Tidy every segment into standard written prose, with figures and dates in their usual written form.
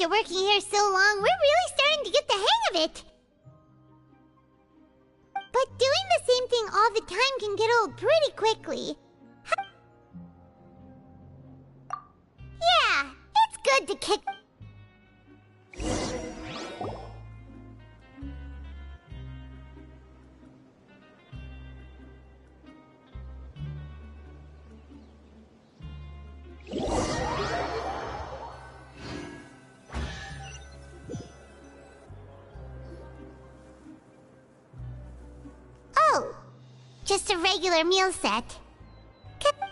after working here so long, we're really starting to get the hang of it. But doing the same thing all the time can get old pretty quickly. Yeah, it's good to kick... Oh, just a regular meal set.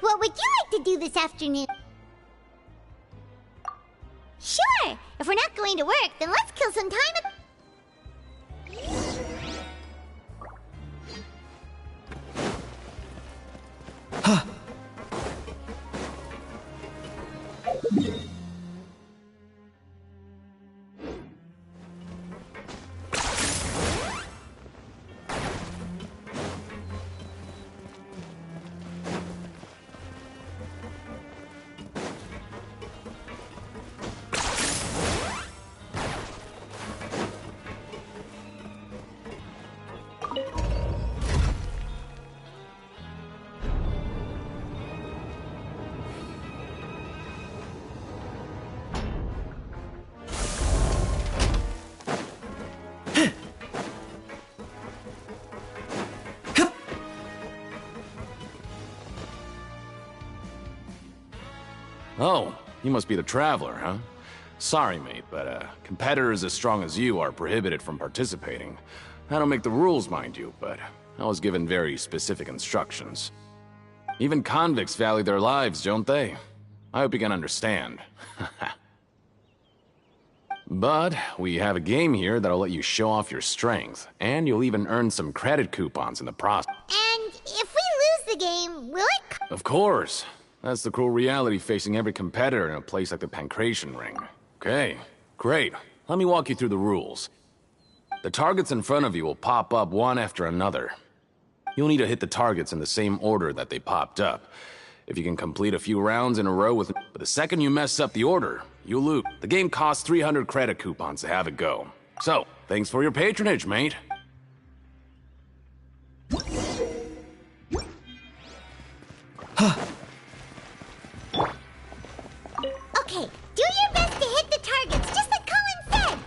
What would you like to do this afternoon? Sure! If we're not going to work, then let's kill some time at... Oh, you must be the Traveler, huh? Sorry, mate, but competitors as strong as you are prohibited from participating. I don't make the rules, mind you, but I was given very specific instructions. Even convicts value their lives, don't they? I hope you can understand. But we have a game here that'll let you show off your strength, and you'll even earn some credit coupons in the process. And if we lose the game, will it... Of course. That's the cruel reality facing every competitor in a place like the Pancration Ring. Okay, great. Let me walk you through the rules. The targets in front of you will pop up one after another. You'll need to hit the targets in the same order that they popped up. If you can complete a few rounds in a row but the second you mess up the order, you lose. The game costs 300 credit coupons to have it go. So, thanks for your patronage, mate. Okay, do your best to hit the targets, just like Colin said!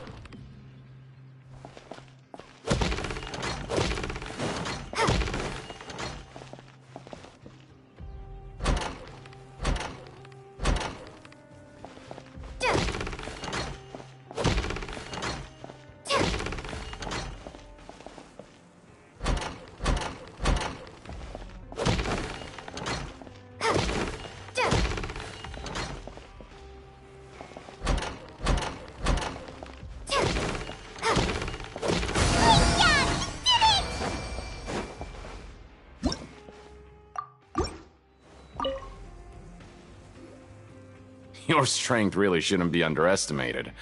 Your strength really shouldn't be underestimated.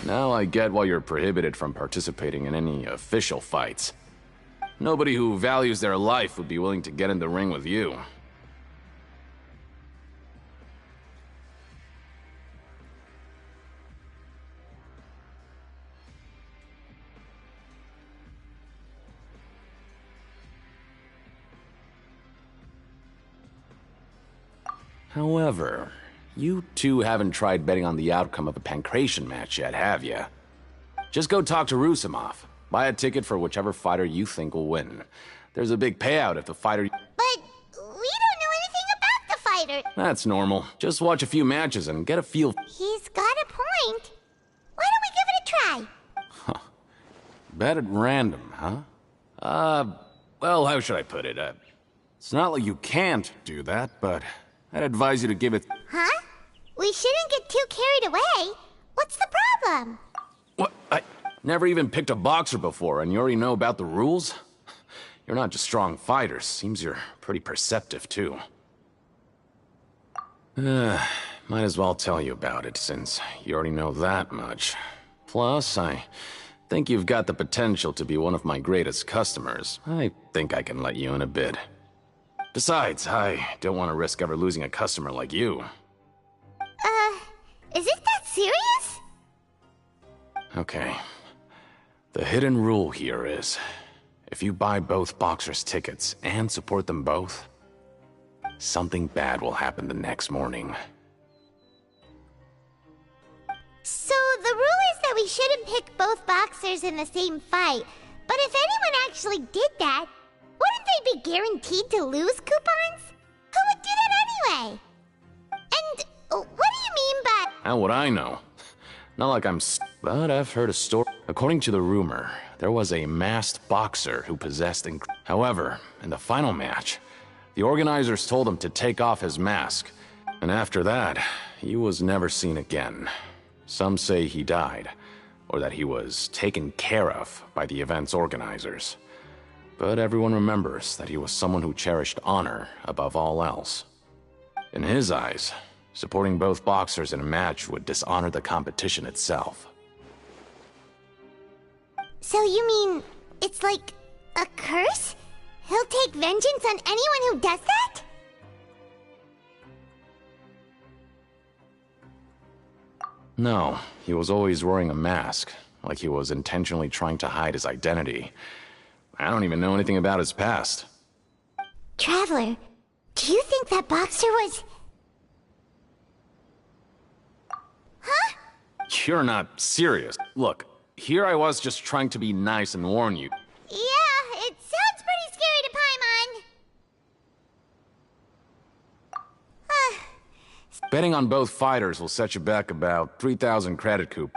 Now I get why you're prohibited from participating in any official fights. Nobody who values their life would be willing to get in the ring with you. However, you two haven't tried betting on the outcome of a Pancration match yet, have you? Just go talk to Rusimov. Buy a ticket for whichever fighter you think will win. There's a big payout if the fighter... But we don't know anything about the fighter. That's normal. Just watch a few matches and get a feel... He's got a point. Why don't we give it a try? Huh. Bet at random, huh? Well, how should I put it? It's not like you can't do that, but I'd advise you to give it... Huh? We shouldn't get too carried away. What's the problem? What? I never even picked a boxer before, and you already know about the rules? You're not just strong fighters. Seems you're pretty perceptive, too. Might as well tell you about it, since you already know that much. Plus, I think you've got the potential to be one of my greatest customers. I think I can let you in a bit. Besides, I don't want to risk ever losing a customer like you. Is it that serious? Okay. The hidden rule here is, if you buy both boxers' tickets and support them both, something bad will happen the next morning. So the rule is that we shouldn't pick both boxers in the same fight. But if anyone actually did that, wouldn't they be guaranteed to lose coupons? Who would do that anyway? And what do you mean by... How would I know? Not like but I've heard a story. According to the rumor, there was a masked boxer who possessed However, in the final match, the organizers told him to take off his mask. And after that, he was never seen again. Some say he died, or that he was taken care of by the event's organizers. But everyone remembers that he was someone who cherished honor above all else. In his eyes, supporting both boxers in a match would dishonor the competition itself. So you mean, it's like a curse? He'll take vengeance on anyone who does that? No, he was always wearing a mask, like he was intentionally trying to hide his identity. I don't even know anything about his past. Traveler, do you think that boxer was... Huh? You're not serious. Look, here I was just trying to be nice and warn you. Yeah, it sounds pretty scary to Paimon. Betting on both fighters will set you back about 3,000 credit coup.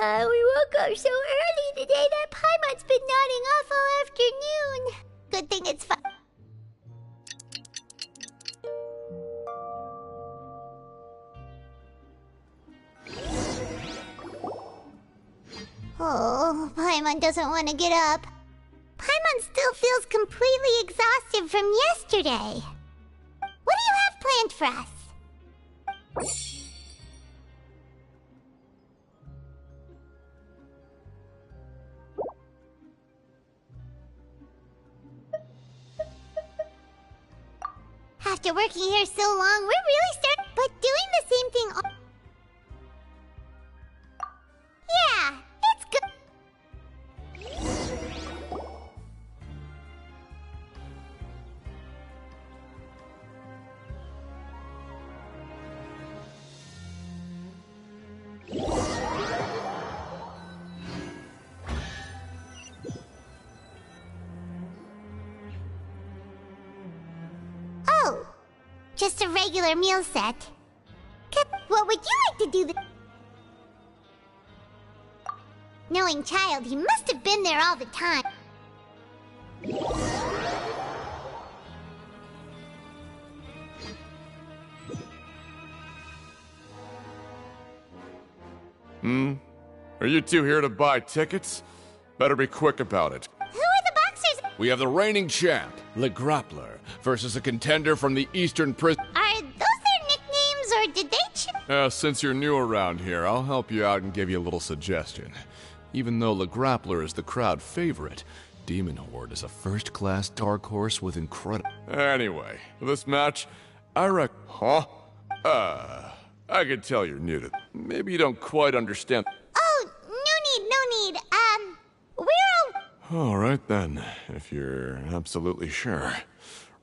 We woke up so early today that Paimon's been nodding off all afternoon. Good thing it's fun. Oh, Paimon doesn't want to get up. Paimon still feels completely exhausted from yesterday. What do you have planned for us? After working here so long, we're really starting... But doing the same thing all... Yeah, it's good. Oh, just a regular meal set. What would you like to do? Knowing child, he must have been there all the time. Are you two here to buy tickets? Better be quick about it. Who are the boxers? We have the reigning champ, Le Grappler, versus a contender from the Eastern Prison. Are those their nicknames, or did they Since you're new around here, I'll help you out and give you a little suggestion. Even though Le Grappler is the crowd favorite, Demon Horde is a first-class dark horse with incredible... Anyway, for this match, Huh? I can tell you're new to... Maybe you don't quite understand... Oh, no need. We're all... All right then, if you're absolutely sure.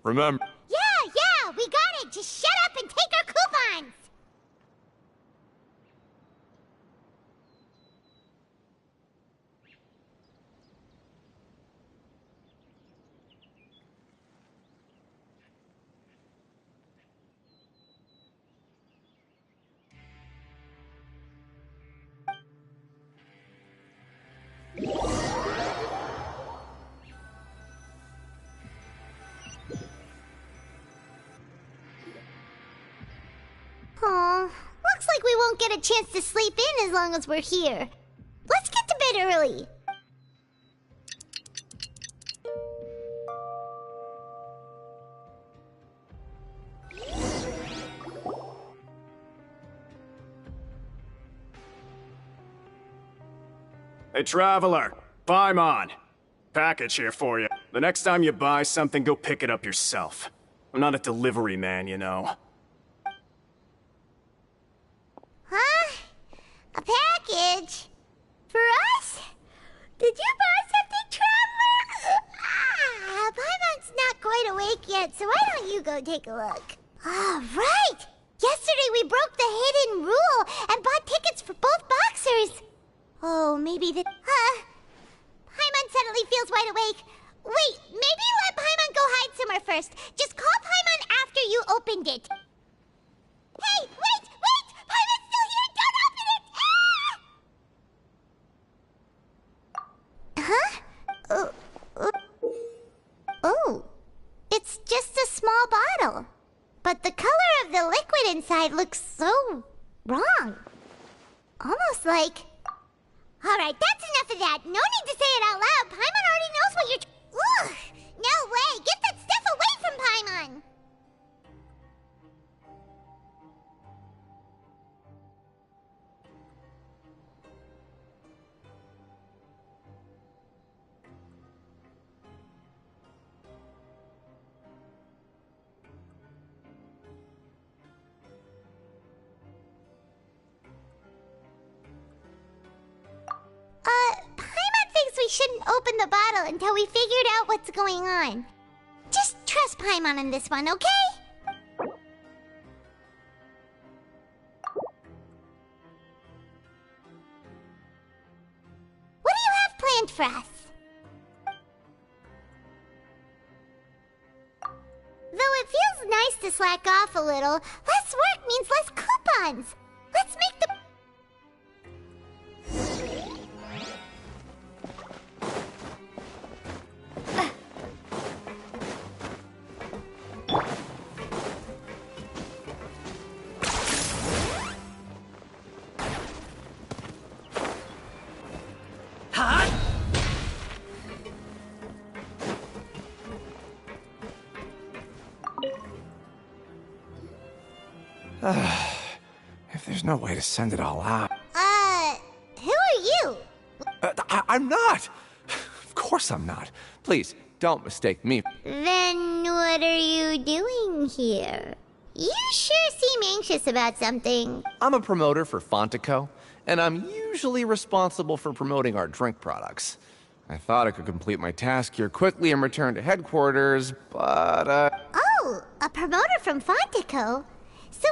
Remember... Yeah, we got it. Just shut up and take our coupons. Aw, looks like we won't get a chance to sleep in as long as we're here. Let's get to bed early. Hey, Traveler. Paimon! Package here for you. The next time you buy something, go pick it up yourself. I'm not a delivery man, you know. Huh? A package? For us? Did you buy something, Traveler? Paimon's not quite awake yet, so why don't you go take a look? All right! Yesterday we broke the hidden rule and bought tickets for both boxers. Oh, maybe the... Paimon suddenly feels wide awake. Wait, maybe let Paimon go hide somewhere first. Just call Paimon after you opened it. Hey, wait! Paimon's still here! Don't open it! Huh? Oh, it's just a small bottle. But the color of the liquid inside looks so wrong. Almost like... Alright, that's enough of that. No need to say it out loud. Paimon already knows what you're... Ugh! No way! Get that stuff away from Paimon! Paimon thinks we shouldn't open the bottle until we figured out what's going on. Just trust Paimon on this one, okay? What do you have planned for us? Though it feels nice to slack off a little, less work means less coupons. Let's make the... If there's no way to send it all out... Who are you? I'm not! Of course I'm not. Please, don't mistake me. Then what are you doing here? You sure seem anxious about something. I'm a promoter for Fontico, and I'm usually responsible for promoting our drink products. I thought I could complete my task here quickly and return to headquarters, but, Oh, a promoter from Fontico? So...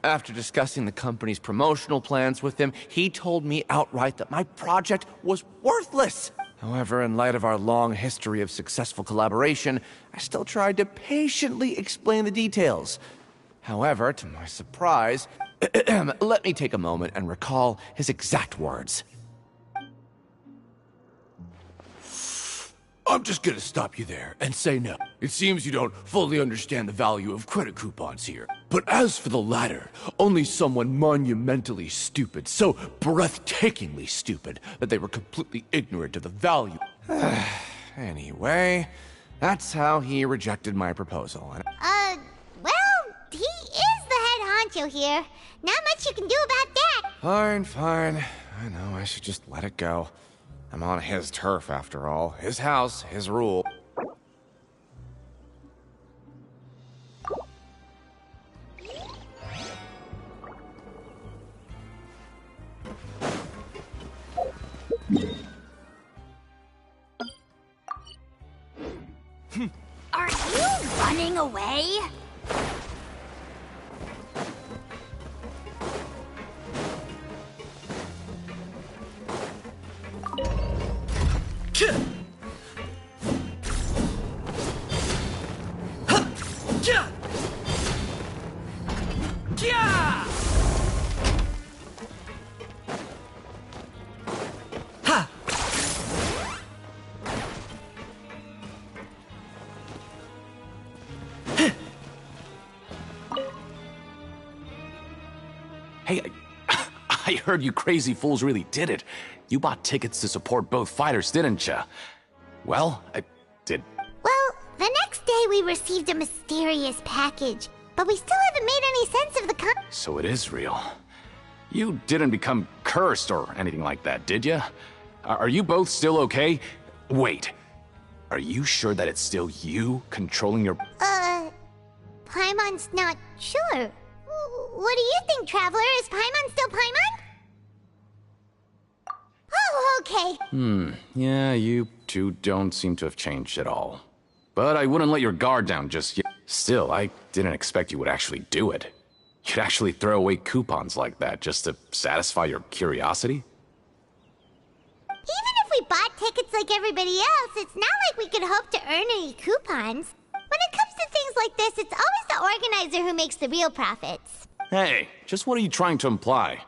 After discussing the company's promotional plans with him, he told me outright that my project was worthless. However, in light of our long history of successful collaboration, I still tried to patiently explain the details. However, to my surprise, let me take a moment and recall his exact words. I'm just gonna stop you there and say no. It seems you don't fully understand the value of credit coupons here. But as for the latter, only someone monumentally stupid, so breathtakingly stupid, that they were completely ignorant of the value. Anyway, that's how he rejected my proposal. Well, he is the head honcho here. Not much you can do about that. Fine. I know I should just let it go. I'm on his turf, after all. His house, his rule. Are you running away? Hey, I heard you crazy fools really did it. You bought tickets to support both fighters, didn't ya? Well, I did. Well, the next day we received a mysterious package, but we still haven't made any sense of the So it is real. You didn't become cursed or anything like that, did ya? Are you both still okay? Wait. Are you sure that it's still you controlling your... Paimon's not sure. What do you think, Traveler? Is Paimon still Paimon? Oh, okay. Yeah, you two don't seem to have changed at all. But I wouldn't let your guard down just yet. Still, I didn't expect you would actually do it. You'd actually throw away coupons like that just to satisfy your curiosity? Even if we bought tickets like everybody else, it's not like we could hope to earn any coupons. When it comes to things like this, it's always the organizer who makes the real profits. Hey, just what are you trying to imply?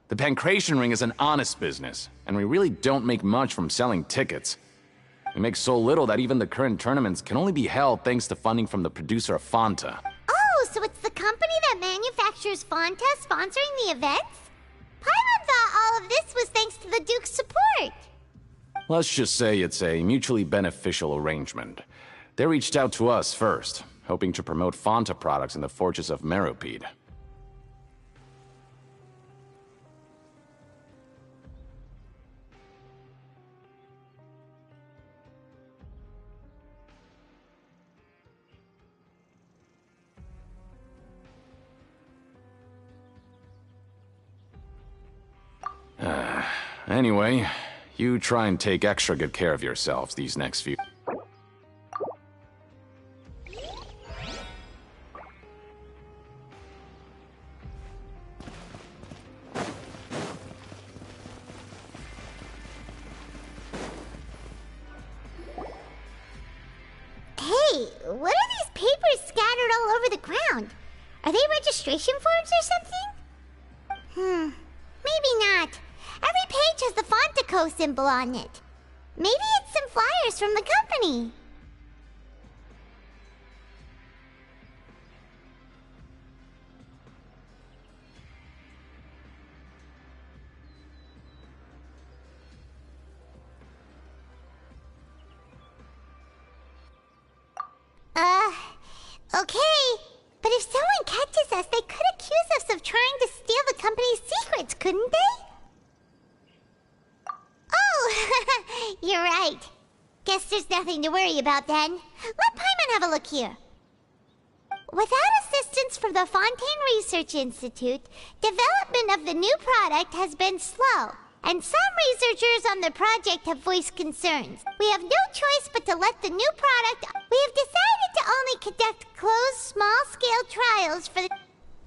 The Pancration Ring is an honest business, and we really don't make much from selling tickets. We make so little that even the current tournaments can only be held thanks to funding from the producer of Fanta. Oh, so it's the company that manufactures Fanta sponsoring the events? Paimon thought all of this was thanks to the Duke's support. Let's just say it's a mutually beneficial arrangement. They reached out to us first, hoping to promote Fanta products in the Fortress of Meropide. Anyway, you try and take extra good care of yourselves these next few... Hey, what are these papers scattered all over the ground? Are they registration forms or something? Maybe not. Every page has the Fontaco symbol on it. Maybe it's some flyers from the company. Okay. But if someone catches us, they could accuse us of trying to steal the company's secrets, couldn't they? Oh, you're right. Guess there's nothing to worry about then. Let Paimon have a look here. Without assistance from the Fontaine Research Institute, development of the new product has been slow, and some researchers on the project have voiced concerns. We have no choice but to let the new product... We have decided to only conduct closed, small-scale trials for the...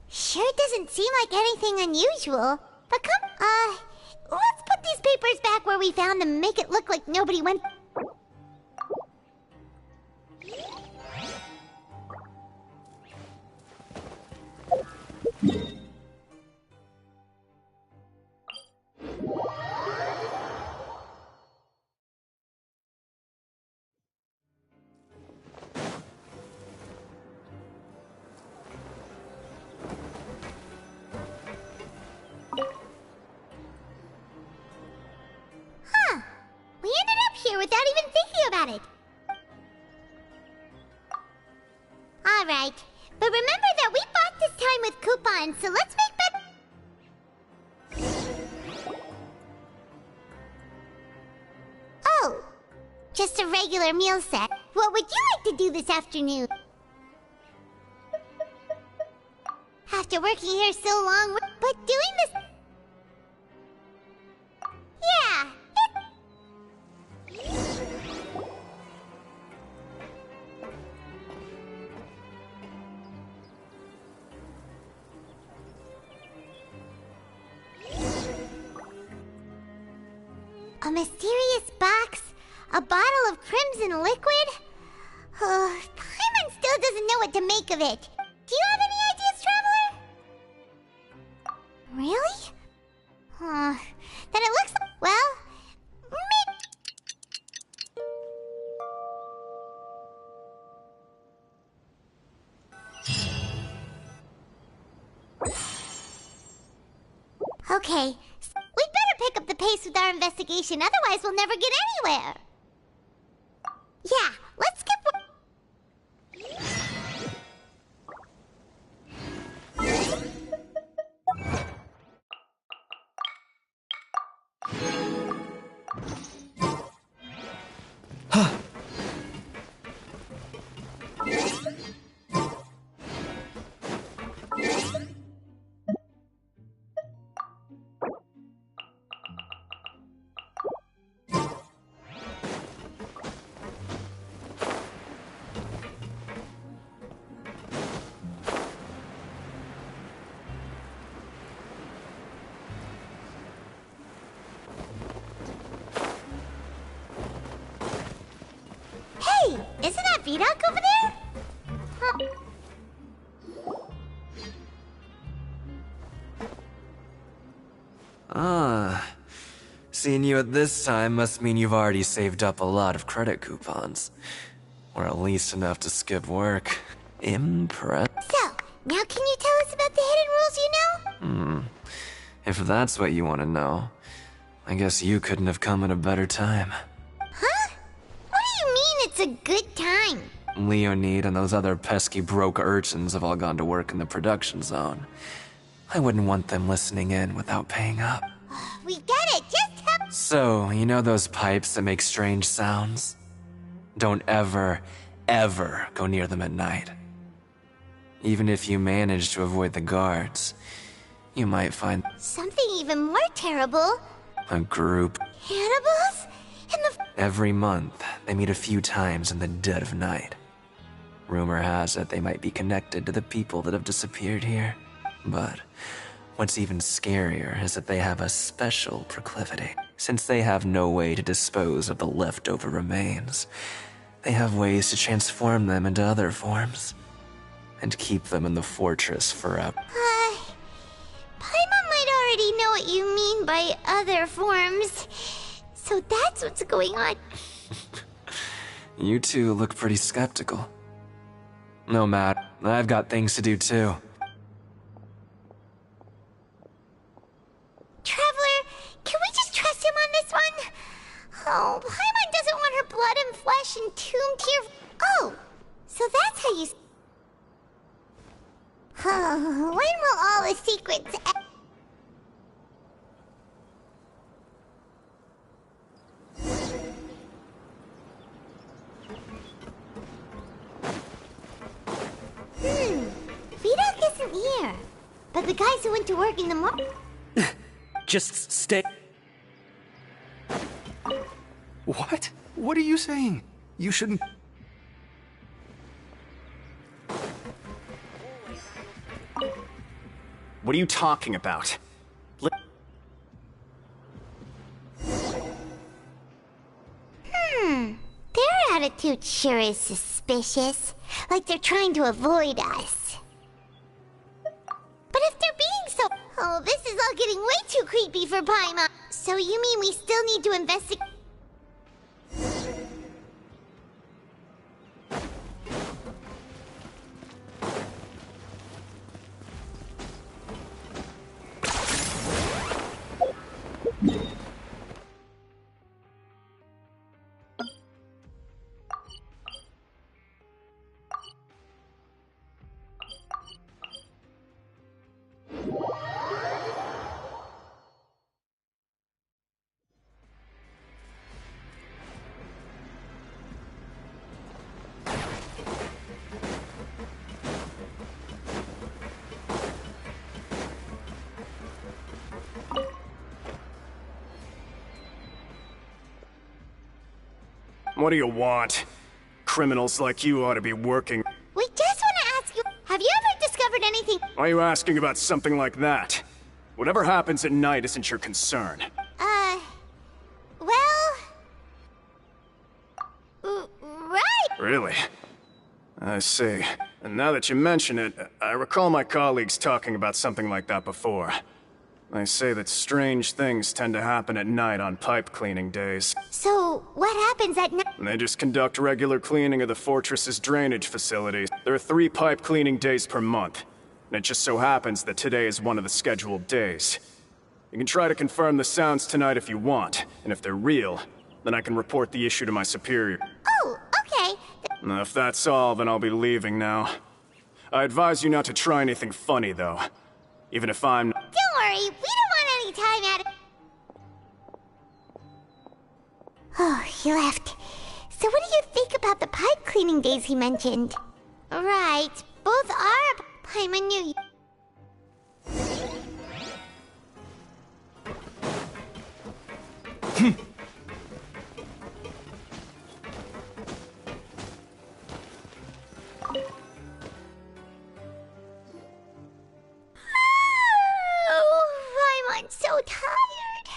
Sure doesn't seem like anything unusual. But let's put these papers back where we found them and make it look like nobody went... We ended up here without even thinking about it. Alright, but remember that we bought this time with coupons, so let's make better... Oh, just a regular meal set. What would you like to do this afternoon? After working here so long, but doing this... Yeah, a mysterious box? A bottle of crimson liquid? Paimon still doesn't know what to make of it. Do you have any ideas, Traveler? Really? Then it looks... Well... Okay, we'd better pick up the pace with our investigation, otherwise we'll never get anywhere. Yeah, let's skip... Vidoc over there? Huh. Ah. Seeing you at this time must mean you've already saved up a lot of credit coupons. Or at least enough to skip work. Impress. So, now can you tell us about the hidden rules you know? If that's what you want to know, I guess you couldn't have come at a better time. Huh? What do you mean it's a good time? Leonid and those other pesky broke urchins have all gone to work in the production zone. I wouldn't want them listening in without paying up. We get it, just have— So, you know those pipes that make strange sounds? Don't ever, ever go near them at night. Even if you manage to avoid the guards, you might find something even more terrible. a group. Cannibals? In the— Every month, they meet a few times in the dead of night. Rumor has it they might be connected to the people that have disappeared here. But what's even scarier is that they have a special proclivity. Since they have no way to dispose of the leftover remains, they have ways to transform them into other forms and keep them in the fortress forever. Paimon might already know what you mean by other forms. So that's what's going on. You two look pretty skeptical. No matter, I've got things to do too. Traveler, can we just trust him on this one? Oh, Paimon doesn't want her blood and flesh entombed here. Oh, so that's how you— when will all the secrets— Vidoc isn't here. But the guys who went to work in the morning— Just stay. What? What are you saying? You shouldn't. What are you talking about? Their attitude sure is suspicious. Like they're trying to avoid us. But if they're being so— Oh, this is all getting way too creepy for Paimon. So you mean we still need to investigate— What do you want? Criminals like you ought to be working. We just want to ask you, have you ever discovered anything— Why are you asking about something like that? Whatever happens at night isn't your concern. well— right. Really? I see. And now that you mention it, I recall my colleagues talking about something like that before. They say that strange things tend to happen at night on pipe cleaning days. So, what happens at night? They just conduct regular cleaning of the fortress's drainage facilities. There are 3 pipe cleaning days per month, and it just so happens that today is one of the scheduled days. You can try to confirm the sounds tonight if you want, and if they're real, then I can report the issue to my superior. Oh, okay. If that's all, then I'll be leaving now. I advise you not to try anything funny, though. Even if I'm— Don't worry, we don't want any time at it. Oh, he left. So what do you think about the pipe cleaning days he mentioned? Right, both are— Paimon knew you— Oh, I'm so tired.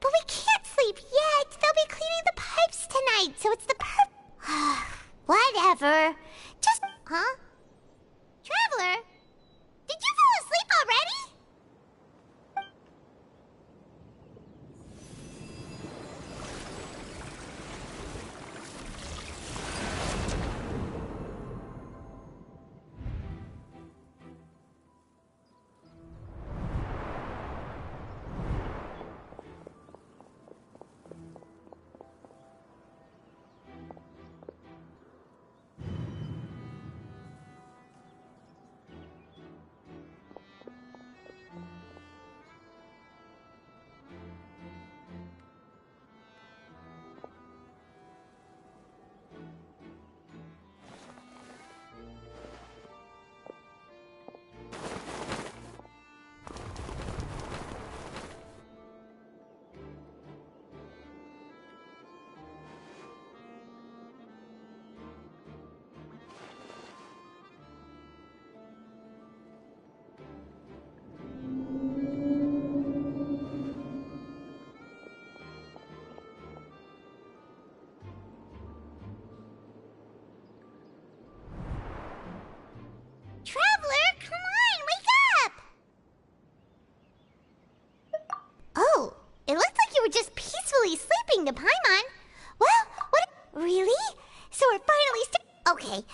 But we can't sleep yet. They'll be cleaning the pipes tonight, so it's the Whatever. Okay.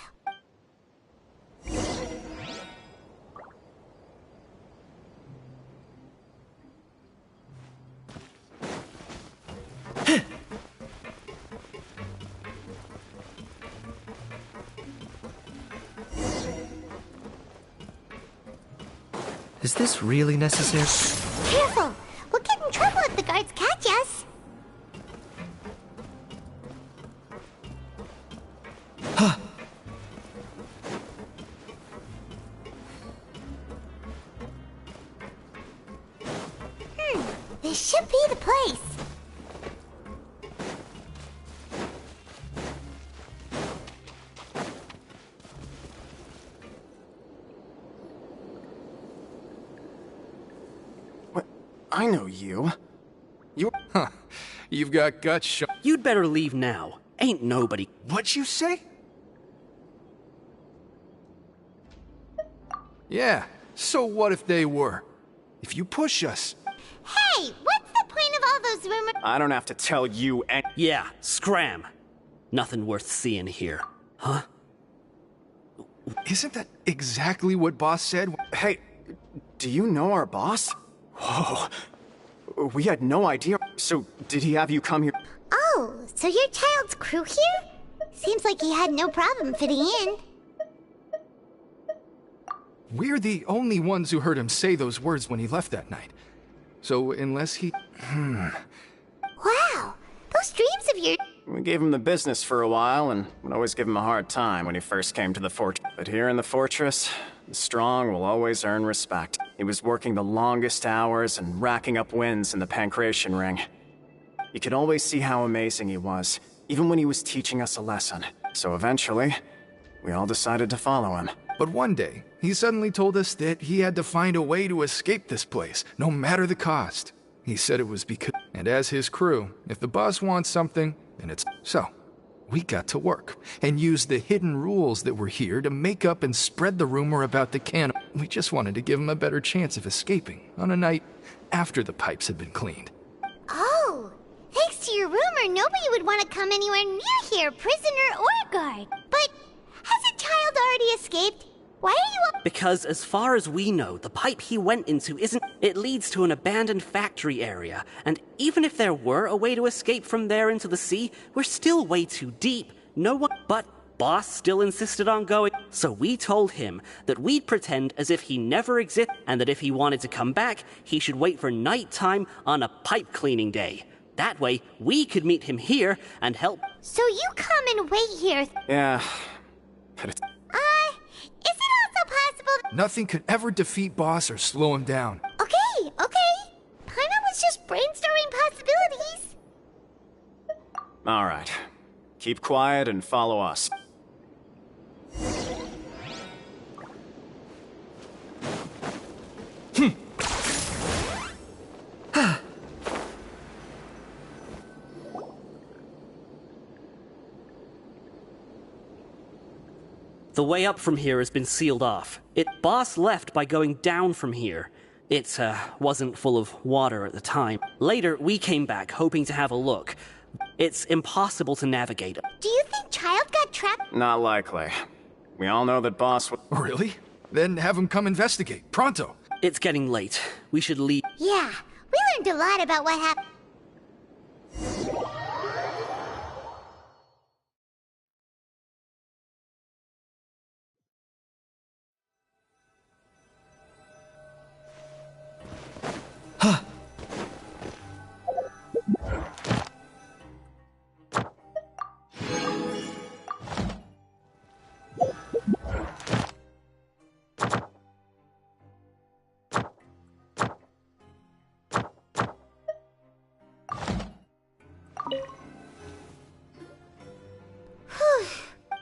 Is this really necessary? Careful! We'll get in trouble if the guards catch us. Huh. This should be the place. I know you. Huh. You've got guts. You'd better leave now. Ain't nobody. What'd you say? Yeah, so what if they were? If you push us. Hey, what's the point of all those rumors? I don't have to tell you Yeah, scram. Nothing worth seeing here. Huh? Isn't that exactly what Boss said? Hey, do you know our boss? Whoa. We had no idea. So, did he have you come here? Oh, so your child's crew here? Seems like he had no problem fitting in. We're the only ones who heard him say those words when he left that night. So, unless he... Wow, those dreams of yours... We gave him the business for a while and would always give him a hard time when he first came to the fortress. But here in the fortress, the strong will always earn respect. He was working the longest hours and racking up wins in the Pancration Ring. You could always see how amazing he was, even when he was teaching us a lesson. So eventually, we all decided to follow him. But one day, he suddenly told us that he had to find a way to escape this place, no matter the cost. He said it was because... And as his crew, if the boss wants something, then it's... So, we got to work, and used the hidden rules that were here to make up and spread the rumor about the can. We just wanted to give him a better chance of escaping on a night after the pipes had been cleaned. Oh, thanks to your rumor, nobody would want to come anywhere near here, prisoner or guard. But has a child already escaped? Why are you... Because as far as we know, the pipe he went into isn't... It leads to an abandoned factory area, and even if there were a way to escape from there into the sea, we're still way too deep. No one... But Boss still insisted on going, so we told him that we'd pretend as if he never existed, and that if he wanted to come back, he should wait for nighttime on a pipe cleaning day. That way, we could meet him here and help... So you come and wait here... Yeah, but it's... Is it also possible... Nothing could ever defeat Boss or slow him down. Okay. Paimon was just brainstorming possibilities. Alright. Keep quiet and follow us. The way up from here has been sealed off. Boss left by going down from here. It wasn't full of water at the time. Later, we came back hoping to have a look. It's impossible to navigate. Do you think Child got trapped? Not likely. We all know that Boss would... Really? Then have him come investigate. Pronto. It's getting late. We should leave. Yeah, we learned a lot about what happened.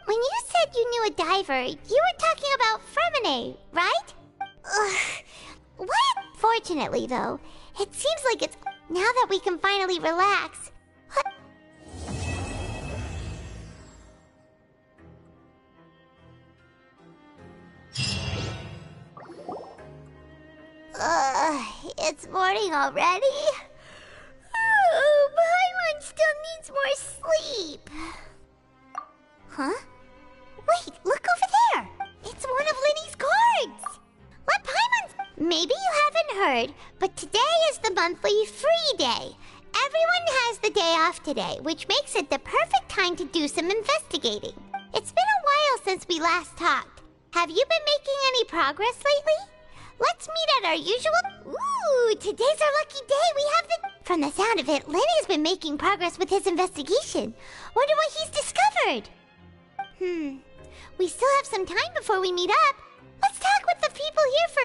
When you said you knew a diver, you were talking about Fremine, right? Ugh. What? Fortunately, though, it seems like it's... Now that we can finally relax... What? It's morning already? Oh, Paimon still needs more sleep. Huh? Wait, maybe you haven't heard, but today is the monthly free day. Everyone has the day off today, which makes it the perfect time to do some investigating. It's been a while since we last talked. Have you been making any progress lately? Let's meet at our usual... Ooh, today's our lucky day. We have the... From the sound of it, Lenny's been making progress with his investigation. Wonder what he's discovered. We still have some time before we meet up. Let's talk with the people here for...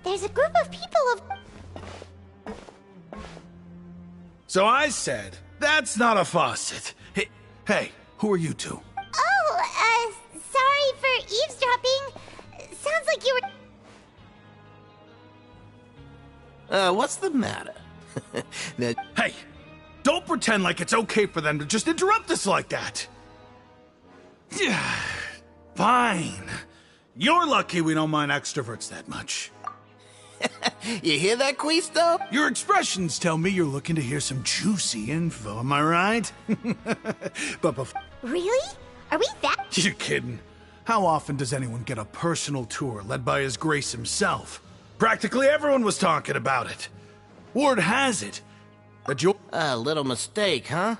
There's a group of people of... So I said, that's not a faucet. Hey, who are you two? Oh, sorry for eavesdropping. Sounds like you were... What's the matter? Hey, don't pretend like it's okay for them to just interrupt us like that. Fine. You're lucky we don't mind extroverts that much. You hear that, Quisto? Your expressions tell me you're looking to hear some juicy info, am I right? But before... Really? Are we that... You're kidding. How often does anyone get a personal tour led by His Grace himself? Practically everyone was talking about it. Word has it that you're... A little mistake, huh?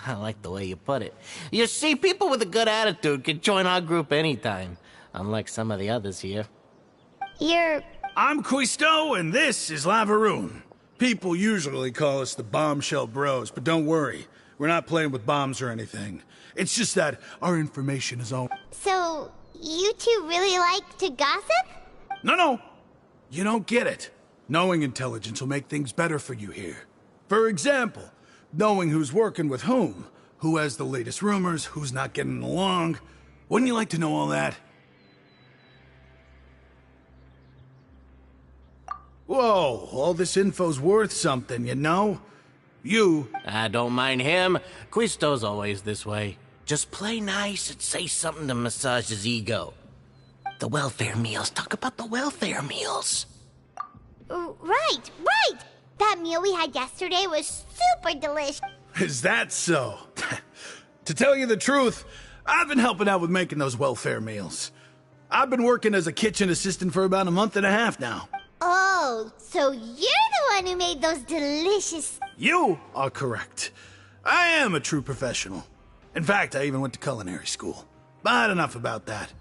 I like the way you put it. You see, people with a good attitude can join our group anytime, unlike some of the others here. I'm Quisto, and this is Lavaroon. People usually call us the Bombshell Bros, but don't worry. We're not playing with bombs or anything. It's just that our information is all... So, you two really like to gossip? No. You don't get it. Knowing intelligence will make things better for you here. For example, knowing who's working with whom, who has the latest rumors, who's not getting along. Wouldn't you like to know all that? Whoa, all this info's worth something, you know? I don't mind him. Quisto's always this way. Just play nice and say something to massage his ego. The welfare meals. Talk about the welfare meals. Right. That meal we had yesterday was super delicious. Is that so? To tell you the truth, I've been helping out with making those welfare meals. I've been working as a kitchen assistant for about a month and a half now. Oh, so you're the one who made those delicious... You are correct. I am a true professional. In fact, I even went to culinary school. But enough about that.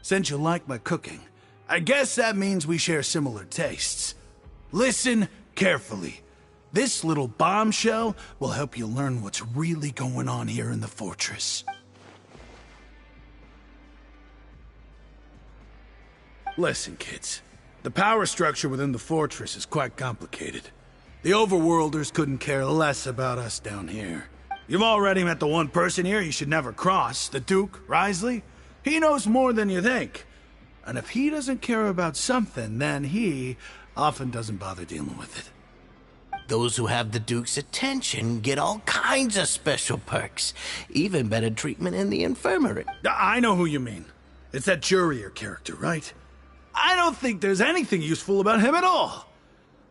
Since you like my cooking, I guess that means we share similar tastes. Listen carefully. This little bombshell will help you learn what's really going on here in the fortress. Listen, kids. The power structure within the fortress is quite complicated. The overworlders couldn't care less about us down here. You've already met the one person here you should never cross, the Duke, Risley. He knows more than you think. And if he doesn't care about something, then he often doesn't bother dealing with it. Those who have the Duke's attention get all kinds of special perks, even better treatment in the infirmary. I know who you mean. It's that Jurier character, right? I don't think there's anything useful about him at all.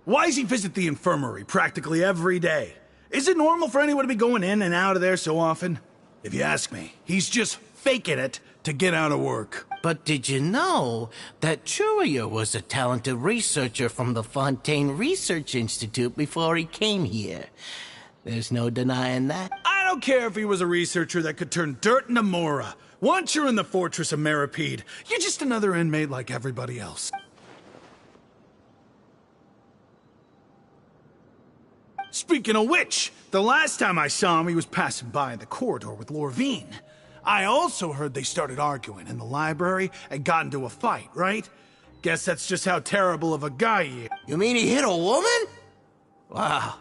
Why does he visit the infirmary practically every day? Is it normal for anyone to be going in and out of there so often? If you ask me, he's just faking it to get out of work. But did you know that Jurier was a talented researcher from the Fontaine Research Institute before he came here? There's no denying that. I don't care if he was a researcher that could turn dirt into Mora. Once you're in the Fortress of Meripede, you're just another inmate like everybody else. Speaking of which, the last time I saw him, he was passing by in the corridor with Lorvine. I also heard they started arguing in the library and got into a fight, right? Guess that's just how terrible of a guy he is. You mean he hit a woman? Wow.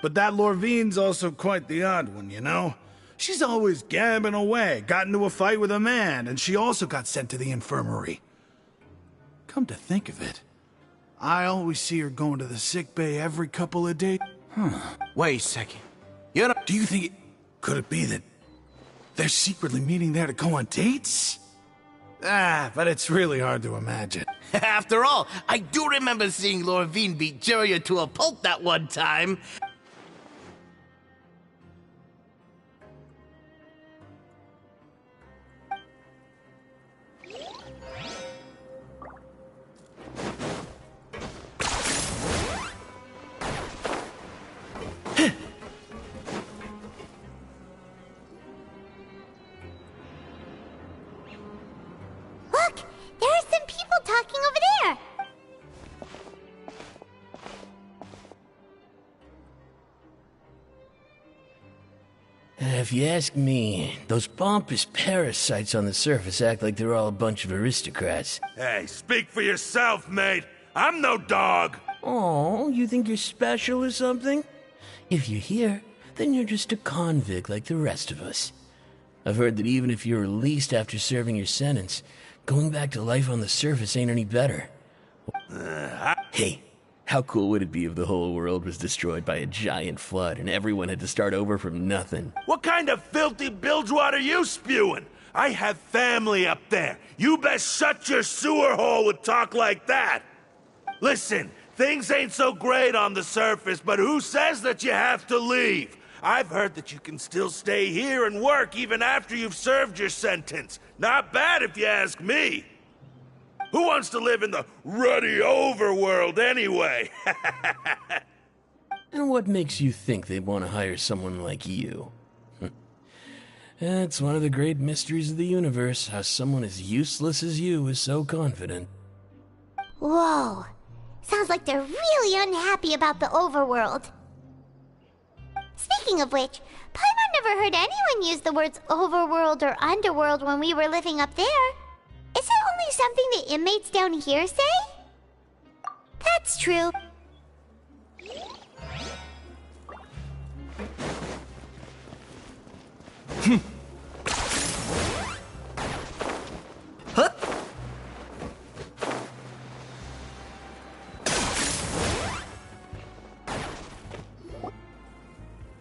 But that Lorvine's also quite the odd one, you know? She's always gabbing away, got into a fight with a man, and she also got sent to the infirmary. Come to think of it, I always see her going to the sick bay every couple of days. Wait a second. Do you think could it be that they're secretly meeting there to go on dates? But it's really hard to imagine. After all, I do remember seeing Lorvine beat Jurier to a pulp that one time. Look, there are some people talking over there. If you ask me, those pompous parasites on the surface act like they're all a bunch of aristocrats. Hey, speak for yourself, mate. I'm no dog. Oh, you think you're special or something? If you're here, then you're just a convict like the rest of us. I've heard that even if you're released after serving your sentence, going back to life on the surface ain't any better. Hey, how cool would it be if the whole world was destroyed by a giant flood and everyone had to start over from nothing? What kind of filthy bilgewater are you spewing? I have family up there. You best shut your sewer hole with talk like that. Listen, things ain't so great on the surface, but who says that you have to leave? I've heard that you can still stay here and work even after you've served your sentence. Not bad if you ask me. Who wants to live in the ruddy overworld anyway? And what makes you think they want to hire someone like you? It's one of the great mysteries of the universe, how someone as useless as you is so confident. Whoa. Sounds like they're really unhappy about the overworld. Speaking of which, Paimon never heard anyone use the words overworld or underworld when we were living up there. Is it only something the inmates down here say? That's true.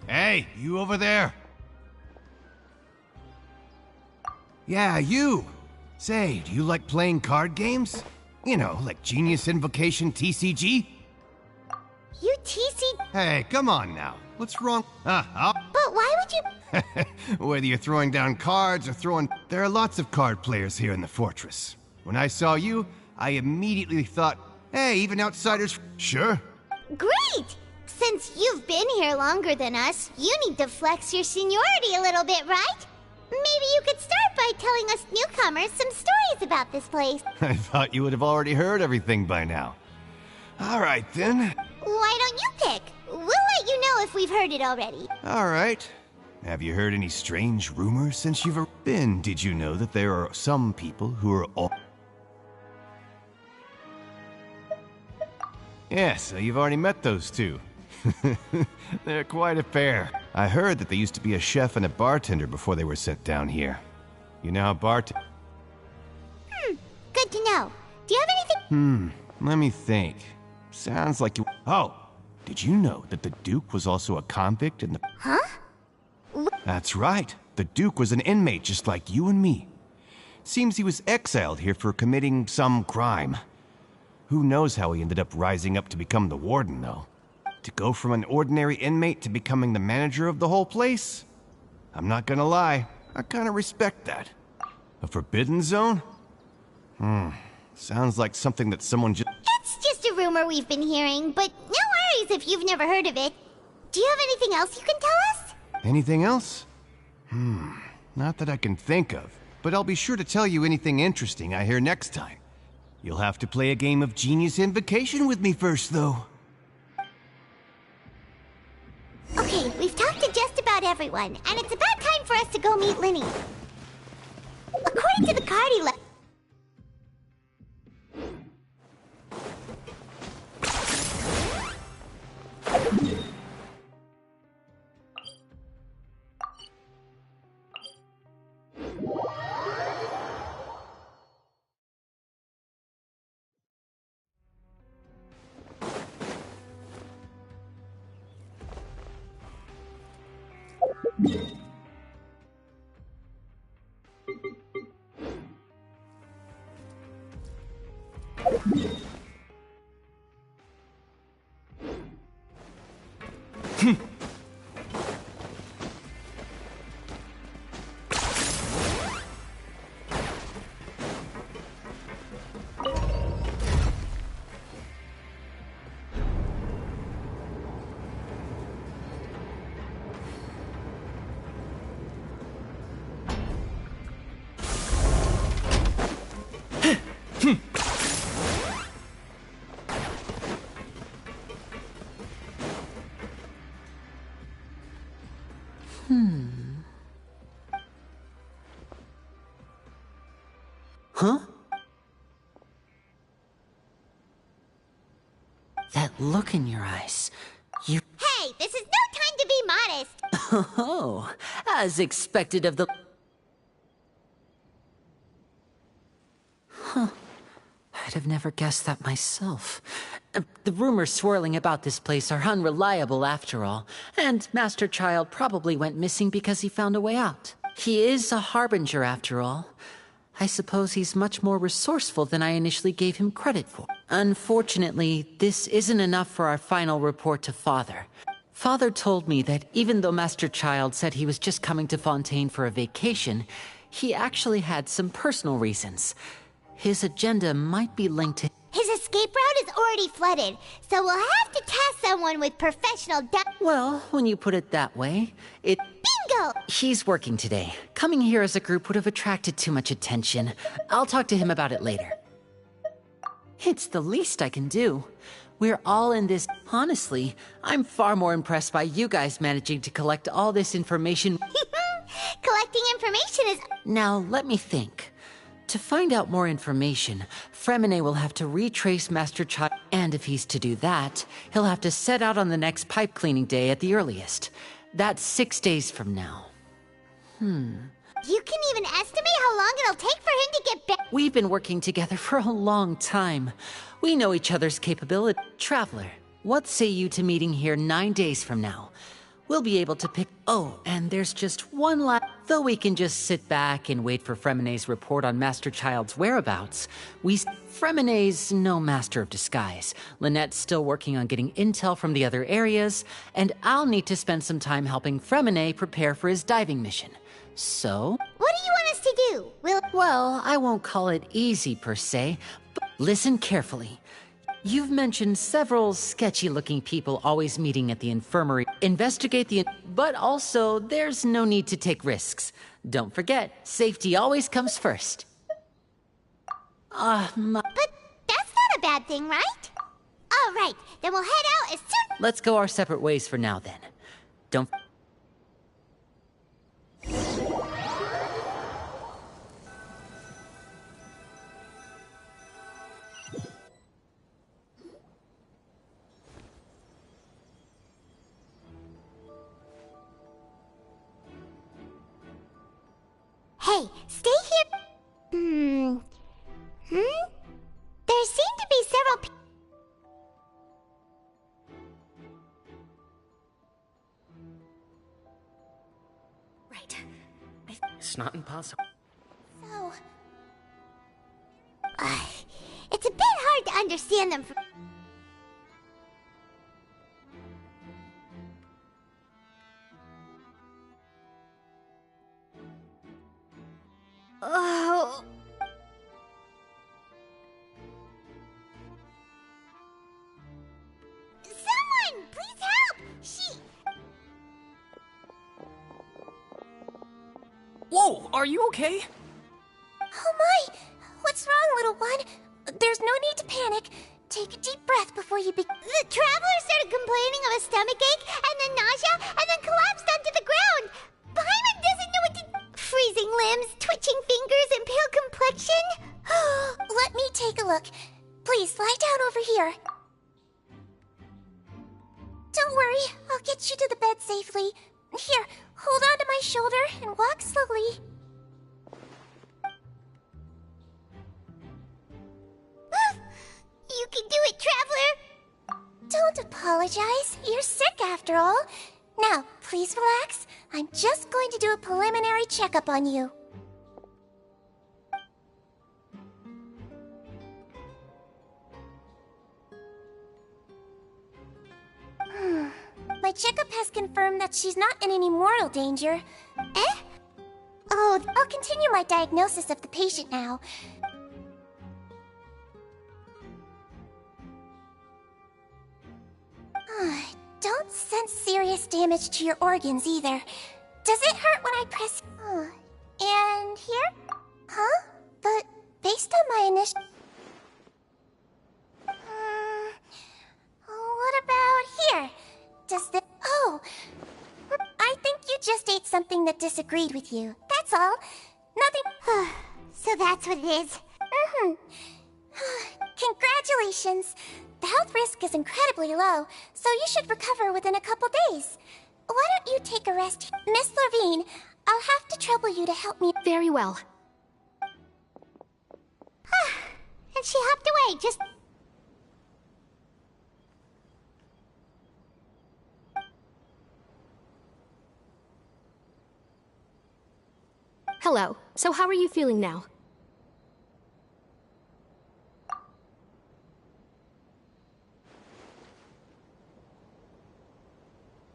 Hey, you over there? Yeah, you. Say, do you like playing card games? You know, like Genius Invocation TCG? You TC... Hey, come on now. What's wrong? But why would you... Whether you're throwing down cards or throwing... There are lots of card players here in the fortress. When I saw you, I immediately thought, hey, even outsiders... Sure. Great! Since you've been here longer than us, you need to flex your seniority a little bit, right? Maybe you could start by telling us newcomers some stories about this place. I thought you would have already heard everything by now. All right, then. Why don't you pick? We'll let you know if we've heard it already. All right. Have you heard any strange rumors since you've been? Did you know that there are some people who are all... Yeah, so you've already met those two. They're quite a pair. I heard that they used to be a chef and a bartender before they were sent down here. You know how need to know? Do you have anything? Let me think. Sounds like you... Oh! Did you know that the Duke was also a convict in the... Huh? That's right. The Duke was an inmate just like you and me. Seems he was exiled here for committing some crime. Who knows how he ended up rising up to become the warden, though. To go from an ordinary inmate to becoming the manager of the whole place? I'm not gonna lie, I kinda respect that. A forbidden zone? Sounds like something that someone just... It's just a rumor we've been hearing, but no worries if you've never heard of it. Do you have anything else you can tell us? Anything else? Not that I can think of, but I'll be sure to tell you anything interesting I hear next time. You'll have to play a game of Genius Invocation with me first, though. Okay, we've talked to just about everyone, and it's about time for us to go meet Linny. According to the card he left... Huh? That look in your eyes. You... Hey, this is no time to be modest! Oh, as expected of the... Huh. I'd have never guessed that myself. The rumors swirling about this place are unreliable after all, and Master Child probably went missing because he found a way out. He is a harbinger after all. I suppose he's much more resourceful than I initially gave him credit for. Unfortunately, this isn't enough for our final report to Father. Father told me that even though Master Child said he was just coming to Fontaine for a vacation, he actually had some personal reasons. His agenda might be linked to... His escape route is already flooded, so we'll have to task someone with professional Well, when you put it that way, it... Bingo! He's working today. Coming here as a group would have attracted too much attention. I'll talk to him about it later. It's the least I can do. We're all in this... Honestly, I'm far more impressed by you guys managing to collect all this information. Collecting information is... Now, let me think. To find out more information, Fremine will have to retrace Master Child, and if he's to do that, he'll have to set out on the next pipe cleaning day at the earliest. That's 6 days from now. You can even estimate how long it'll take for him to get back? We've been working together for a long time. We know each other's capability. Traveler, what say you to meeting here 9 days from now? We'll be able to pick... Oh, and there's just one last... Though we can just sit back and wait for Fremine's report on Master Child's whereabouts, Fremine's no master of disguise. Lynette's still working on getting intel from the other areas, and I'll need to spend some time helping Fremine prepare for his diving mission. So... What do you want us to do? Well, I won't call it easy per se, but listen carefully. You've mentioned several sketchy-looking people always meeting at the infirmary. Investigate the... But also, there's no need to take risks. Don't forget, safety always comes first. But that's not a bad thing, right? All right, then we'll head out as soon... Let's go our separate ways for now, then. Don't... Hey, stay here. not impossible. So... it's a bit hard to understand them from... Oh... Someone! Please help! She... Whoa, are you okay? Oh my! What's wrong, little one? There's no need to panic. Take a deep breath before you begin. The traveler started complaining of a stomachache, and then nausea, and then collapsed onto the ground. Paimon doesn't know what to... Freezing limbs, twitching fingers, and pale complexion. Let me take a look. Please, lie down over here. Don't worry, I'll get you to the bed safely. Here, hold on to my shoulder and walk slowly. You can do it, traveler! Don't apologize. You're sick after all. Now, please relax. I'm just going to do a preliminary checkup on you. My checkup has confirmed that she's not in any mortal danger. Eh? Oh, I'll continue my diagnosis of the patient now. Don't sense serious damage to your organs either. Does it hurt when I press... And here? Huh? But based on my initial... What about here? Does the... Oh! I think you just ate something that disagreed with you. That's all. Nothing... So that's what it is. Congratulations! The health risk is incredibly low, so you should recover within a couple days. Why don't you take a rest? Miss Levine, I'll have to trouble you to help me. Very well. And she hopped away, just... Hello. So how are you feeling now?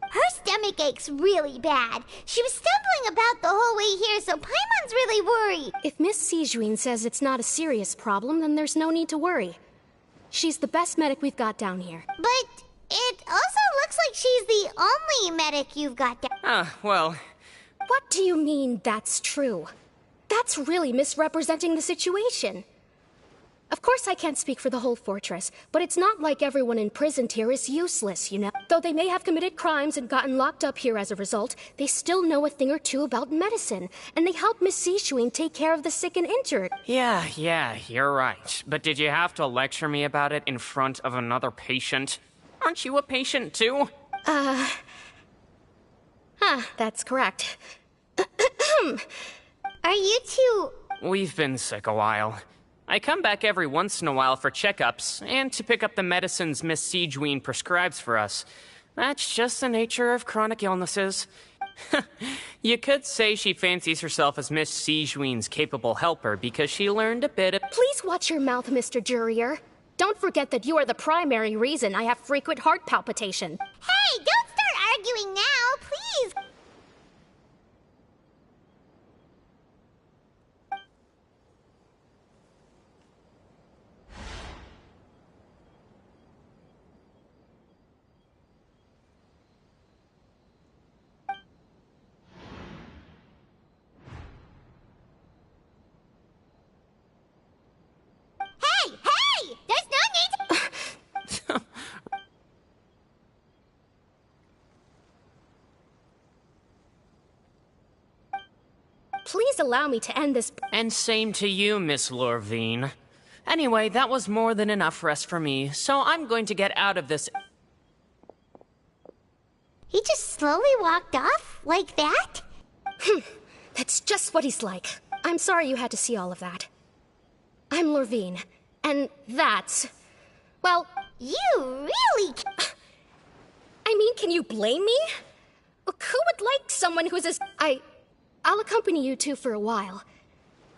Her stomach aches really bad. She was stumbling about the whole way here, so Paimon's really worried. If Miss Sijuin says it's not a serious problem, then there's no need to worry. She's the best medic we've got down here. But it also looks like she's the only medic you've got down... Well... What do you mean, that's true? That's really misrepresenting the situation. Of course I can't speak for the whole fortress, but it's not like everyone imprisoned here is useless, you know? Though they may have committed crimes and gotten locked up here as a result, they still know a thing or two about medicine, and they help Miss Sishuin take care of the sick and injured. Yeah, you're right. But did you have to lecture me about it in front of another patient? Aren't you a patient too? That's correct. Are you two... We've been sick a while. I come back every once in a while for checkups, and to pick up the medicines Miss Sijuin prescribes for us. That's just the nature of chronic illnesses. You could say she fancies herself as Miss Sijuin's capable helper because she learned a bit of... Please watch your mouth, Mr. Jurier. Don't forget that you are the primary reason I have frequent heart palpitation. Hey, don't start arguing now, please! Hey! There's no need to... Please allow me to end this... And same to you, Miss Lorvine. Anyway, that was more than enough rest for me, so I'm going to get out of this... He just slowly walked off? Like that? That's just what he's like. I'm sorry you had to see all of that. I'm Lorvine, and that's... Well... You really... I mean, can you blame me? Who would like someone who's as... I'll accompany you two for a while.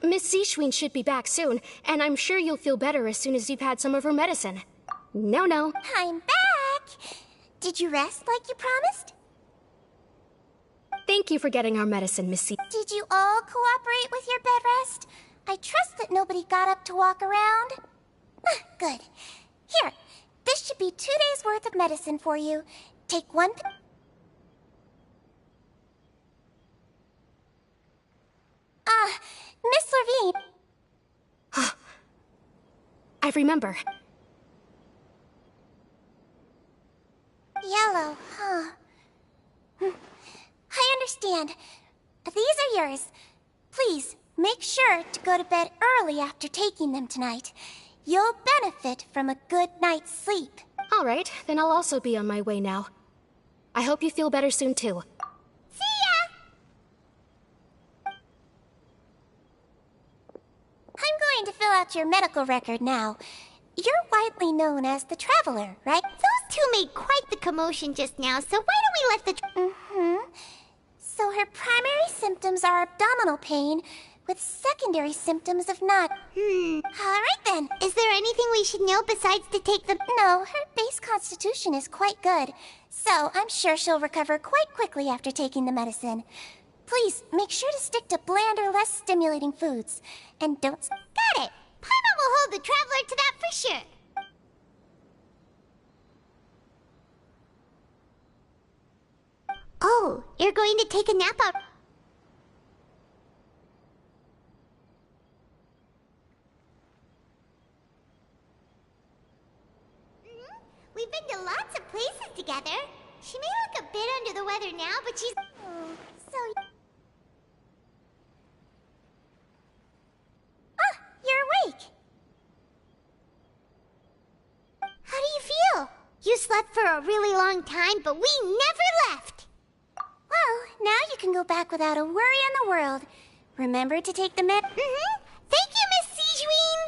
Miss Seashween should be back soon, and I'm sure you'll feel better as soon as you've had some of her medicine. No. I'm back! Did you rest like you promised? Thank you for getting our medicine, Miss Did you all cooperate with your bed rest? I trust that nobody got up to walk around. Good. Here, this should be 2 days' worth of medicine for you. Take one... Miss Levine. I remember. Yellow, huh? I understand. These are yours. Please, make sure to go to bed early after taking them tonight. You'll benefit from a good night's sleep. All right, then I'll also be on my way now. I hope you feel better soon, too. See ya! I'm going to fill out your medical record now. You're widely known as the Traveler, right? Those two made quite the commotion just now, so why don't we let the... So her primary symptoms are abdominal pain, with secondary symptoms of not... Alright then. Is there anything we should know besides to take the... No, her base constitution is quite good, so I'm sure she'll recover quite quickly after taking the medicine. Please, make sure to stick to bland or less stimulating foods. And don't... Got it! Paimon will hold the Traveler to that for sure. Oh, you're going to take a nap out... We've been to lots of places together. She may look a bit under the weather now, but she's... You're awake. How do you feel? You slept for a really long time, but we never left. Well, now you can go back without a worry in the world. Remember to take the med... Thank you, Miss Seashween.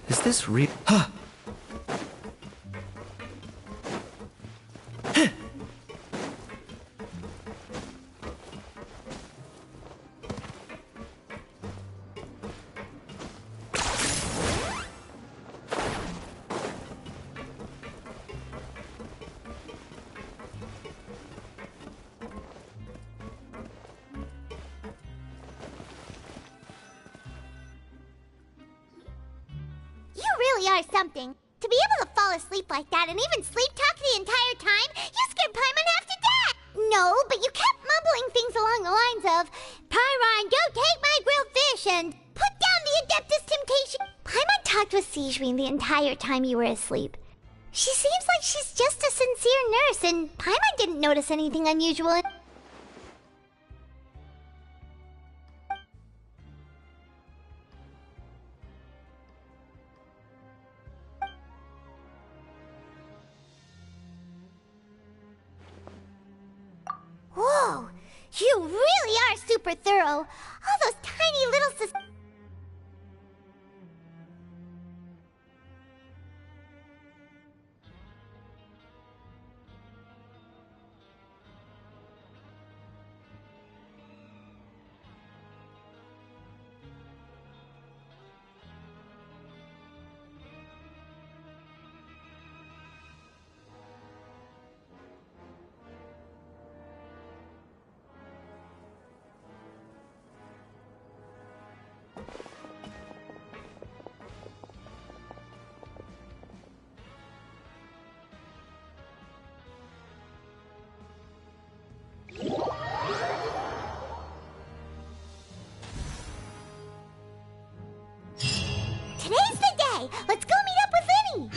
Is this real? Huh! Are something. To be able to fall asleep like that and even sleep talk the entire time, you scared Paimon half to death! No, but you kept mumbling things along the lines of, Pyron, don't take my grilled fish, and put down the Adeptus Temptation. Paimon talked with Seashween the entire time you were asleep. She seems like she's just a sincere nurse, and Paimon didn't notice anything unusual. Whoa! You really are super thorough! All those tiny little Today's the day! Let's go meet up with Vinny!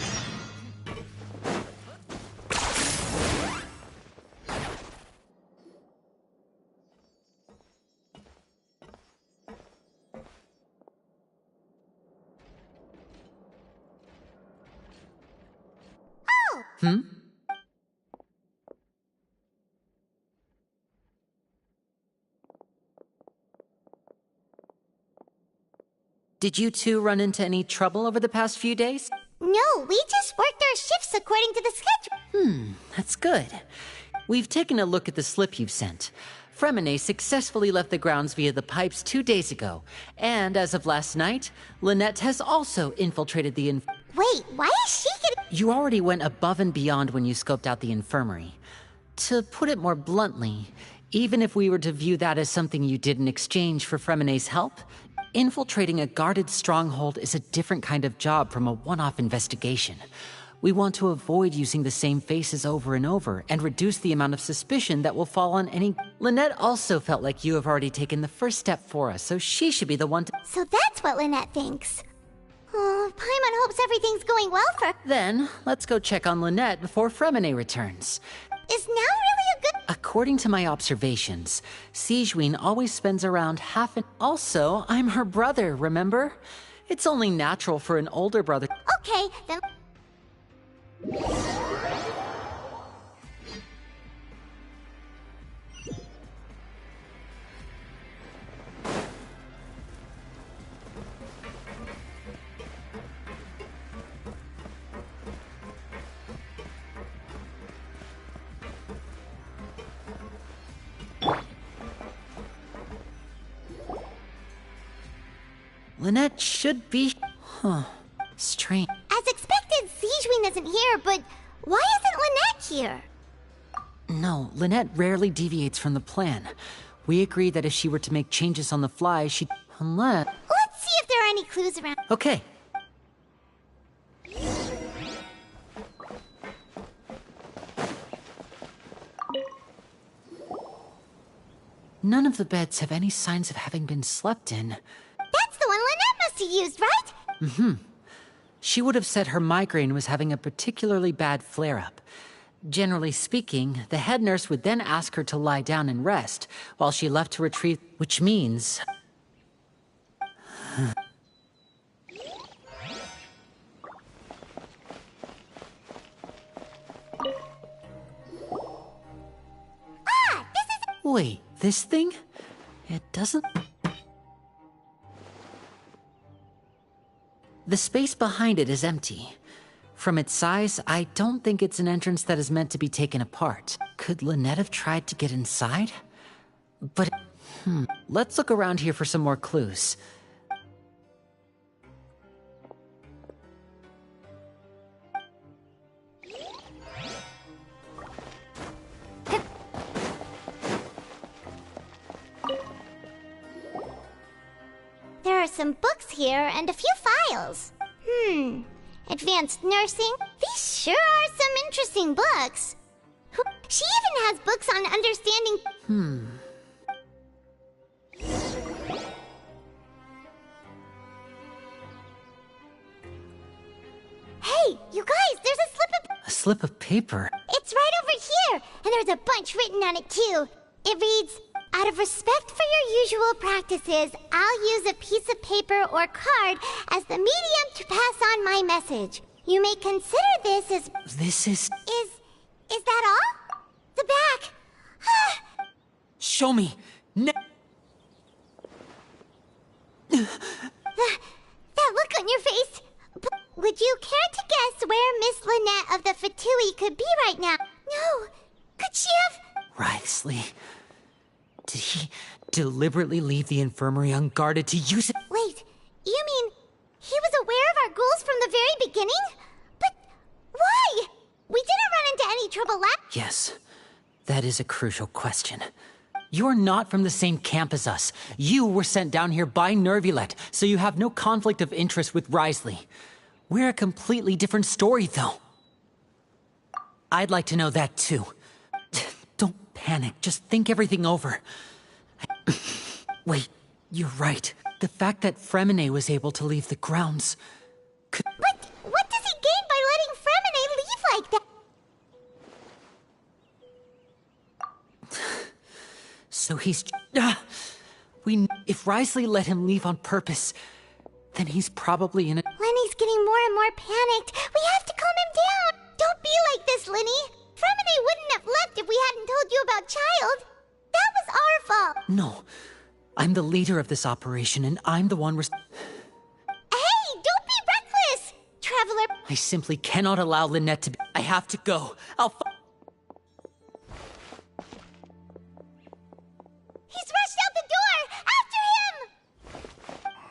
Hmm? Did you two run into any trouble over the past few days? No, we just worked our shifts according to the schedule. That's good. We've taken a look at the slip you've sent. Fremine successfully left the grounds via the pipes 2 days ago, and as of last night, Lynette has also infiltrated the Wait, why is she getting— You already went above and beyond when you scoped out the infirmary. To put it more bluntly, even if we were to view that as something you did in exchange for Fremine's help, infiltrating a guarded stronghold is a different kind of job from a one-off investigation. We want to avoid using the same faces over and over and reduce the amount of suspicion that will fall on any— Lynette also felt like you have already taken the first step for us, so she should be the one to— So that's what Lynette thinks. Oh, Paimon hopes everything's going well for— Then, let's go check on Lynette before Fremine returns. Is now really a good— According to my observations, Sigewinne always spends around half an— Also, I'm her brother, remember? It's only natural for an older brother— Okay, then— Lynette should be— Strange. As expected, Sigewinne isn't here, but why isn't Lynette here? No, Lynette rarely deviates from the plan. We agreed that if she were to make changes on the fly, she'd— Unless— Let's see if there are any clues around. Okay. None of the beds have any signs of having been slept in. That's the one Lynette must have used, right? She would have said her migraine was having a particularly bad flare-up. Generally speaking, the head nurse would then ask her to lie down and rest, while she left to retrieve— Which means— Wait, this thing? It doesn't— The space behind it is empty. From its size, I don't think it's an entrance that is meant to be taken apart. Could Lynette have tried to get inside? But— Let's look around here for some more clues. There are some books here and a few files. Advanced nursing? These sure are some interesting books. She even has books on understanding— Hey, you guys, there's a slip of— A slip of paper? It's right over here, and there's a bunch written on it too. It reads, "Out of respect for your usual practices, I'll use a piece of paper or card as the medium to pass on my message. You may consider this as..." This is— Is that all? The back. Show me! That look on your face. Would you care to guess where Miss Lynette of the Fatui could be right now? No. Could she have— Wriothesley. Did he deliberately leave the infirmary unguarded to use it? Wait, you mean he was aware of our goals from the very beginning? But why? We didn't run into any trouble last— Yes, that is a crucial question. You're not from the same camp as us. You were sent down here by Nervulet, so you have no conflict of interest with Wriothesley. We're a completely different story, though. I'd like to know that, too. Don't panic, just think everything over. Wait, you're right. The fact that Fremine was able to leave the grounds could— But what does he gain by letting Fremine leave like that? So he's— If Wriothesley let him leave on purpose, then he's probably in a— Lenny's getting more and more panicked. We have to calm him down. Don't be like this, Lenny. Fremine wouldn't have left if we hadn't told you about Child. That was our fault. No, I'm the leader of this operation, and I'm the one Hey, don't be reckless, Traveler. I simply cannot allow Lynette to be. I have to go. He's rushed out the door! After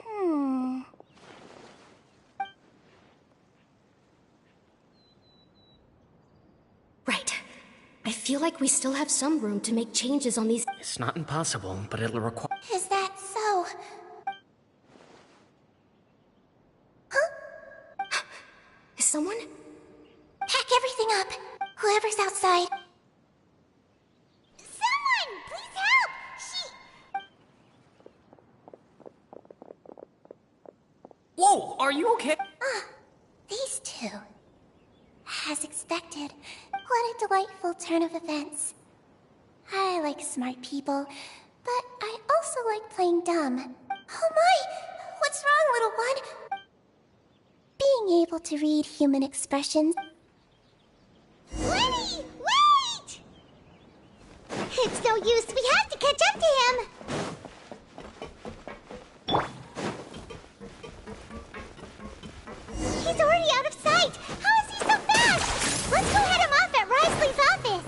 him! Right. I feel like we still have some room to make changes on these. It's not impossible, but it'll require... Is that so? Is someone? Pack everything up. Whoever's outside. Someone! Please help! Whoa, are you okay? These two. As expected, what a delightful turn of events. I like smart people, but I also like playing dumb. Oh my! What's wrong, little one? Being able to read human expressions. Lenny! Wait! It's no use. We have to catch up to him. He's already out of sight. How is he so fast? Let's go head him off at Risley's office.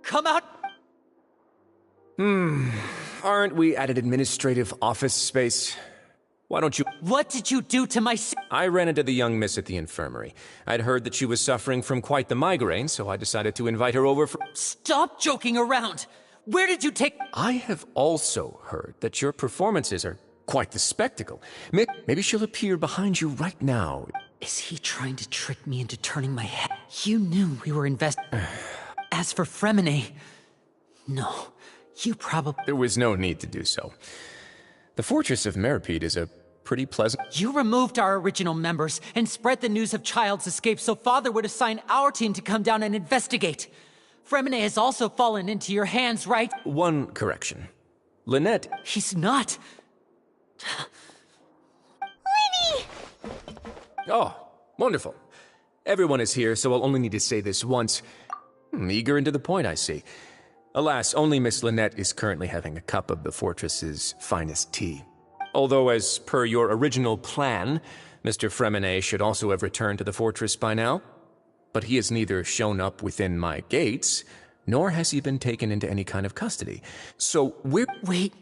Come out! Aren't we at an administrative office space? Why don't you... What did you do to my... I ran into the young miss at the infirmary. I'd heard that she was suffering from quite the migraine, so I decided to invite her over for... Stop joking around! Where did you take... I have also heard that your performances are quite the spectacle. Maybe she'll appear behind you right now. Is he trying to trick me into turning my head? You knew we were As for Fremine... No, you probably... There was no need to do so. The Fortress of Meripede is a pretty pleasant... You removed our original members and spread the news of Child's escape so Father would assign our team to come down and investigate. Fremine has also fallen into your hands, right? One correction. Lynette... He's not. Lenny! Oh, wonderful. Everyone is here, so I'll only need to say this once. Eager and to the point, I see. Alas, only Miss Lynette is currently having a cup of the Fortress's finest tea. Although, as per your original plan, Mr. Fremine should also have returned to the Fortress by now. But he has neither shown up within my gates, nor has he been taken into any kind of custody. So we're... Wait,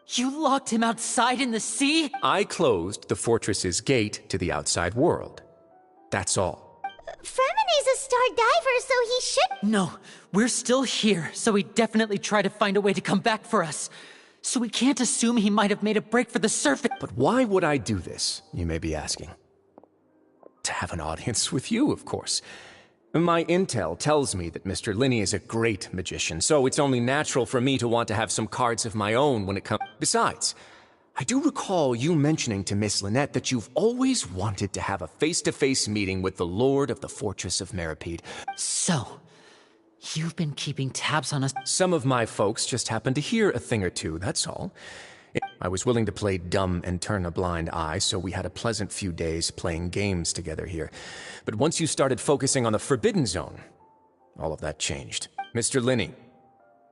you locked him outside in the sea? I closed the Fortress's gate to the outside world. That's all. Fremine's a star diver, so he should... No, we're still here, so he definitely tried to find a way to come back for us. So we can't assume he might have made a break for the surface. But why would I do this, you may be asking? To have an audience with you, of course. My intel tells me that Mr. Linney is a great magician, so it's only natural for me to want to have some cards of my own when it comes... Besides, I do recall you mentioning to Miss Lynette that you've always wanted to have a face-to-face meeting with the Lord of the Fortress of Meripede. So, you've been keeping tabs on us? Some of my folks just happened to hear a thing or two, that's all. I was willing to play dumb and turn a blind eye, so we had a pleasant few days playing games together here. But once you started focusing on the Forbidden Zone, all of that changed. Mr. Linney,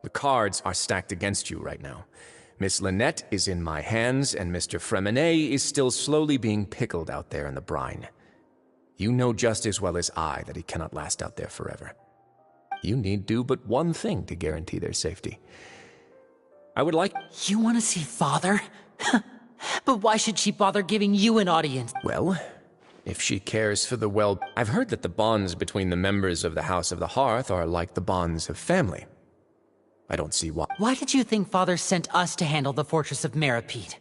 the cards are stacked against you right now. Miss Lynette is in my hands, and Mr. Fremine is still slowly being pickled out there in the brine. You know just as well as I that he cannot last out there forever. You need do but one thing to guarantee their safety. I would like... You want to see Father? But why should she bother giving you an audience? Well, if she cares for the well... I've heard that the bonds between the members of the House of the Hearth are like the bonds of family. I don't see why... Why did you think Father sent us to handle the Fortress of Meripede?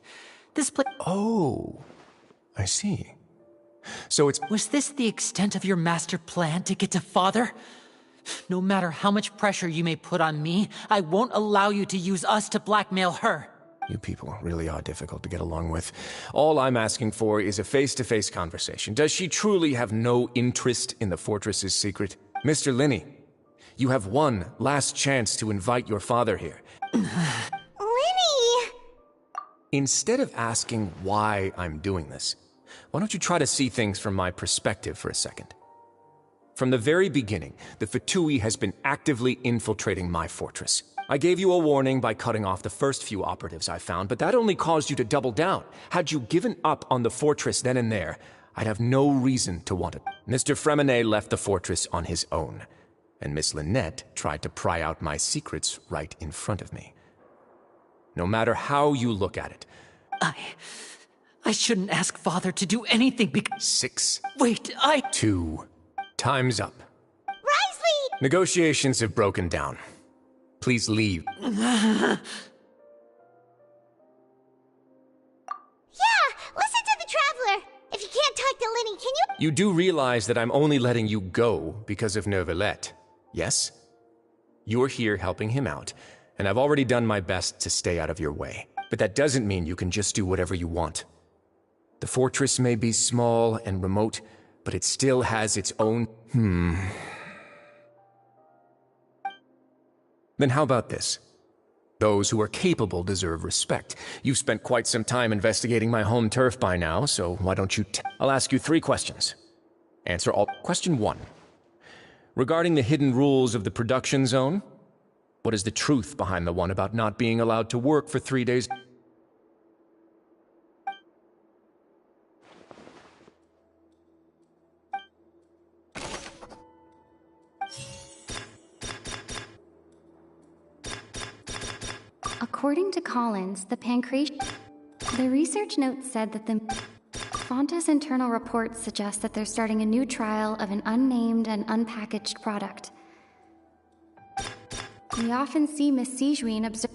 This place... Oh, I see. So it's... Was this the extent of your master plan to get to Father? No matter how much pressure you may put on me, I won't allow you to use us to blackmail her. You people really are difficult to get along with. All I'm asking for is a face-to-face conversation. Does she truly have no interest in the fortress's secret? Mr. Linney, you have one last chance to invite your father here. Linny! Instead of asking why I'm doing this, why don't you try to see things from my perspective for a second? From the very beginning, the Fatui has been actively infiltrating my fortress. I gave you a warning by cutting off the first few operatives I found, but that only caused you to double down. Had you given up on the fortress then and there, I'd have no reason to want it. Mr. Fremenet left the fortress on his own, and Miss Lynette tried to pry out my secrets right in front of me. No matter how you look at it. I shouldn't ask Father to do anything because... 6. Wait, 2. Time's up. Risley! Negotiations have broken down. Please leave. Yeah, listen to the Traveler. If you can't talk to Linny, can you... You do realize that I'm only letting you go because of Neuvillette, yes? You're here helping him out, and I've already done my best to stay out of your way. But that doesn't mean you can just do whatever you want. The fortress may be small and remote, but it still has its own... Then how about this? Those who are capable deserve respect. You've spent quite some time investigating my home turf by now, so why don't you I'll ask you 3 questions. Answer all. Question 1. Regarding the hidden rules of the production zone, what is the truth behind the one about not being allowed to work for 3 days? According to Collins, the research note said that the Fonta's internal reports suggest that they're starting a new trial of an unnamed and unpackaged product. We often see Miss Sijuin observe...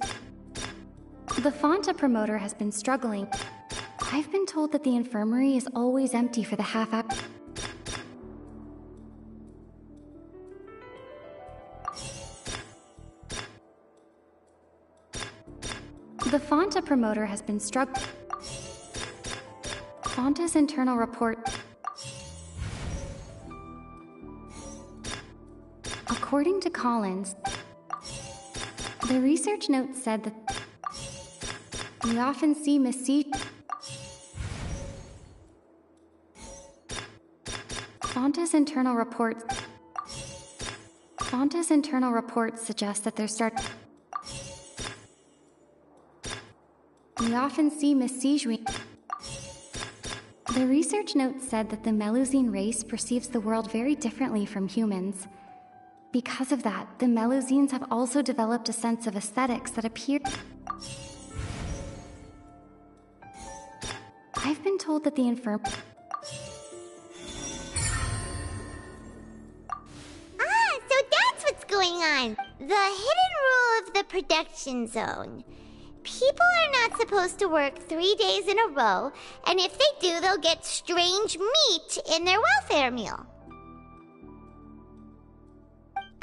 The Fonta promoter has been struggling. I've been told that the infirmary is always empty for the half-hour... The Fonta promoter has been struggling. Fonta's internal report... According to Collins, the research note said that we often see Miss Fonta's internal reports suggest that they're We often see Miss Sijuin. The research note said that the Melusine race perceives the world very differently from humans. Because of that, the Melusines have also developed a sense of aesthetics that appear... I've been told that the So that's what's going on. The hidden rule of the production zone. People are not supposed to work 3 days in a row, and if they do, they'll get strange meat in their welfare meal.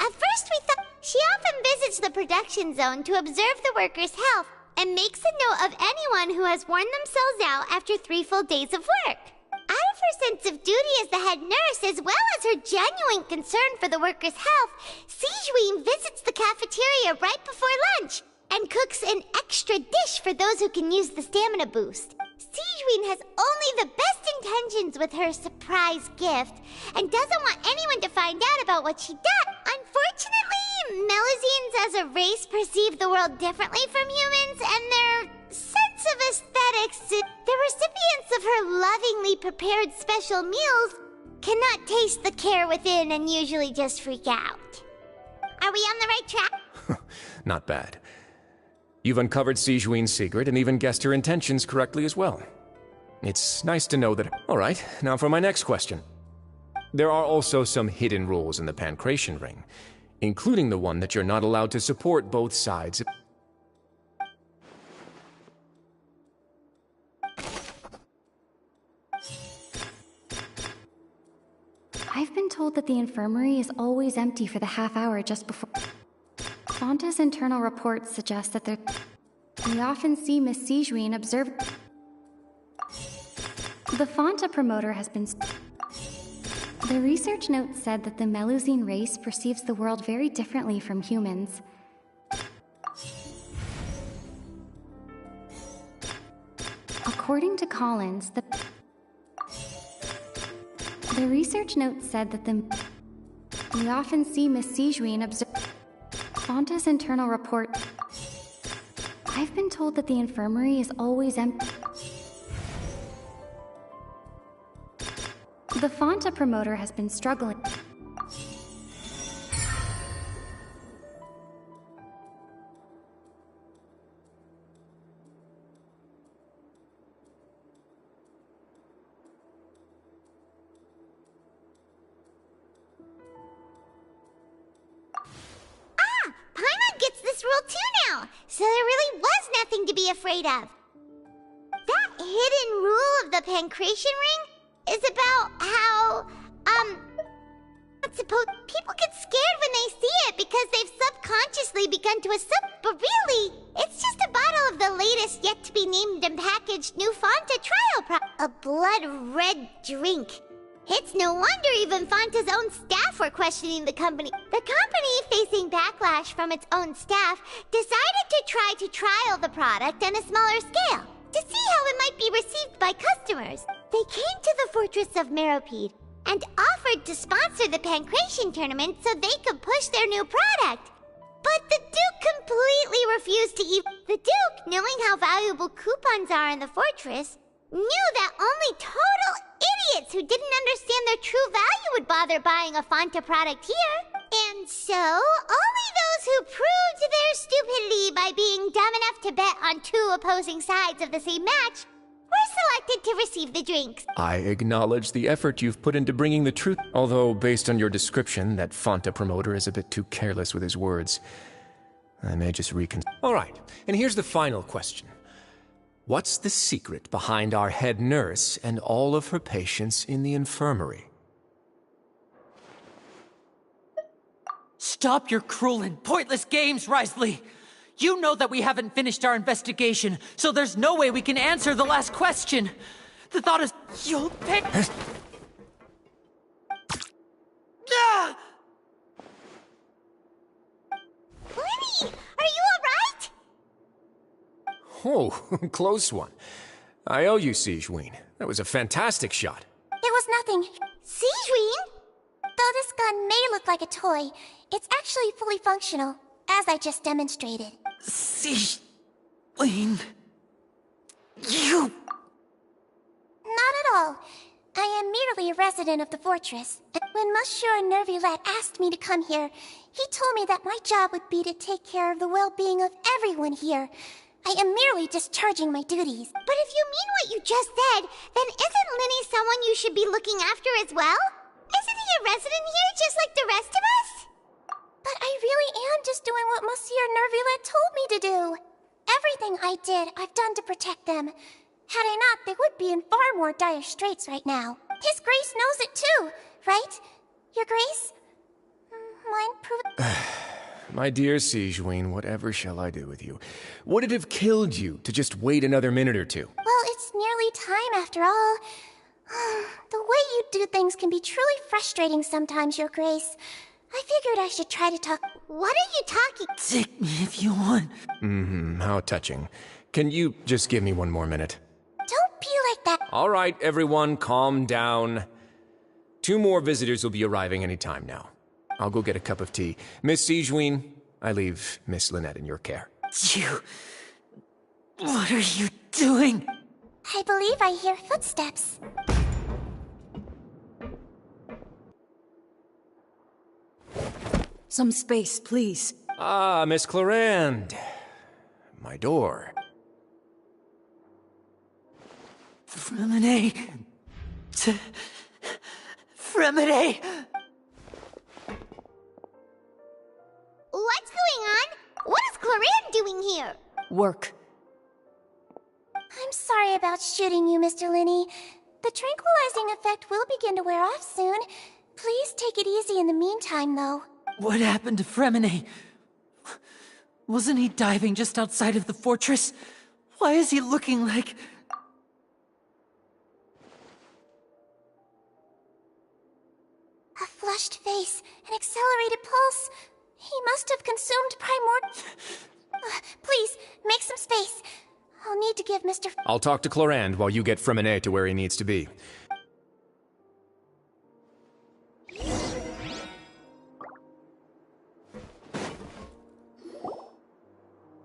At first we thought she often visits the production zone to observe the workers' health and makes a note of anyone who has worn themselves out after 3 full days of work. Out of her sense of duty as the head nurse, as well as her genuine concern for the workers' health, Sijuin visits the cafeteria right before lunch and cooks an extra dish for those who can use the stamina boost. Sijuin has only the best intentions with her surprise gift and doesn't want anyone to find out about what she does. Unfortunately, Melusines as a race perceive the world differently from humans, and their sense of aesthetics, the recipients of her lovingly prepared special meals cannot taste the care within and usually just freak out. Are we on the right track? Not bad. You've uncovered Sijuin's secret and even guessed her intentions correctly as well. It's nice to know that... Alright, now for my next question. There are also some hidden rules in the Pancration Ring, including the one that you're not allowed to support both sides. I've been told that the infirmary is always empty for the half hour just before. Fonta's internal reports suggest that we often see Miss Sijuin observe. The Fonta promoter has been. The research note said that the Melusine race perceives the world very differently from humans. According to Collins, the research note said that we often see Miss Sijuin observe. Fonta's internal report. I've been told that the infirmary is always empty. The Fonta promoter has been struggling. So there really was nothing to be afraid of. That hidden rule of the Pancration Ring is about how, people get scared when they see it because they've subconsciously begun to assume, but really, it's just a bottle of the latest yet-to-be-named and packaged new Fonta trial a blood-red drink. It's no wonder even Fonta's own staff were questioning the company. The company, facing backlash from its own staff, decided to try to trial the product on a smaller scale to see how it might be received by customers. They came to the fortress of Meropide and offered to sponsor the Pancration tournament so they could push their new product. But the Duke completely refused to eat. The Duke, knowing how valuable coupons are in the fortress, knew that only total idiots who didn't understand their true value would bother buying a Fonta product here. And so, only those who proved their stupidity by being dumb enough to bet on two opposing sides of the same match were selected to receive the drinks. I acknowledge the effort you've put into bringing the truth, although based on your description, that Fonta promoter is a bit too careless with his words. I may just All right, and here's the final question. What's the secret behind our head nurse and all of her patients in the infirmary? Stop your cruel and pointless games, Risley! You know that we haven't finished our investigation, so there's no way we can answer the last question. The thought is, you'll pay... Ah! Lenny, are you alright? Oh, close one. I owe you, Sijuin. That was a fantastic shot. It was nothing. Sijuin? Though this gun may look like a toy, it's actually fully functional, as I just demonstrated. Sijuin... You... Not at all. I am merely a resident of the fortress. When Monsieur Nervillette asked me to come here, he told me that my job would be to take care of the well-being of everyone here. I am merely discharging my duties. But if you mean what you just said, then isn't Lenny someone you should be looking after as well? Isn't he a resident here just like the rest of us? But I really am just doing what Monsieur Nervillette told me to do. Everything I did, I've done to protect them. Had I not, they would be in far more dire straits right now. His Grace knows it too, right? Your Grace? Mind prove... My dear Sijuin, whatever shall I do with you? Would it have killed you to just wait another minute or two? Well, it's nearly time after all. The way you do things can be truly frustrating sometimes, Your Grace. I figured I should try to talk... What are you talking... Take me if you want. How touching. Can you just give me one more minute? Don't be like that. All right, everyone, calm down. 2 more visitors will be arriving any time now. I'll go get a cup of tea. Miss Sijuin, I leave Miss Lynette in your care. You... What are you doing? I believe I hear footsteps. Some space, please. Ah, Miss Clarande. My door. Fremine... Fremine... What's going on? What is Clarande doing here? Work. I'm sorry about shooting you, Mr. Linney. The tranquilizing effect will begin to wear off soon. Please take it easy in the meantime, though. What happened to Fremine? Wasn't he diving just outside of the fortress? Why is he looking like... A flushed face, an accelerated pulse. He must have consumed please, make some space. I'll need to give Mr. I'll talk to Clorand while you get Fremine to where he needs to be.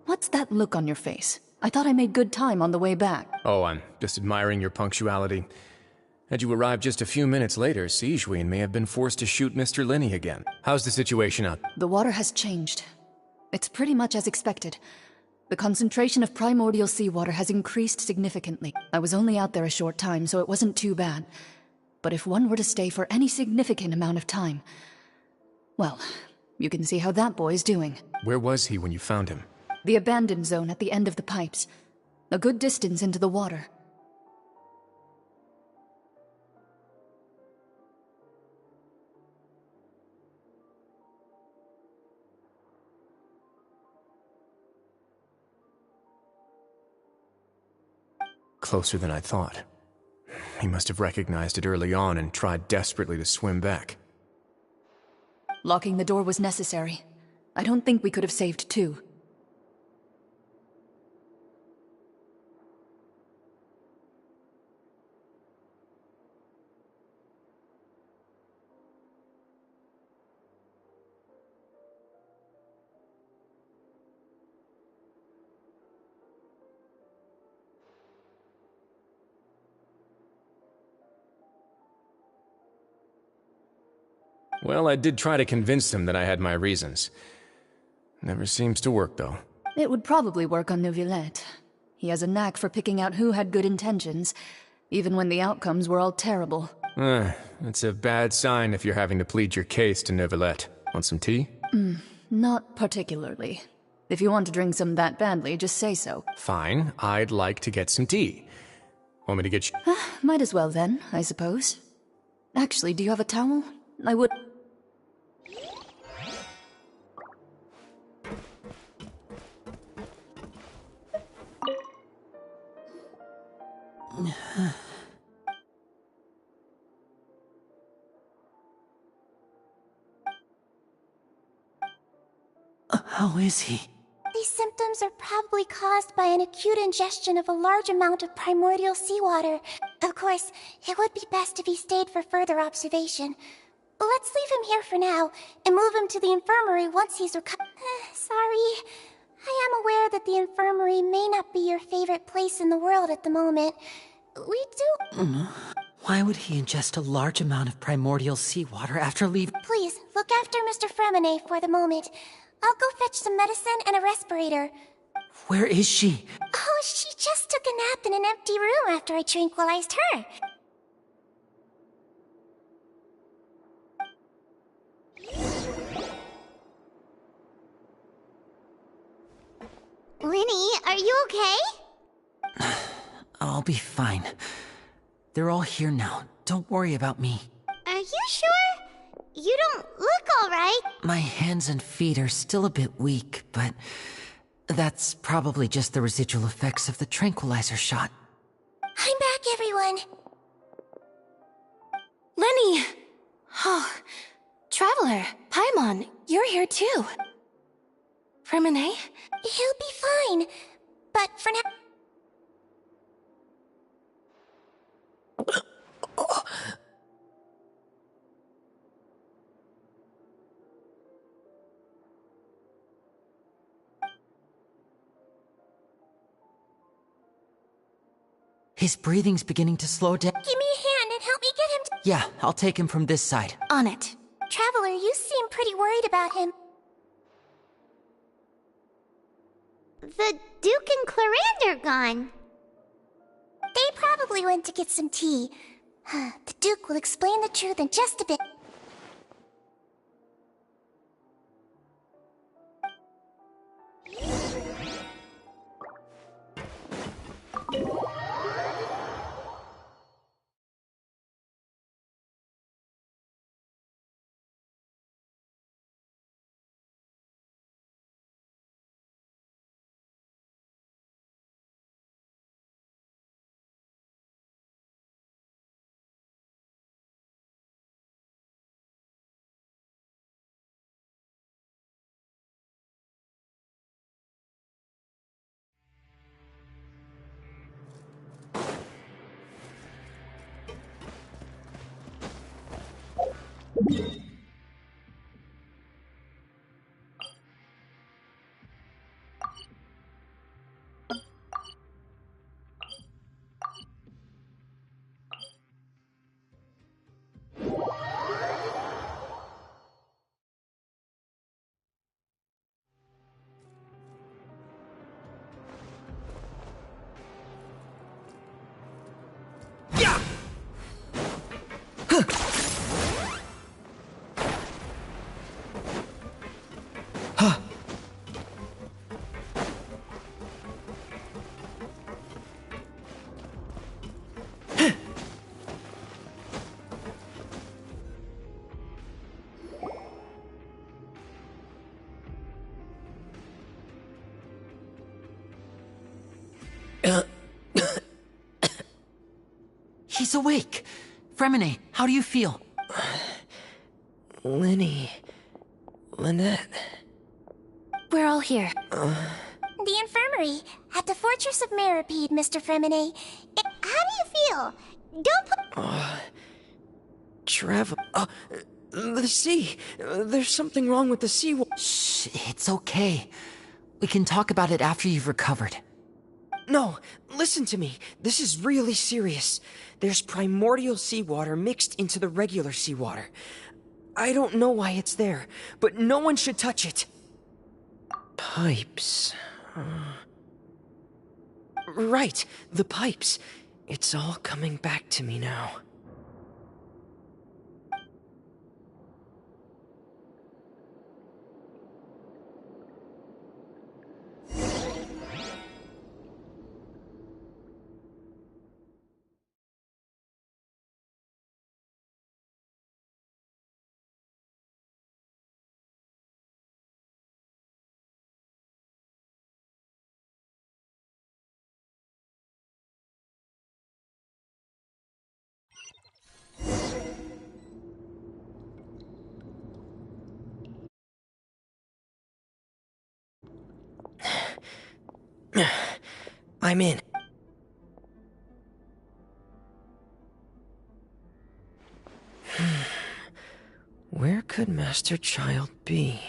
What's that look on your face? I thought I made good time on the way back. Oh, I'm just admiring your punctuality. Had you arrived just a few minutes later, Sigewinne may have been forced to shoot Mr. Linney again. How's the situation out? The water has changed. It's pretty much as expected. The concentration of primordial seawater has increased significantly. I was only out there a short time, so it wasn't too bad. But if one were to stay for any significant amount of time... well, you can see how that boy's doing. Where was he when you found him? The abandoned zone at the end of the pipes. A good distance into the water. Closer than I thought. He must have recognized it early on and tried desperately to swim back. Locking the door was necessary. I don't think we could have saved two. Well, I did try to convince him that I had my reasons. Never seems to work, though. It would probably work on Neuvillette. He has a knack for picking out who had good intentions, even when the outcomes were all terrible. It's a bad sign if you're having to plead your case to Neuvillette. Want some tea? Not particularly. If you want to drink some that badly, just say so. Fine, I'd like to get some tea. Want me to get you? Might as well then, I suppose. Actually, do you have a towel? I would... How is he? These symptoms are probably caused by an acute ingestion of a large amount of primordial seawater. Of course, it would be best if he stayed for further observation. But let's leave him here for now, and move him to the infirmary once he's recovered. Sorry. I am aware that the infirmary may not be your favorite place in the world at the moment. We do... Why would he ingest a large amount of primordial seawater after leaving? Please, look after Mr. Fremine for the moment. I'll go fetch some medicine and a respirator. Where is she? Oh, she just took a nap in an empty room after I tranquilized her. Linny, are you okay? I'll be fine. They're all here now. Don't worry about me. Are you sure? You don't look alright. My hands and feet are still a bit weak, but that's probably just the residual effects of the tranquilizer shot. I'm back, everyone. Lenny! Oh, Traveler, Paimon, you're here too. Fremine? He'll be fine, but for now... His breathing's beginning to slow down. Give me a hand and help me get him to... Yeah, I'll take him from this side. On it. Traveler, you seem pretty worried about him. The Duke and Clorand are gone. They probably went to get some tea. The Duke will explain the truth in just a bit. He's awake! Fremine, how do you feel? Lynette. We're all here. The infirmary, at the Fortress of Mirapede, Mr. Fremine. How do you feel? Don't put... Travel... the sea. There's something wrong with the sea. Shh, it's okay. We can talk about it after you've recovered. No, listen to me. This is really serious. There's primordial seawater mixed into the regular seawater. I don't know why it's there, but no one should touch it. Pipes. Right, the pipes. It's all coming back to me now. I'm in. Where could Master Child be?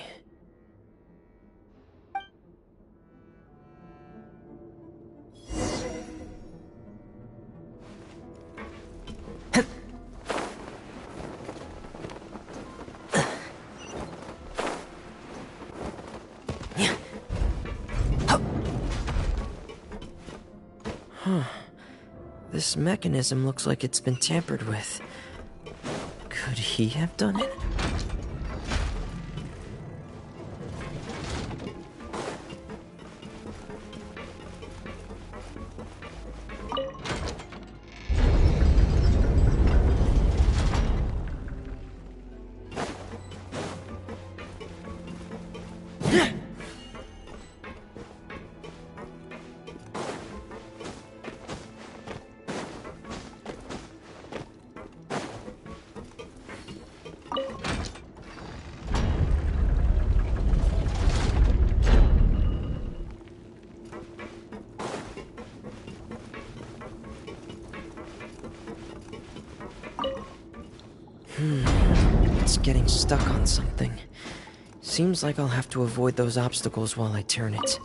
This mechanism looks like it's been tampered with. Could he have done it? It's getting stuck on something. Seems like I'll have to avoid those obstacles while I turn it.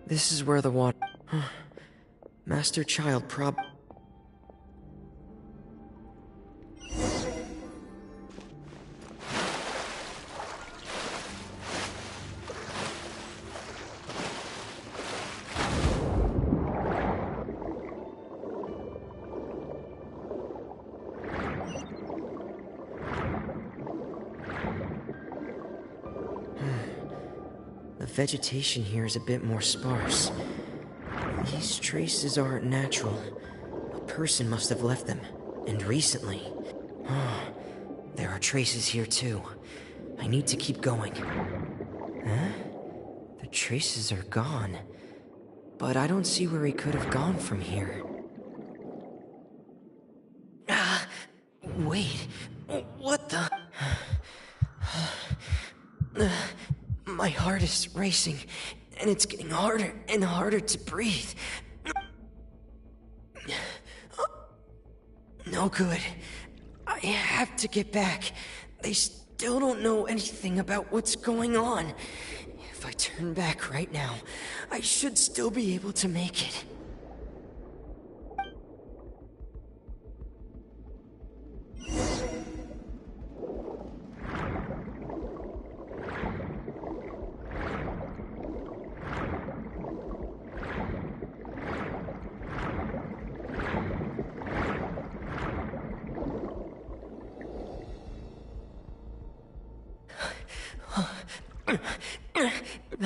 This is where the water... Master Child The vegetation here is a bit more sparse. These traces aren't natural. A person must have left them, and recently. There are traces here too. I need to keep going. Huh? The traces are gone. But I don't see where he could have gone from here. Wait. What the? My heart is racing, and it's getting harder and harder to breathe. No good. I have to get back. They still don't know anything about what's going on. If I turn back right now, I should still be able to make it.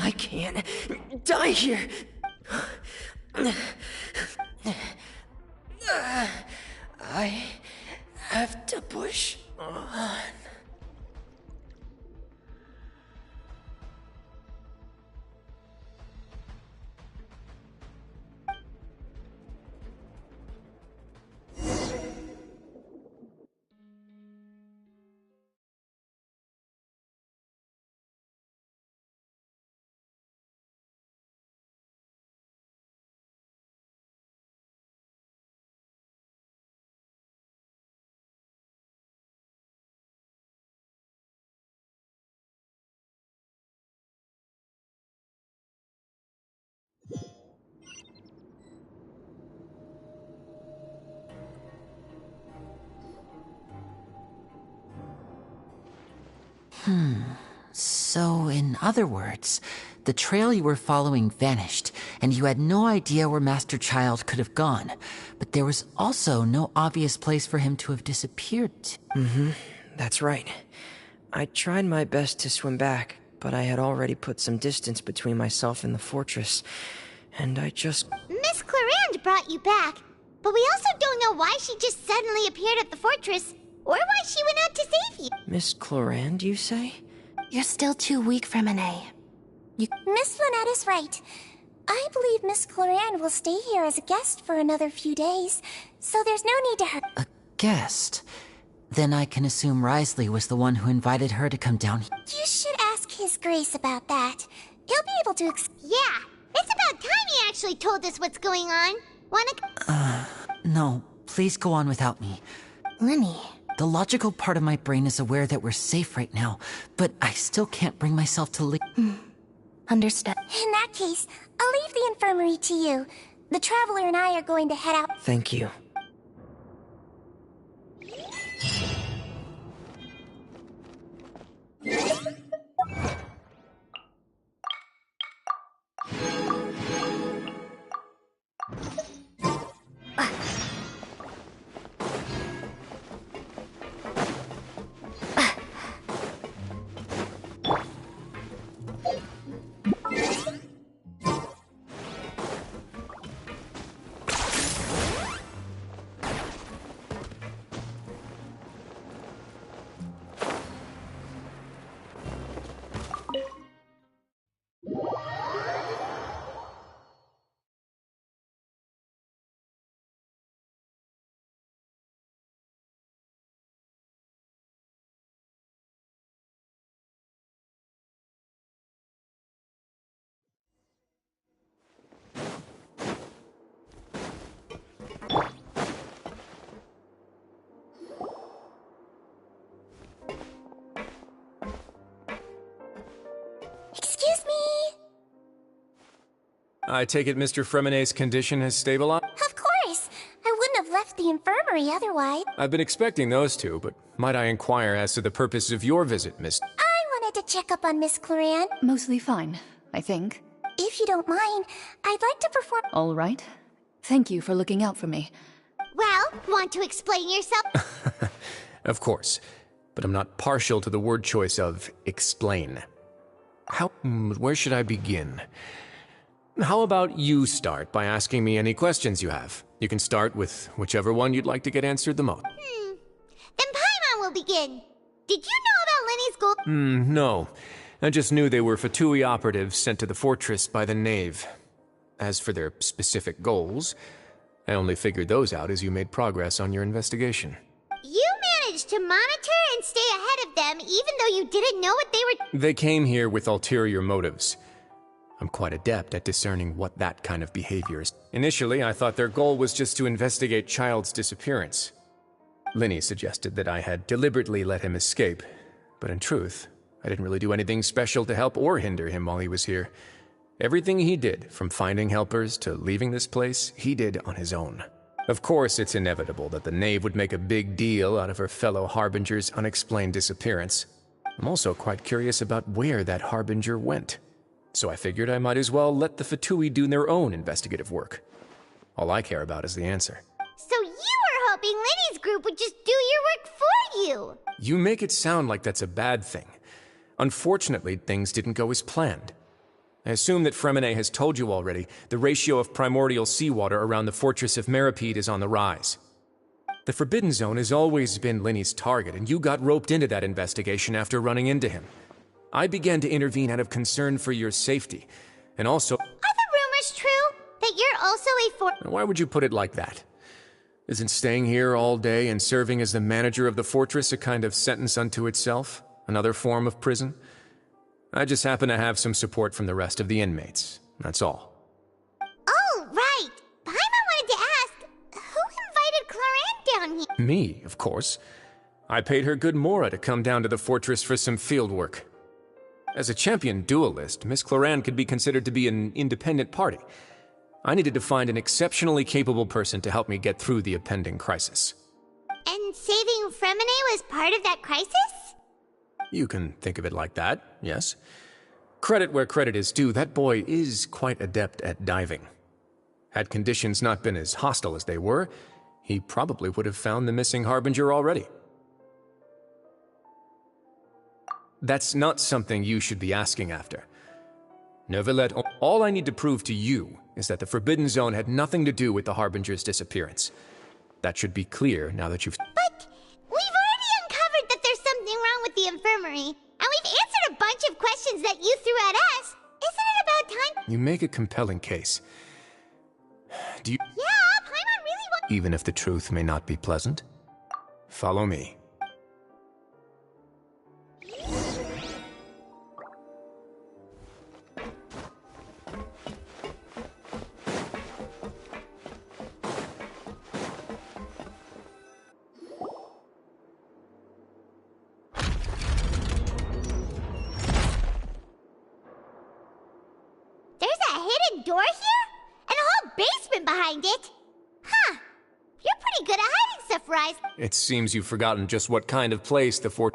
I can't die here. I have to push on. So, in other words, the trail you were following vanished, and you had no idea where Master Child could have gone. But there was also no obvious place for him to have disappeared to. That's right. I tried my best to swim back, but I had already put some distance between myself and the fortress, and I just... Miss Clarande brought you back, but we also don't know why she just suddenly appeared at the fortress, or why she went out to save you. Miss Clarande, you say? You're still too weak for Monet. Miss Lynette is right. I believe Miss Clarande will stay here as a guest for another few days, so there's no need to hurt. A guest? Then I can assume Risley was the one who invited her to come down here. You should ask His Grace about that. He'll be able to Yeah, it's about time he actually told us what's going on. No, please go on without me. Lemmy. The logical part of my brain is aware that we're safe right now, but I still can't bring myself to Understood. In that case, I'll leave the infirmary to you. The Traveler and I are going to head out. Thank you. I take it Mr. Fremenet's condition has stabilized? Of course! I wouldn't have left the infirmary otherwise. I've been expecting those two, but might I inquire as to the purpose of your visit, Miss? I wanted to check up on Miss Cloran. Mostly fine, I think. If you don't mind, I'd like to perform— All right. Thank you for looking out for me. Well, want to explain yourself? Of course, but I'm not partial to the word choice of explain. Where should I begin? How about you start by asking me any questions you have? You can start with whichever one you'd like to get answered the most. Then Paimon will begin. Did you know about Lenny's gold? No. I just knew they were Fatui operatives sent to the fortress by the Knave. As for their specific goals, I only figured those out as you made progress on your investigation. You managed to monitor and stay ahead of them even though you didn't know what they were— They came here with ulterior motives. I'm quite adept at discerning what that kind of behavior is. Initially, I thought their goal was just to investigate Child's disappearance. Linny suggested that I had deliberately let him escape, but in truth, I didn't really do anything special to help or hinder him while he was here. Everything he did, from finding helpers to leaving this place, he did on his own. Of course, it's inevitable that the Knave would make a big deal out of her fellow Harbinger's unexplained disappearance. I'm also quite curious about where that Harbinger went. So I figured I might as well let the Fatui do their own investigative work. All I care about is the answer. So you were hoping Lenny's group would just do your work for you! You make it sound like that's a bad thing. Unfortunately, things didn't go as planned. I assume that Fremenet has told you already the ratio of primordial seawater around the fortress of Meripede is on the rise. The Forbidden Zone has always been Lenny's target, and you got roped into that investigation after running into him. I began to intervene out of concern for your safety, and also— Are the rumors true? That you're also a Why would you put it like that? Isn't staying here all day and serving as the manager of the fortress a kind of sentence unto itself? Another form of prison? I just happen to have some support from the rest of the inmates. That's all. Oh, right! Paimon wanted to ask, who invited Cloran down here? Me, of course. I paid her good mora to come down to the fortress for some field work. As a champion duelist, Miss Cloran could be considered to be an independent party. I needed to find an exceptionally capable person to help me get through the impending crisis. And saving Fremenet was part of that crisis? You can think of it like that, yes. Credit where credit is due, that boy is quite adept at diving. Had conditions not been as hostile as they were, he probably would have found the missing Harbinger already. That's not something you should be asking after. Neuvillette, all I need to prove to you is that the Forbidden Zone had nothing to do with the Harbinger's disappearance. That should be clear now that you've— But we've already uncovered that there's something wrong with the infirmary, and we've answered a bunch of questions that you threw at us. Isn't it about time— You make a compelling case. Do you— Yeah, Paimon really wants— Even if the truth may not be pleasant? Follow me. Door here? And a whole basement behind it? Huh. You're pretty good at hiding stuff, Rise. It seems you've forgotten just what kind of place the fort—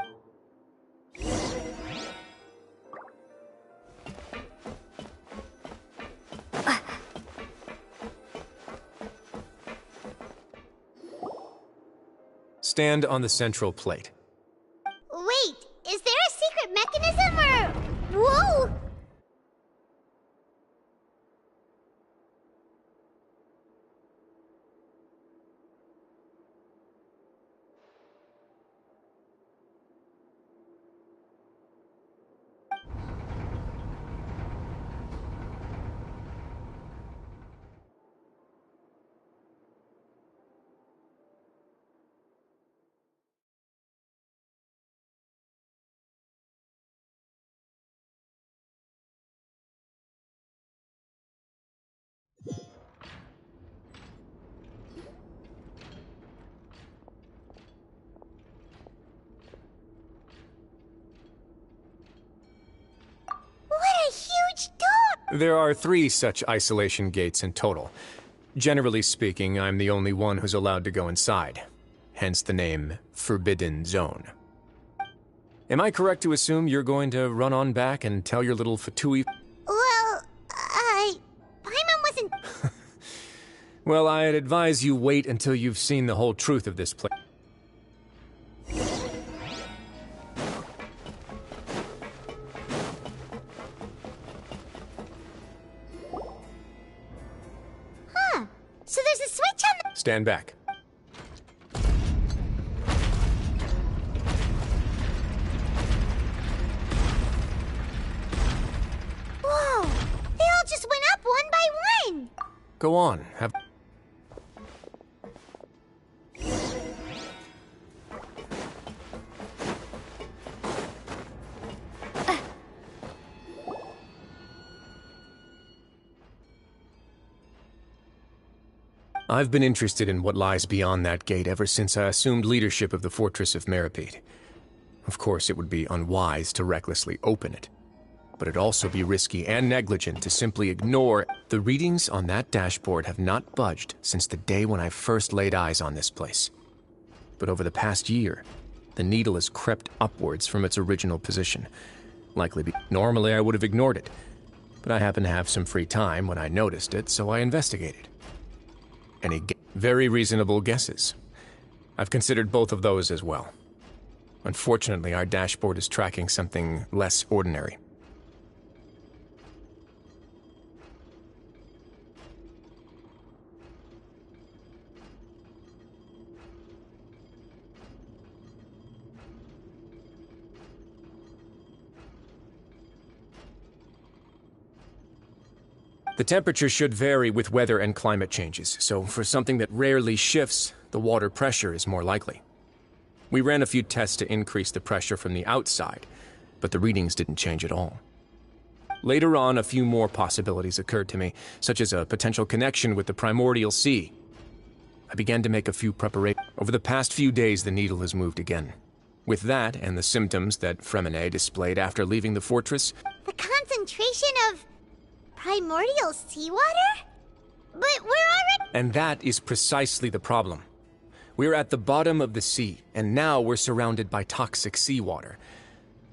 Stand on the central plate. Wait, is there a secret mechanism or— Whoa! There are 3 such isolation gates in total. Generally speaking, I'm the only one who's allowed to go inside. Hence the name Forbidden Zone. Am I correct to assume you're going to run on back and tell your little Fatui? Well, Paimon wasn't... Well, I'd advise you wait until you've seen the whole truth of this place. Huh. So there's a switch on the... Stand back. Whoa! They all just went up one by one! Go on, have... I've been interested in what lies beyond that gate ever since I assumed leadership of the Fortress of Meripede. Of course, it would be unwise to recklessly open it, but it'd also be risky and negligent to simply ignore. The readings on that dashboard have not budged since the day when I first laid eyes on this place. But over the past year, the needle has crept upwards from its original position. Normally I would have ignored it, but I happened to have some free time when I noticed it, so I investigated. Any very reasonable guesses? I've considered both of those as well. Unfortunately, our dashboard is tracking something less ordinary. The temperature should vary with weather and climate changes, so for something that rarely shifts, the water pressure is more likely. We ran a few tests to increase the pressure from the outside, but the readings didn't change at all. Later on, a few more possibilities occurred to me, such as a potential connection with the primordial sea. I began to make a few preparations. Over the past few days, the needle has moved again. With that, and the symptoms that Fremine displayed after leaving the fortress... The concentration of... primordial seawater? But we're already... And that is precisely the problem. We're at the bottom of the sea, and now we're surrounded by toxic seawater.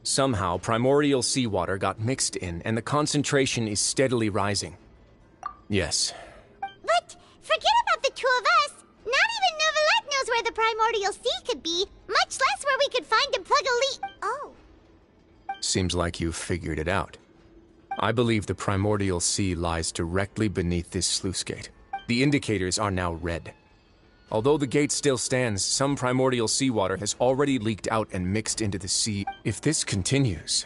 Somehow, primordial seawater got mixed in, and the concentration is steadily rising. Yes. But forget about the 2 of us. Not even Neuvillette knows where the primordial sea could be, much less where we could find and plug a leak. Oh. Seems like you've figured it out. I believe the primordial sea lies directly beneath this sluice gate. The indicators are now red. Although the gate still stands, some primordial seawater has already leaked out and mixed into the sea. If this continues,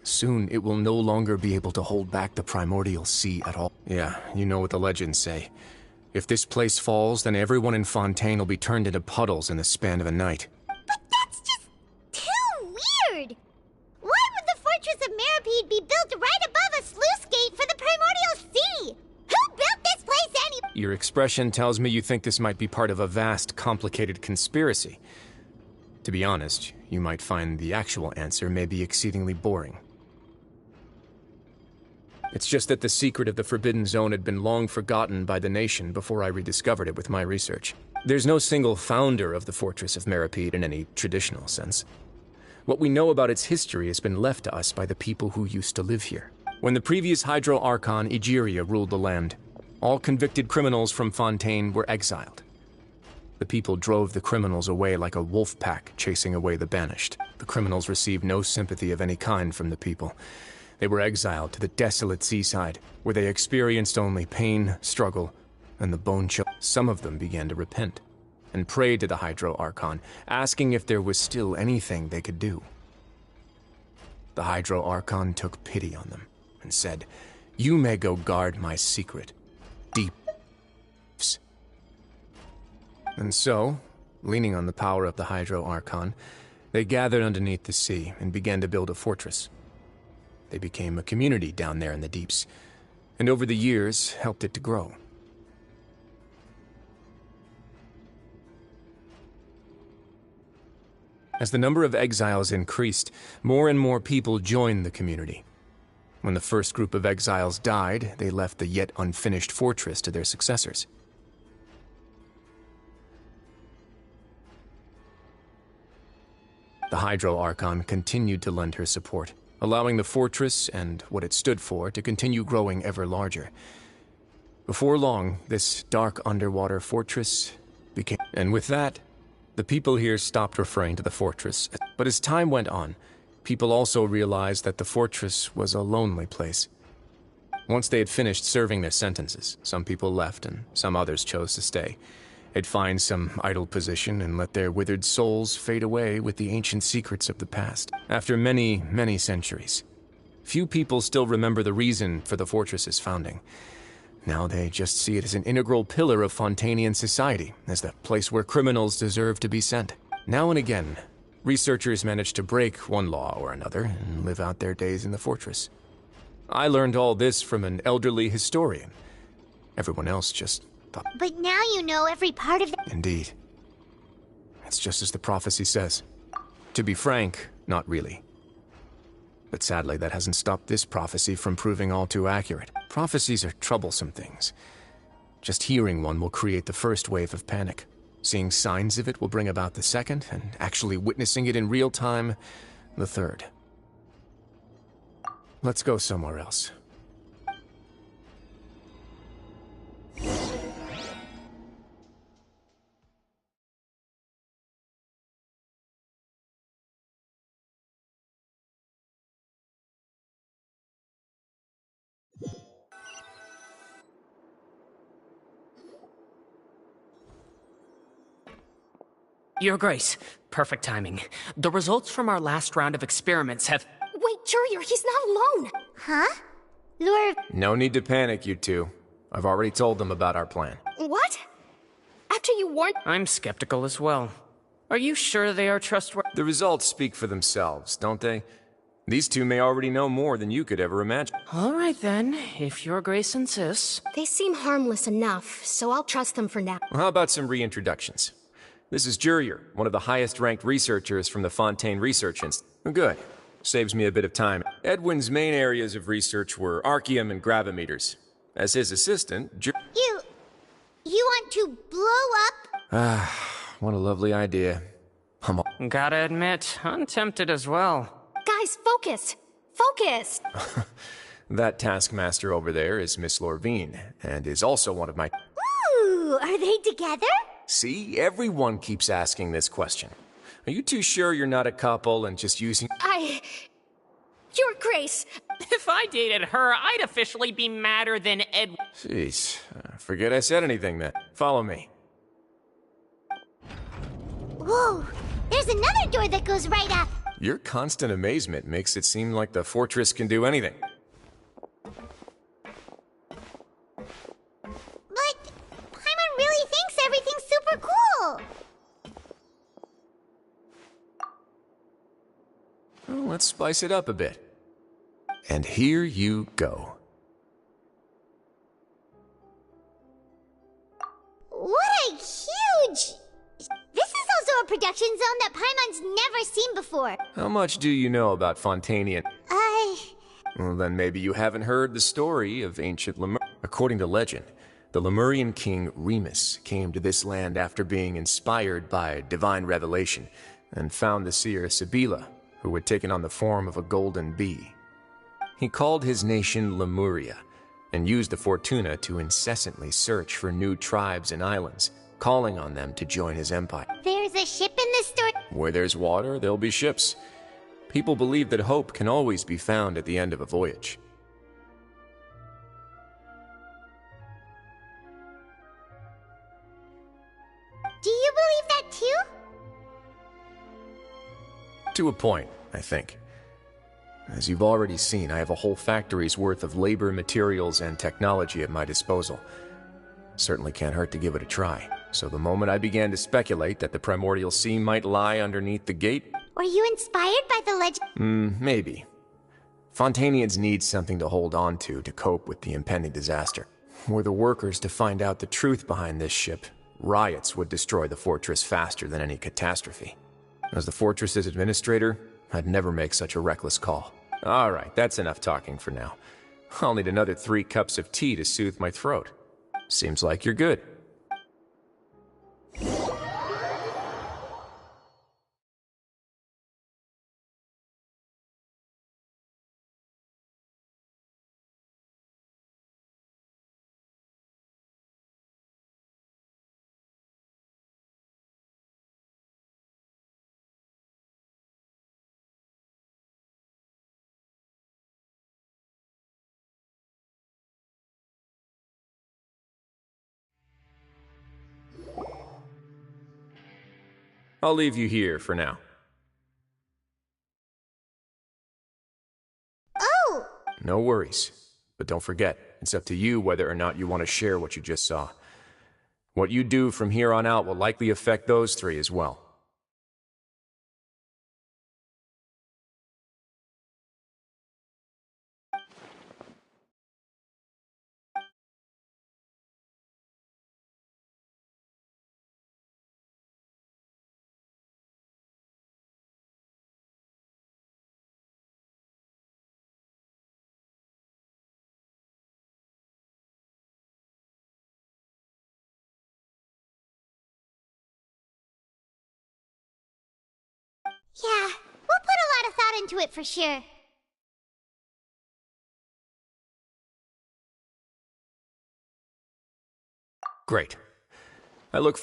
soon it will no longer be able to hold back the primordial sea at all. Yeah, you know what the legends say. If this place falls, then everyone in Fontaine will be turned into puddles in the span of a night. But that's just too weird! Why would the Fortress of Meripede be built right above a sluice gate for the primordial sea? Who built this place anyway? Your expression tells me you think this might be part of a vast, complicated conspiracy. To be honest, you might find the actual answer may be exceedingly boring. It's just that the secret of the Forbidden Zone had been long forgotten by the nation before I rediscovered it with my research. There's no single founder of the Fortress of Meripede in any traditional sense. What we know about its history has been left to us by the people who used to live here. When the previous Hydro Archon Egeria ruled the land, all convicted criminals from Fontaine were exiled. The people drove the criminals away like a wolf pack chasing away the banished. The criminals received no sympathy of any kind from the people. They were exiled to the desolate seaside, where they experienced only pain, struggle, and the bone chill. Some of them began to repent, and prayed to the Hydro Archon, asking if there was still anything they could do. The Hydro Archon took pity on them, and said, "You may go guard my secret, deep." And so, leaning on the power of the Hydro Archon, they gathered underneath the sea and began to build a fortress. They became a community down there in the deeps, and over the years helped it to grow. As the number of exiles increased, more and more people joined the community. When the first group of exiles died, they left the yet unfinished fortress to their successors. The Hydro Archon continued to lend her support, allowing the fortress and what it stood for to continue growing ever larger. Before long, this dark underwater fortress became... And with that, the people here stopped referring to the fortress. But as time went on, people also realized that the fortress was a lonely place. Once they had finished serving their sentences, some people left and some others chose to stay. They'd find some idle position and let their withered souls fade away with the ancient secrets of the past. After many, many centuries, few people still remember the reason for the fortress's founding. Now they just see it as an integral pillar of Fontanian society, as the place where criminals deserve to be sent. Now and again, researchers manage to break one law or another and live out their days in the fortress. I learned all this from an elderly historian. Everyone else just thought... But now you know every part of it. Indeed. It's just as the prophecy says. To be frank, not really. But sadly, that hasn't stopped this prophecy from proving all too accurate. Prophecies are troublesome things. Just hearing one will create the first wave of panic. Seeing signs of it will bring about the second, and actually witnessing it in real time, the third. Let's go somewhere else. Your Grace, perfect timing. The results from our last round of experiments have... Wait, Jurier, he's not alone! Huh? Lure... No need to panic, you two. I've already told them about our plan. What? After you warned... I'm skeptical as well. Are you sure they are trustworthy? The results speak for themselves, don't they? These two may already know more than you could ever imagine. All right then, if Your Grace insists. They seem harmless enough, so I'll trust them for now. Well, how about some reintroductions? This is Jurier, one of the highest-ranked researchers from the Fontaine Research Institute. Good. Saves me a bit of time. Edwin's main areas of research were archaeum and gravimeters. As his assistant, You want to blow up? What a lovely idea. Gotta admit, I'm tempted as well. Guys, focus! Focus! That taskmaster over there is Miss Lorvine, and is also one of my... Ooh, are they together? See, everyone keeps asking this question. Are you too sure you're not a couple and just using... Your Grace! If I dated her, I'd officially be madder than Edwin. Jeez, forget I said anything then. Follow me. Whoa, there's another door that goes right up. Your constant amazement makes it seem like the fortress can do anything. But Paimon really thinks everything's super cool. Well, let's spice it up a bit. And here you go. What a huge... This is also a production zone that Paimon's never seen before. How much do you know about Fontanian? Well, then maybe you haven't heard the story of ancient Lemur. According to legend, the Lemurian king Remus came to this land after being inspired by divine revelation and found the seer Sibila, who had taken on the form of a golden bee. He called his nation Lemuria and used the Fortuna to incessantly search for new tribes and islands, calling on them to join his empire. There's a ship in this story. Where there's water, there'll be ships. People believe that hope can always be found at the end of a voyage. Do you believe that too? To a point, I think. As you've already seen, I have a whole factory's worth of labor, materials, and technology at my disposal. Certainly can't hurt to give it a try. So the moment I began to speculate that the Primordial Sea might lie underneath the gate... Were you inspired by the legend? Maybe. Fontanians need something to hold on to cope with the impending disaster. Were the workers to find out the truth behind this ship, riots would destroy the fortress faster than any catastrophe. As the fortress's administrator, I'd never make such a reckless call. Alright, that's enough talking for now. I'll need another 3 cups of tea to soothe my throat. Seems like you're good. I'll leave you here for now. Oh! No worries. But don't forget, it's up to you whether or not you want to share what you just saw. What you do from here on out will likely affect those 3 as well. Yeah, we'll put a lot of thought into it for sure. Great. I look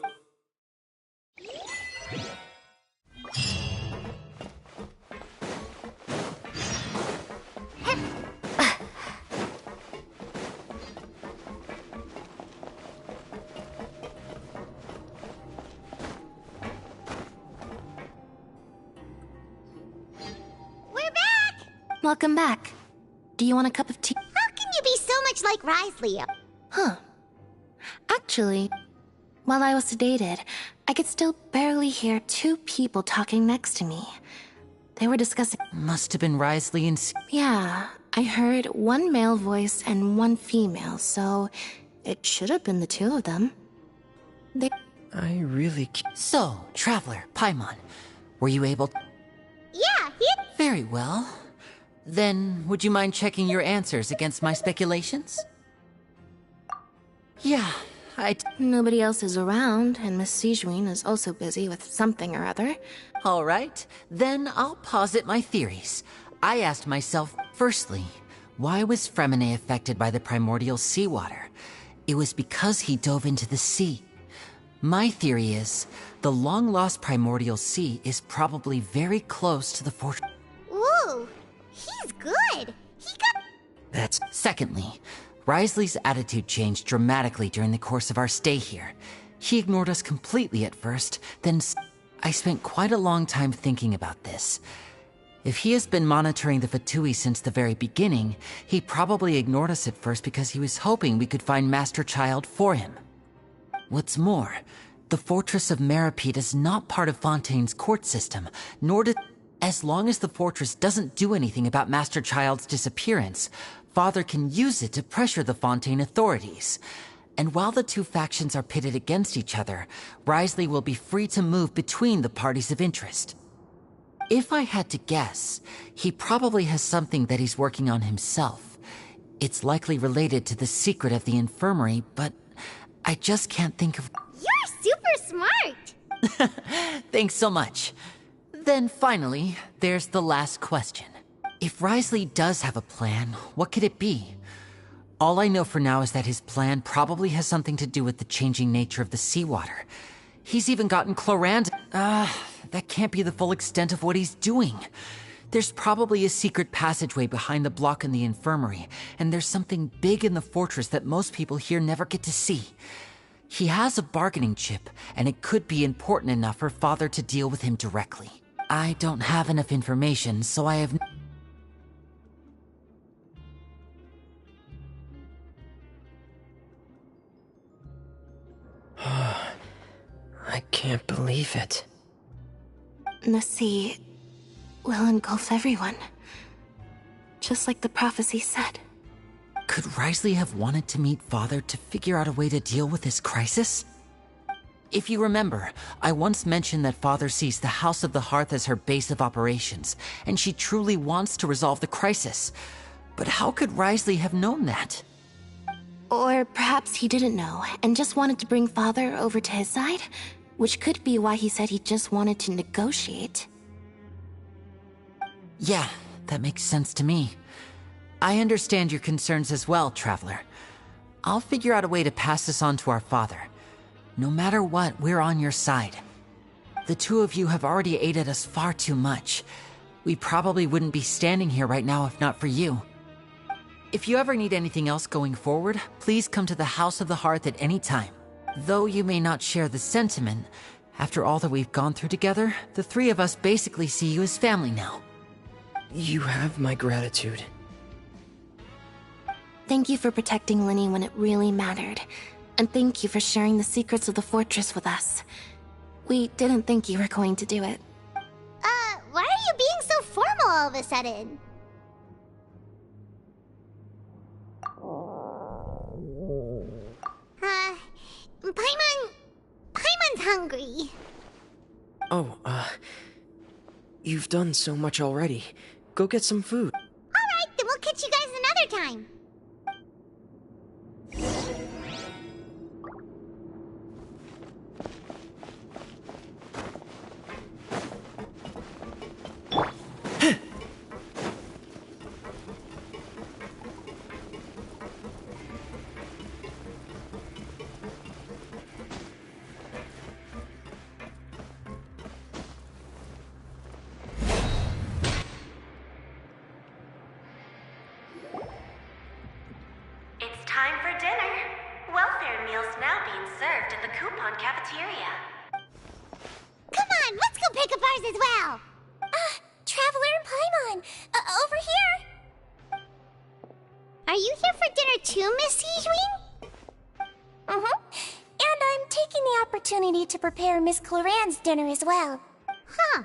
Welcome back. Do you want a cup of tea? How can you be so much like Risley? Huh. Actually, while I was sedated, I could still barely hear 2 people talking next to me. They were discussing... Must have been Risley and... Yeah, I heard 1 male voice and 1 female, so it should have been the 2 of them. I really... So, Traveler, Paimon, were you able... Yeah, Very well. Then, would you mind checking your answers against my speculations? Yeah, Nobody else is around, and Miss Sijuin is also busy with something or other. All right, then I'll posit my theories. I asked myself, firstly, why was Fremine affected by the primordial seawater? It was because he dove into the sea. My theory is, the long-lost primordial sea is probably very close to the fortress. Ooh, he's good. That's... Secondly, Risley's attitude changed dramatically during the course of our stay here. He ignored us completely at first, then... I spent quite a long time thinking about this. If he has been monitoring the Fatui since the very beginning, he probably ignored us at first because he was hoping we could find Master Child for him. What's more, the Fortress of Meripede is not part of Fontaine's court system, nor did... As long as the fortress doesn't do anything about Master Child's disappearance, Father can use it to pressure the Fontaine authorities. And while the 2 factions are pitted against each other, Risley will be free to move between the parties of interest. If I had to guess, he probably has something that he's working on himself. It's likely related to the secret of the infirmary, but I just can't think of... You're super smart! Thanks so much. Then finally, there's the last question. If Risley does have a plan, what could it be? All I know for now is that his plan probably has something to do with the changing nature of the seawater. He's even gotten Chlorand... that can't be the full extent of what he's doing. There's probably a secret passageway behind the block in the infirmary, and there's something big in the fortress that most people here never get to see. He has a bargaining chip, and it could be important enough for Father to deal with him directly. I don't have enough information, so I have... I can't believe it. The sea will engulf everyone. Just like the prophecy said. Could Risley have wanted to meet Father to figure out a way to deal with this crisis? If you remember, I once mentioned that Father sees the House of the Hearth as her base of operations, and she truly wants to resolve the crisis. But how could Risley have known that? Or perhaps he didn't know, and just wanted to bring Father over to his side? Which could be why he said he just wanted to negotiate. Yeah, that makes sense to me. I understand your concerns as well, Traveler. I'll figure out a way to pass this on to our father. No matter what, we're on your side. The two of you have already aided us far too much. We probably wouldn't be standing here right now if not for you. If you ever need anything else going forward, please come to the House of the Hearth at any time. Though you may not share the sentiment, after all that we've gone through together, the three of us basically see you as family now. You have my gratitude. Thank you for protecting Linny when it really mattered. And thank you for sharing the secrets of the fortress with us. We didn't think you were going to do it. Why are you being so formal all of a sudden? Paimon's hungry. Oh, you've done so much already. Go get some food. Alright, then we'll catch you guys another time. It's time for dinner. Welfare meals now being served at the coupon cafeteria. Come on, let's go pick up ours as well. Traveler and Paimon, over here. Are you here for dinner too, Miss Sijween? And I'm taking the opportunity to prepare Miss Cloran's dinner as well. Huh.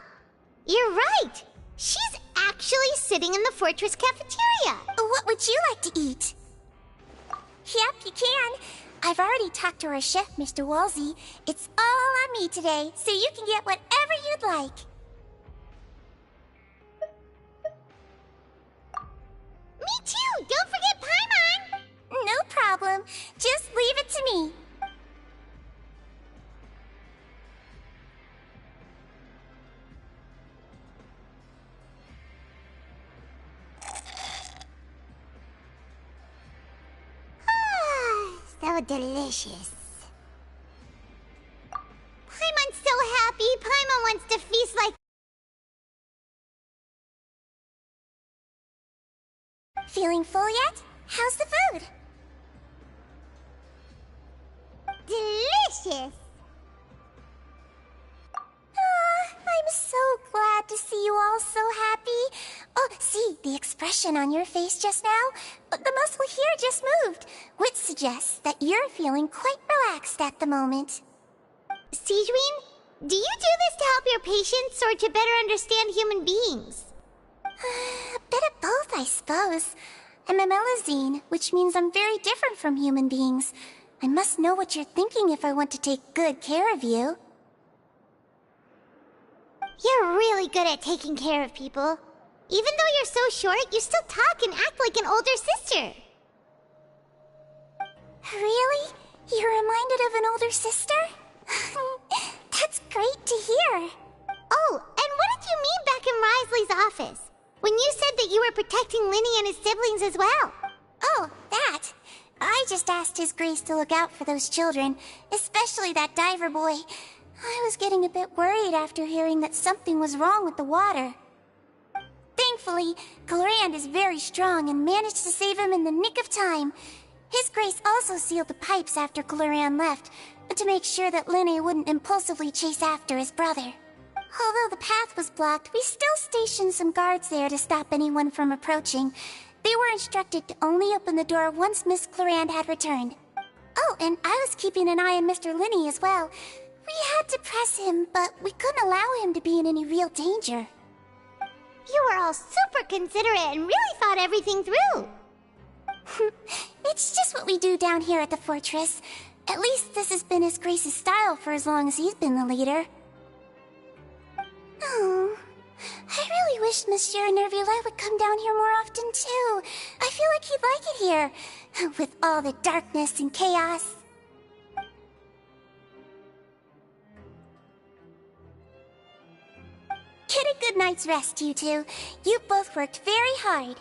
You're right. She's actually sitting in the fortress cafeteria. What would you like to eat? Yep, you can. I've already talked to our chef, Mr. Walsey. It's all on me today, so you can get whatever you'd like. Me too! Don't forget Paimon! No problem. Just leave it to me. So delicious. Paimon's so happy. Paimon wants to feast like... Feeling full yet? How's the food? Delicious. I'm so glad to see you all so happy. Oh, see, the expression on your face just now? The muscle here just moved, which suggests that you're feeling quite relaxed at the moment. Sijween, do you do this to help your patients or to better understand human beings? A bit of both, I suppose. I'm a Melazine, which means I'm very different from human beings. I must know what you're thinking if I want to take good care of you. You're really good at taking care of people. Even though you're so short, you still talk and act like an older sister. Really? You're reminded of an older sister? That's great to hear. Oh, and what did you mean back in Risley's office? When you said that you were protecting Linny and his siblings as well? Oh, that. I just asked His Grace to look out for those children, especially that diver boy. I was getting a bit worried after hearing that something was wrong with the water. Thankfully, Clorand is very strong and managed to save him in the nick of time. His Grace also sealed the pipes after Clorand left, to make sure that Linny wouldn't impulsively chase after his brother. Although the path was blocked, we still stationed some guards there to stop anyone from approaching. They were instructed to only open the door once Miss Clorand had returned. Oh, and I was keeping an eye on Mr. Linny as well. We had to press him, but we couldn't allow him to be in any real danger. You were all super considerate and really thought everything through. It's just what we do down here at the fortress. At least this has been His Grace's style for as long as he's been the leader. Oh, I really wish Monsieur Nervula would come down here more often too. I feel like he'd like it here, with all the darkness and chaos. Get a good night's rest, you two. You both worked very hard.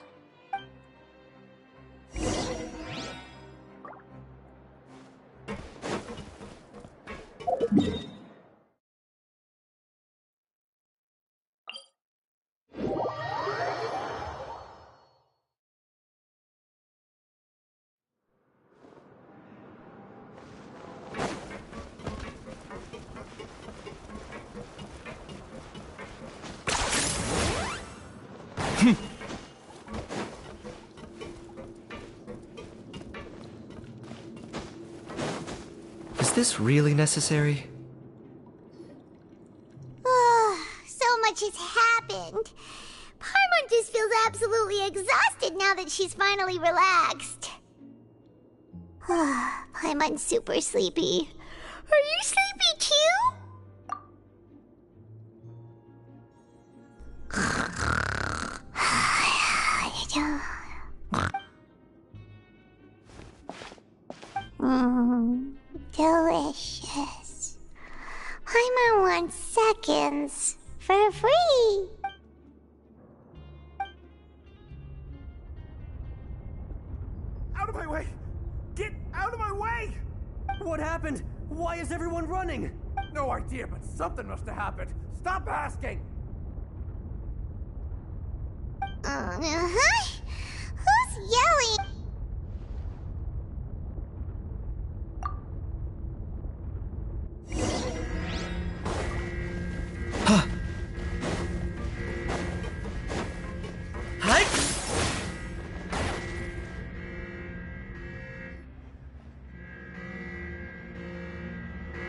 Is this really necessary? So much has happened. Paimon just feels absolutely exhausted now that she's finally relaxed. Paimon's super sleepy. Are you sleepy too? Delicious. Paimon wants seconds for free. Out of my way! Get out of my way! What happened? Why is everyone running? No idea, but something must have happened. Stop asking! Who's yelling?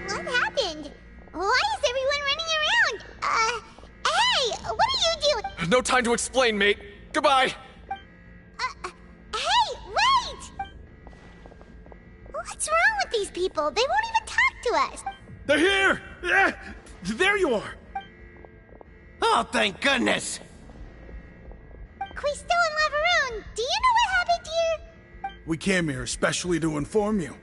What happened? Why is everyone running around? Hey, what are you doing? No time to explain, mate. Goodbye. Hey, wait! What's wrong with these people? They won't even talk to us. They're here! There you are! Oh, thank goodness! Quisto and Laveroon, do you know what happened here? We came here especially to inform you.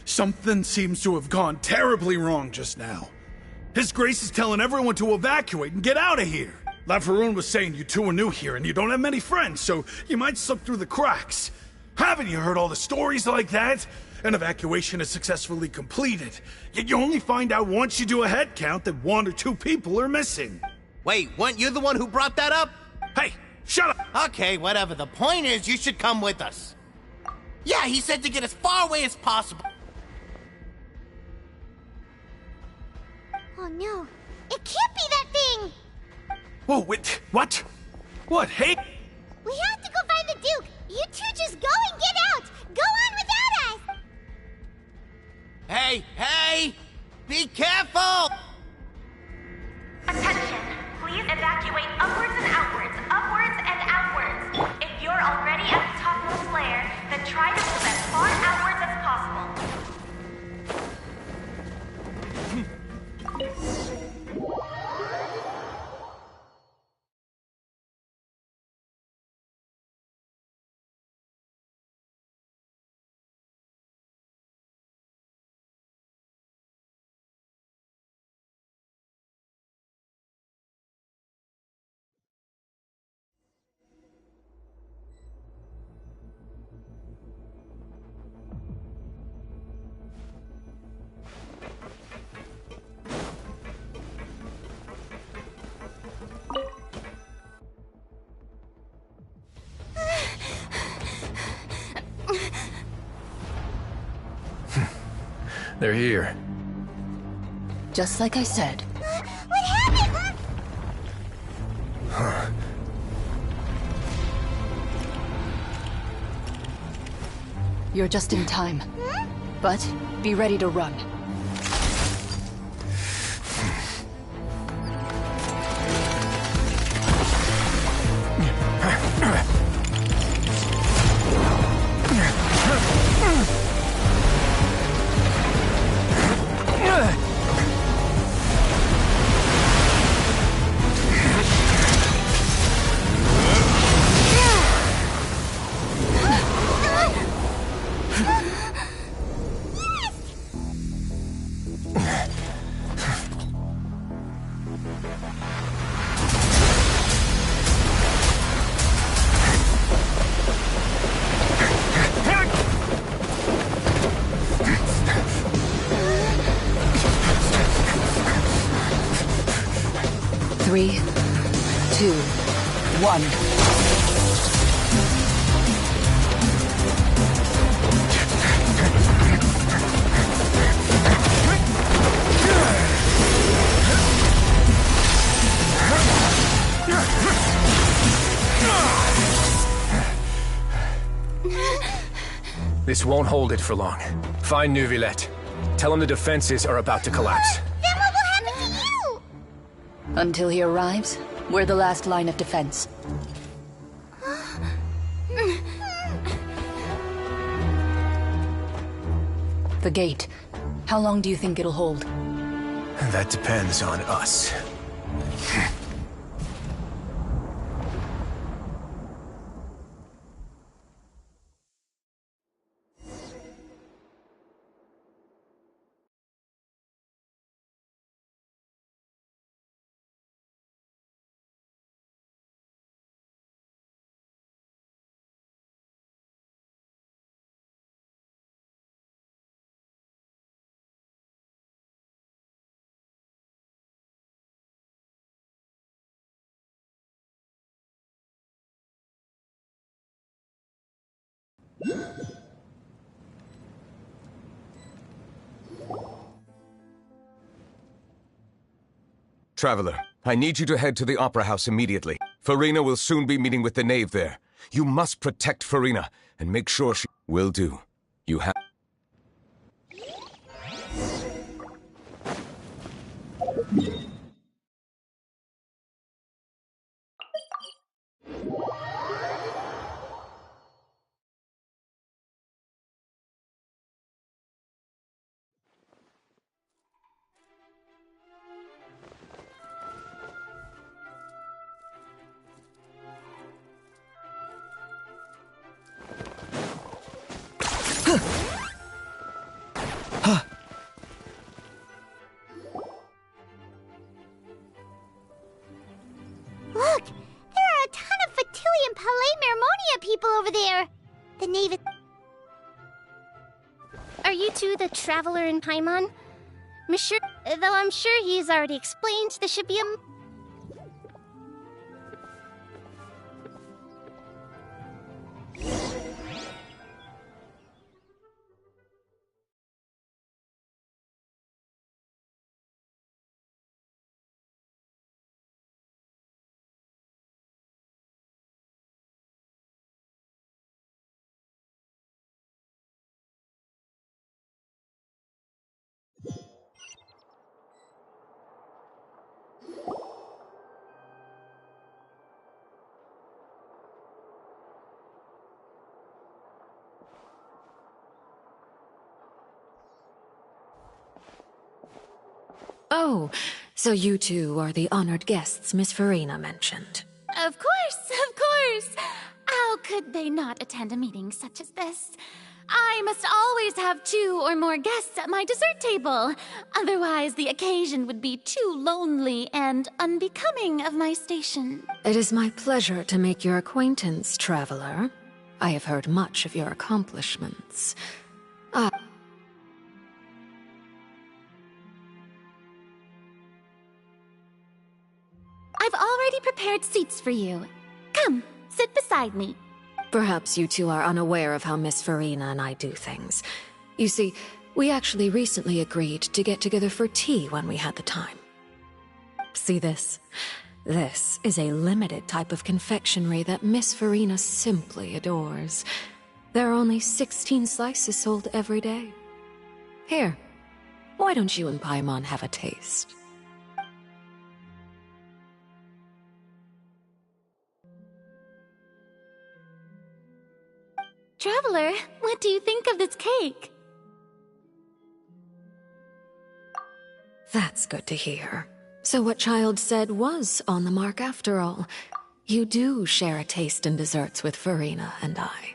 Something seems to have gone terribly wrong just now. His Grace is telling everyone to evacuate and get out of here. Laveroon was saying you two are new here and you don't have many friends, so you might slip through the cracks. Haven't you heard all the stories like that? An evacuation is successfully completed, yet you only find out once you do a head count that 1 or 2 people are missing. Wait, weren't you the one who brought that up? Hey, shut up! Okay, whatever. The point is, you should come with us. Yeah, he said to get as far away as possible. Oh no, it can't be that thing! Whoa, wait, what? What, hey? We have to go find the Duke! You two just go and get out! Go on without us! Hey! Be careful! Attention! Please evacuate upwards and outwards, upwards and outwards. If you're already at the topmost layer, then try to move as far outwards as possible. They're here. Just like I said. What happened? Huh. You're just in time. But be ready to run. one. This won't hold it for long. Find Neuvillette. Tell him the defenses are about to collapse. Then what will happen to you? Until he arrives, we're the last line of defense. The gate. How long do you think it'll hold? That depends on us. Traveler, I need you to head to the Opera House immediately. Farina will soon be meeting with the knave there. You must protect Farina, and make sure she... Will do. You have... Look! There are a ton of Fatilian Palais Mermonia people over there! The knave... Are you two the traveler in Paimon? Monsieur, though I'm sure he's already explained, this should be a... Oh, so you two are the honored guests Miss Farina mentioned. Of course! How could they not attend a meeting such as this? I must always have 2 or more guests at my dessert table. Otherwise, the occasion would be too lonely and unbecoming of my station. It is my pleasure to make your acquaintance, traveler. I have heard much of your accomplishments. I've already prepared seats for you. Come, sit beside me. Perhaps you two are unaware of how Miss Farina and I do things. You see, we actually recently agreed to get together for tea when we had the time. See this? This is a limited type of confectionery that Miss Farina simply adores. There are only 16 slices sold every day. Here, why don't you and Paimon have a taste? Traveler, what do you think of this cake? That's good to hear. So what Child said was on the mark after all. You do share a taste in desserts with Farina and I.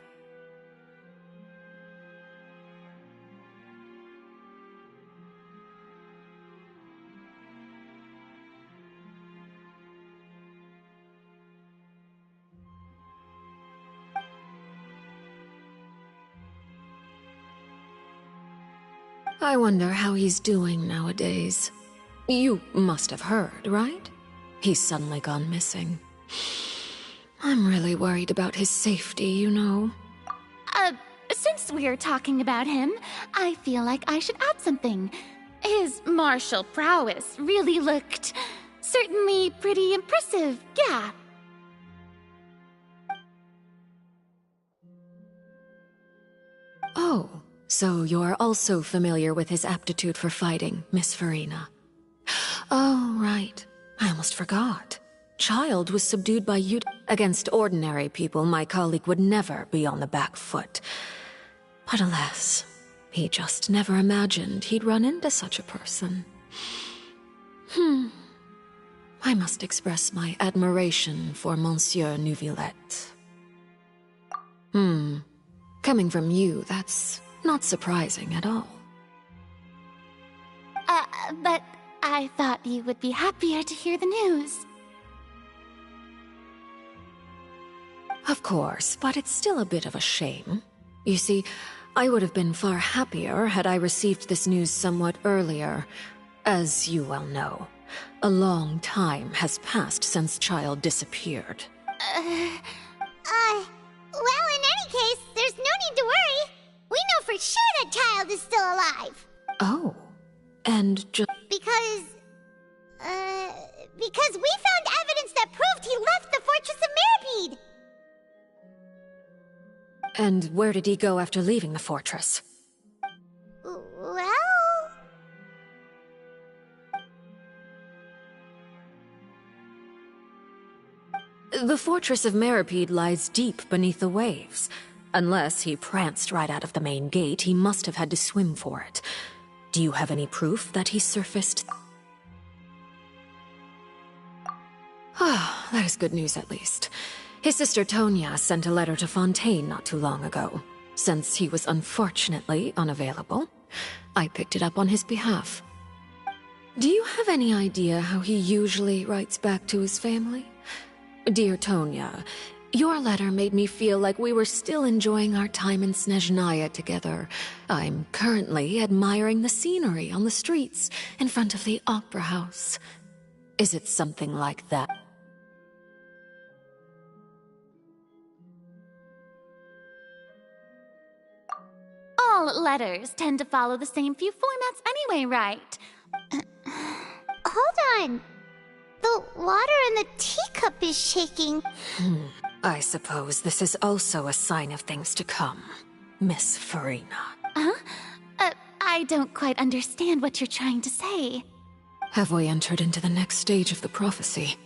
I wonder how he's doing nowadays. You must have heard, right? He's suddenly gone missing. I'm really worried about his safety, you know. Since we're talking about him, I feel like I should add something. His martial prowess really looked certainly pretty impressive, yeah. Oh, so you're also familiar with his aptitude for fighting, Miss Farina. Oh, right. I almost forgot. Child was subdued by you. Against ordinary people, my colleague would never be on the back foot. But alas, he just never imagined he'd run into such a person. I must express my admiration for Monsieur Neuvillette. Coming from you, that's not surprising at all. But I thought you would be happier to hear the news. Of course, but it's still a bit of a shame. You see, I would have been far happier had I received this news somewhat earlier. As you well know, a long time has passed since Child disappeared. Well, in any case, there's no need to worry. We know for sure that Child is still alive. Oh, and Because we found evidence that proved he left the Fortress of Meripede. And where did he go after leaving the fortress? Well... The Fortress of Meripede lies deep beneath the waves. Unless he pranced right out of the main gate, he must have had to swim for it. Do you have any proof that he surfaced? Ah, that is good news at least. His sister Tonya sent a letter to Fontaine not too long ago. Since he was unfortunately unavailable, I picked it up on his behalf. Do you have any idea how he usually writes back to his family? Dear Tonya, your letter made me feel like we were still enjoying our time in Snezhnaya together. I'm currently admiring the scenery on the streets in front of the opera house. Is it something like that? All letters tend to follow the same few formats anyway, right? Hold on. The water in the teacup is shaking. I suppose this is also a sign of things to come, Miss Farina. I don't quite understand what you're trying to say. Have we entered into the next stage of the prophecy?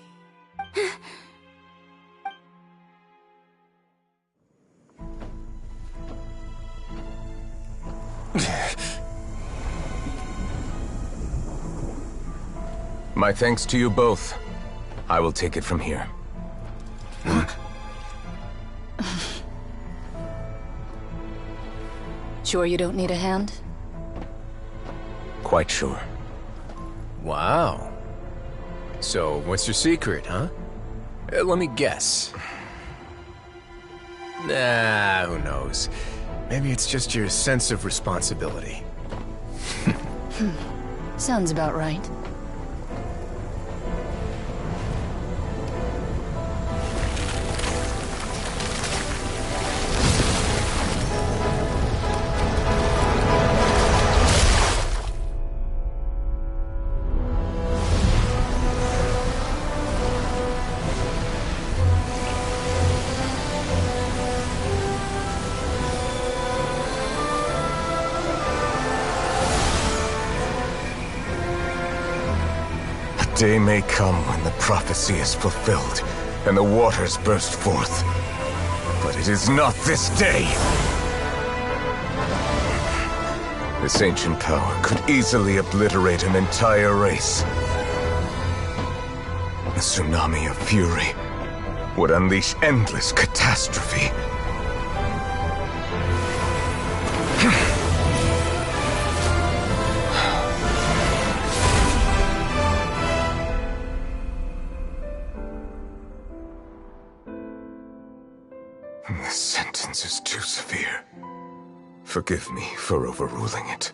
My thanks to you both. I will take it from here. Sure you don't need a hand? Quite sure. Wow. So, what's your secret, huh? Let me guess. Nah, who knows? Maybe it's just your sense of responsibility. Sounds about right. Day may come when the prophecy is fulfilled, and the waters burst forth. But it is not this day! This ancient power could easily obliterate an entire race. A tsunami of fury would unleash endless catastrophe. This sentence is too severe. Forgive me for overruling it.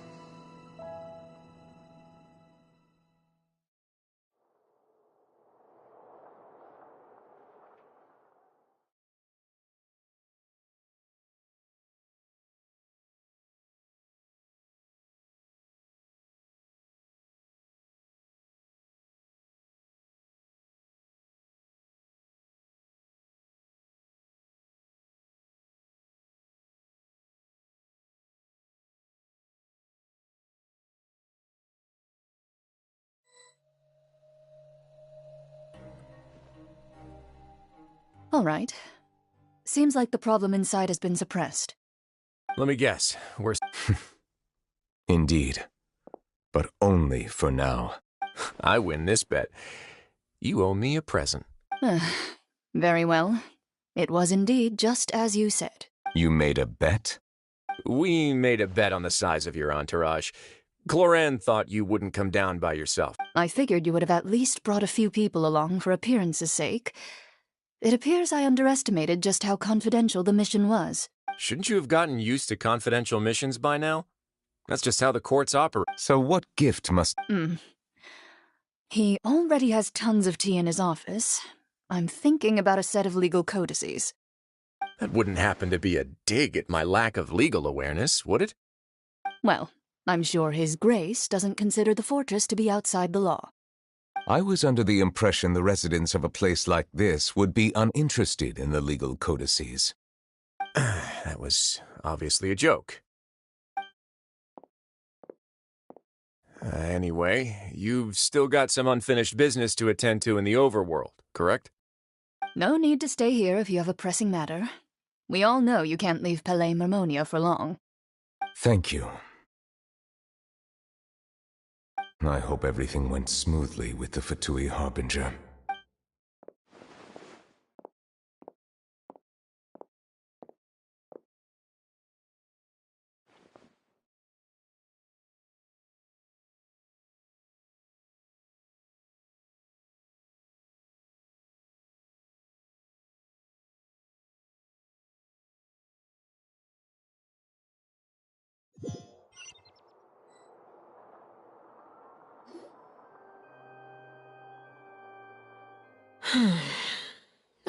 All right. Seems like the problem inside has been suppressed. Let me guess, we're... Indeed. But only for now. I win this bet. You owe me a present. Very well. It was indeed just as you said. You made a bet? We made a bet on the size of your entourage. Cloran thought you wouldn't come down by yourself. I figured you would have at least brought a few people along for appearance's sake. It appears I underestimated just how confidential the mission was. Shouldn't you have gotten used to confidential missions by now? That's just how the courts operate. So what gift must... He already has tons of tea in his office. I'm thinking about a set of legal codices. That wouldn't happen to be a dig at my lack of legal awareness, would it? Well, I'm sure His Grace doesn't consider the fortress to be outside the law. I was under the impression the residents of a place like this would be uninterested in the legal codices. That was obviously a joke. Anyway, you've still got some unfinished business to attend to in the overworld, correct? No need to stay here if you have a pressing matter. We all know you can't leave Palais Marmonia for long. Thank you. I hope everything went smoothly with the Fatui Harbinger.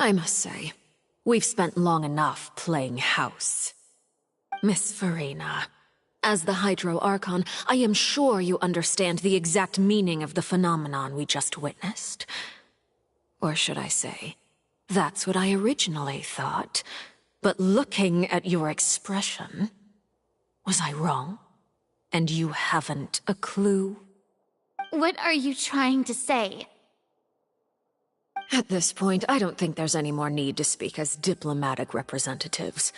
I must say, we've spent long enough playing house. Miss Farina, as the Hydro Archon, I am sure you understand the exact meaning of the phenomenon we just witnessed. Or should I say, that's what I originally thought. But looking at your expression, was I wrong? And you haven't a clue? What are you trying to say? At this point, I don't think there's any more need to speak as diplomatic representatives.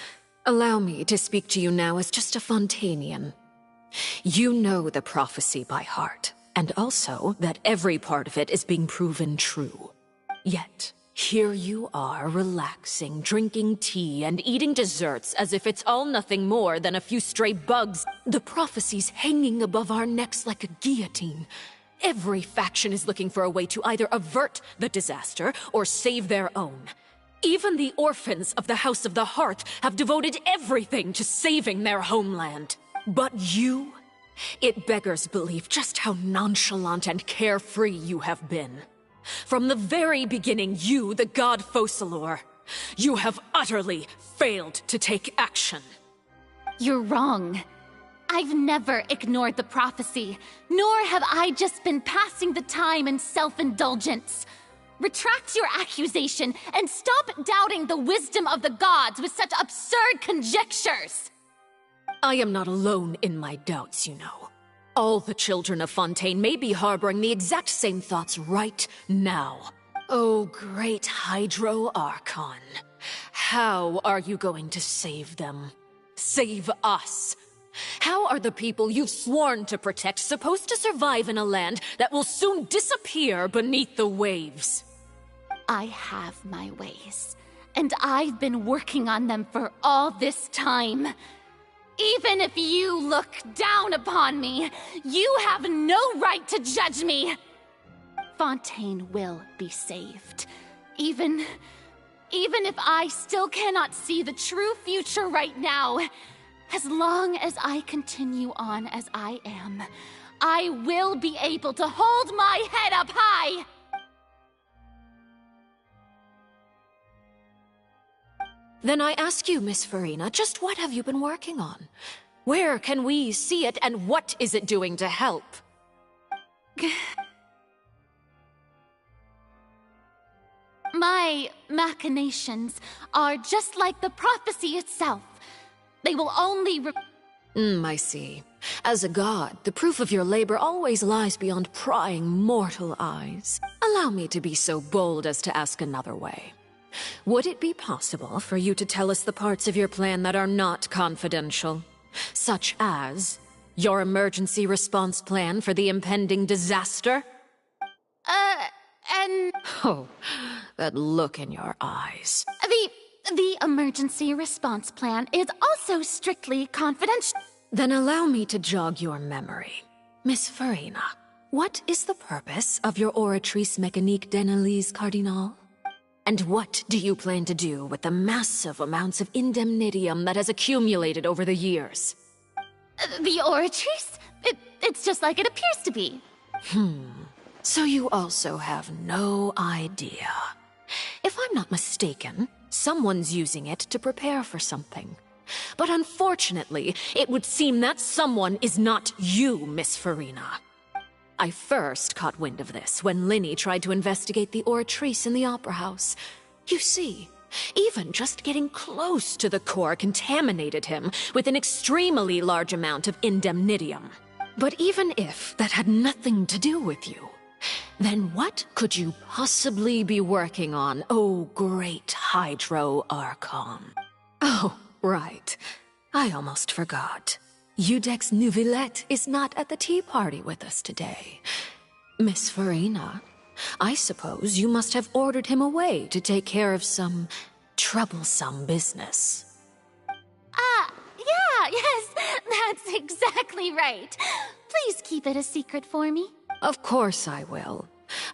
Allow me to speak to you now as just a Fontanian. You know the prophecy by heart, and also that every part of it is being proven true. Yet, here you are, relaxing, drinking tea, and eating desserts as if it's all nothing more than a few stray bugs. The prophecy's hanging above our necks like a guillotine. Every faction is looking for a way to either avert the disaster or save their own. Even the orphans of the House of the Hearth have devoted everything to saving their homeland. But you? It beggars belief just how nonchalant and carefree you have been. From the very beginning, you, the god Focalor, you have utterly failed to take action. You're wrong. I've never ignored the prophecy, nor have I just been passing the time in self-indulgence. Retract your accusation and stop doubting the wisdom of the gods with such absurd conjectures! I am not alone in my doubts, you know. All the children of Fontaine may be harboring the exact same thoughts right now. Oh, great Hydro Archon. How are you going to save them? Save us? How are the people you've sworn to protect supposed to survive in a land that will soon disappear beneath the waves? I have my ways, and I've been working on them for all this time. Even if you look down upon me, you have no right to judge me. Fontaine will be saved. Even if I still cannot see the true future right now, as long as I continue on as I am, I will be able to hold my head up high! Then I ask you, Miss Farina, just what have you been working on? Where can we see it, and what is it doing to help? My machinations are just like the prophecy itself. They will only I see. As a god, the proof of your labor always lies beyond prying mortal eyes. Allow me to be so bold as to ask another way. Would it be possible for you to tell us the parts of your plan that are not confidential? Such as your emergency response plan for the impending disaster? Oh, that look in your eyes. The emergency response plan is also strictly confidential. Then allow me to jog your memory. Miss Farina, what is the purpose of your Oratrice Mécanique d'Analyse Cardinal? And what do you plan to do with the massive amounts of indemnitium that has accumulated over the years? The Oratrice? It's just like it appears to be. So you also have no idea. If I'm not mistaken, someone's using it to prepare for something. But unfortunately, it would seem that someone is not you, Miss Farina. I first caught wind of this when Linny tried to investigate the Oratrice in the Opera House. You see, even just getting close to the core contaminated him with an extremely large amount of indemnitium. But even if that had nothing to do with you, then what could you possibly be working on, oh great Hydro Archon? Oh, right. I almost forgot. Udex Nouvillette is not at the tea party with us today. Miss Farina, I suppose you must have ordered him away to take care of some troublesome business. Yes, that's exactly right. Please keep it a secret for me. Of course I will.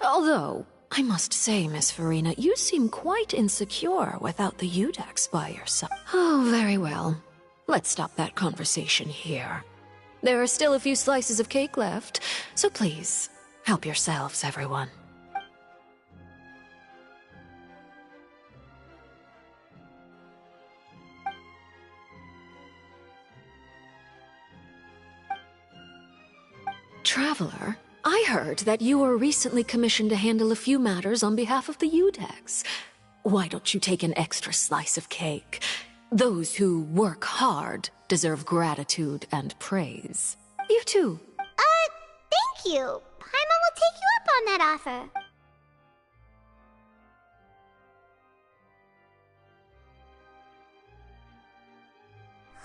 Although, I must say, Miss Farina, you seem quite insecure without the Udex by your side. Oh, very well. Let's stop that conversation here. There are still a few slices of cake left, so please, help yourselves, everyone. Traveler, I heard that you were recently commissioned to handle a few matters on behalf of the Udex. Why don't you take an extra slice of cake? Those who work hard deserve gratitude and praise. You too. Thank you. Paimon will take you up on that offer.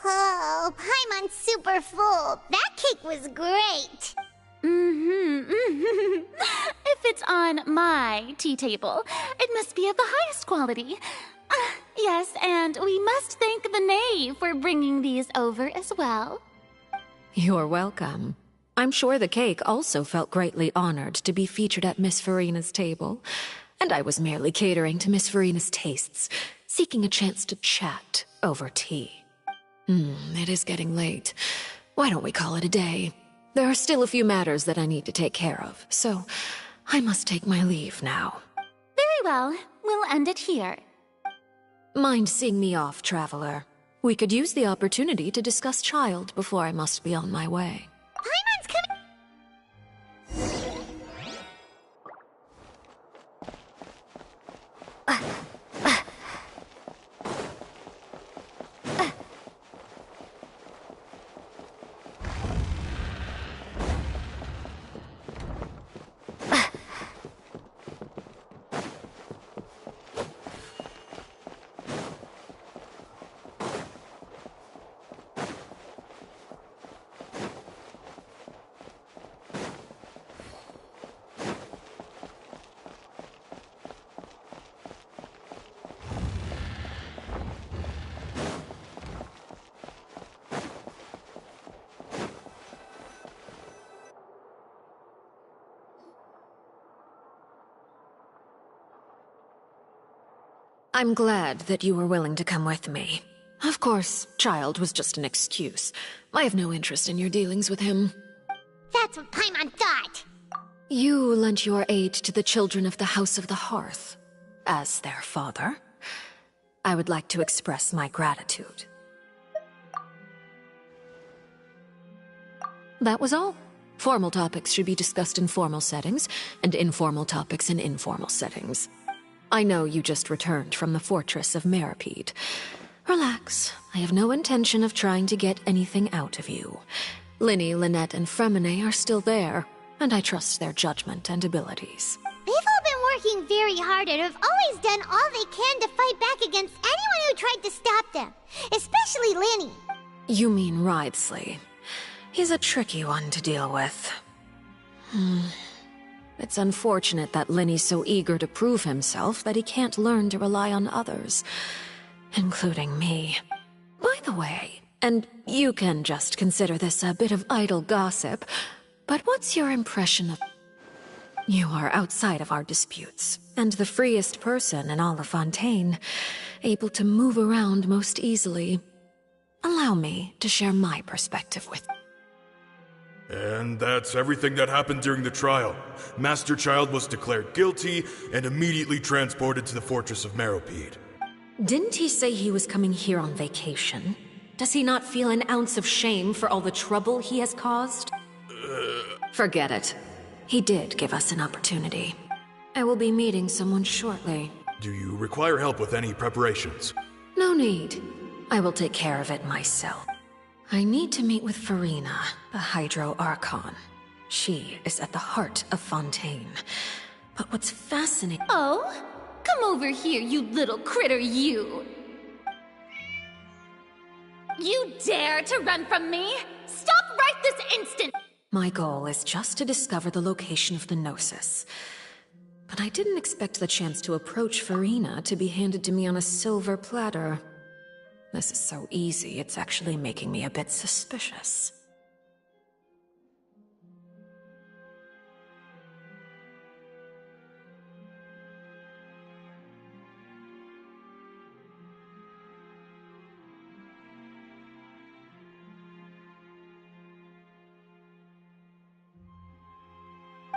Oh, Paimon's super full. That cake was great. If it's on my tea table, it must be of the highest quality. Yes, and we must thank the knave for bringing these over as well. You're welcome. I'm sure the cake also felt greatly honored to be featured at Miss Farina's table, and I was merely catering to Miss Farina's tastes, seeking a chance to chat over tea. It is getting late. Why don't we call it a day? There are still a few matters that I need to take care of, so I must take my leave now. Very well. We'll end it here. Mind seeing me off, Traveler? We could use the opportunity to discuss Child before I must be on my way. Paimon's coming. I'm glad that you were willing to come with me. Of course, Child was just an excuse. I have no interest in your dealings with him. That's what Paimon thought. You lent your aid to the children of the House of the Hearth. As their father, I would like to express my gratitude. That was all. Formal topics should be discussed in formal settings, and informal topics in informal settings. I know you just returned from the fortress of Meripede. Relax. I have no intention of trying to get anything out of you. Linny, Lynette, and Fremine are still there, and I trust their judgment and abilities. They've all been working very hard and have always done all they can to fight back against anyone who tried to stop them. Especially Lenny. You mean Wriothesley. He's a tricky one to deal with. It's unfortunate that Lenny's so eager to prove himself that he can't learn to rely on others, including me. By the way, and you can just consider this a bit of idle gossip, but what's your impression of... You are outside of our disputes, and the freest person in all of Fontaine, able to move around most easily. Allow me to share my perspective with you. And that's everything that happened during the trial. Master Child was declared guilty and immediately transported to the Fortress of Meropide. Didn't he say he was coming here on vacation? Does he not feel an ounce of shame for all the trouble he has caused? Forget it. He did give us an opportunity. I will be meeting someone shortly. Do you require help with any preparations? No need. I will take care of it myself. I need to meet with Farina, the Hydro Archon. She is at the heart of Fontaine. But what's fascinating... Oh? Come over here, you little critter, you! You dare to run from me? Stop right this instant! My goal is just to discover the location of the Gnosis. But I didn't expect the chance to approach Farina to be handed to me on a silver platter. This is so easy, it's actually making me a bit suspicious.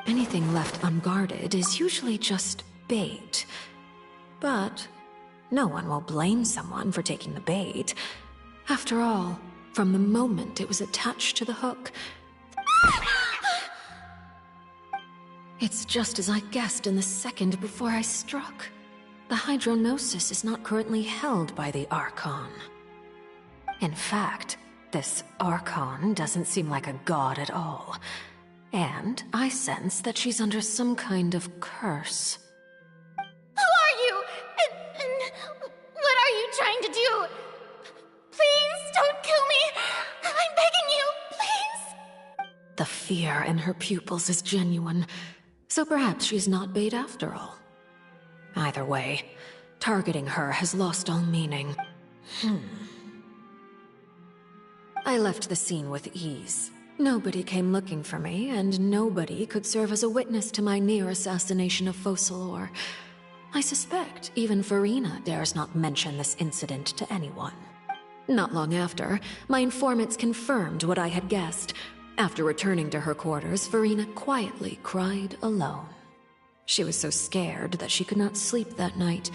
Anything left unguarded is usually just bait. But no one will blame someone for taking the bait. After all, from the moment it was attached to the hook... It's just as I guessed in the second before I struck. The Hydronosis is not currently held by the Archon. In fact, this Archon doesn't seem like a god at all. And I sense that she's under some kind of curse. Who are you? And what are you trying to do? Please don't kill me! I'm begging you, please! The fear in her pupils is genuine, so perhaps she's not bait after all. Either way, targeting her has lost all meaning. I left the scene with ease. Nobody came looking for me, and nobody could serve as a witness to my near assassination of Focalor. I suspect even Farina dares not mention this incident to anyone. Not long after, my informants confirmed what I had guessed. After returning to her quarters, Farina quietly cried alone. She was so scared that she could not sleep that night,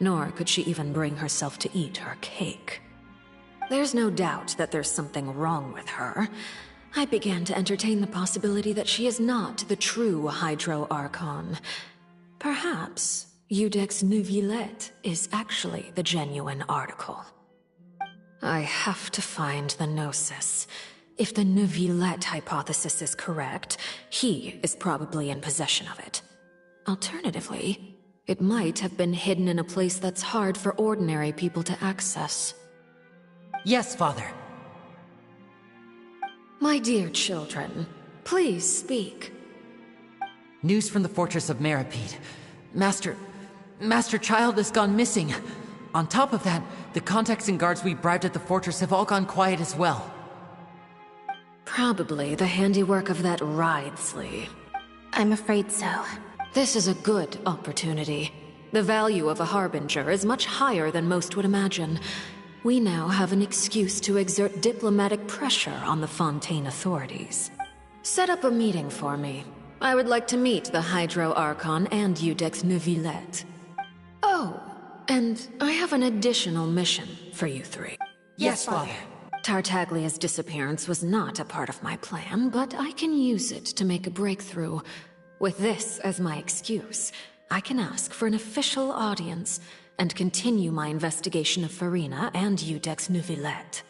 nor could she even bring herself to eat her cake. There's no doubt that there's something wrong with her. I began to entertain the possibility that she is not the true Hydro Archon. Perhaps Iudex Neuvillette is actually the genuine article. I have to find the Gnosis. If the Neuvillette hypothesis is correct, he is probably in possession of it. Alternatively, it might have been hidden in a place that's hard for ordinary people to access. Yes, Father. My dear children, please speak. News from the Fortress of Meropide. Master Child has gone missing. On top of that, the contacts and guards we bribed at the fortress have all gone quiet as well. Probably the handiwork of that Wriothesley. I'm afraid so. This is a good opportunity. The value of a Harbinger is much higher than most would imagine. We now have an excuse to exert diplomatic pressure on the Fontaine authorities. Set up a meeting for me. I would like to meet the Hydro Archon and Iudex Neuvillette. Oh, and I have an additional mission for you three. Yes, Father. Tartaglia's disappearance was not a part of my plan, but I can use it to make a breakthrough. With this as my excuse, I can ask for an official audience and continue my investigation of Farina and Iudex Neuvillette.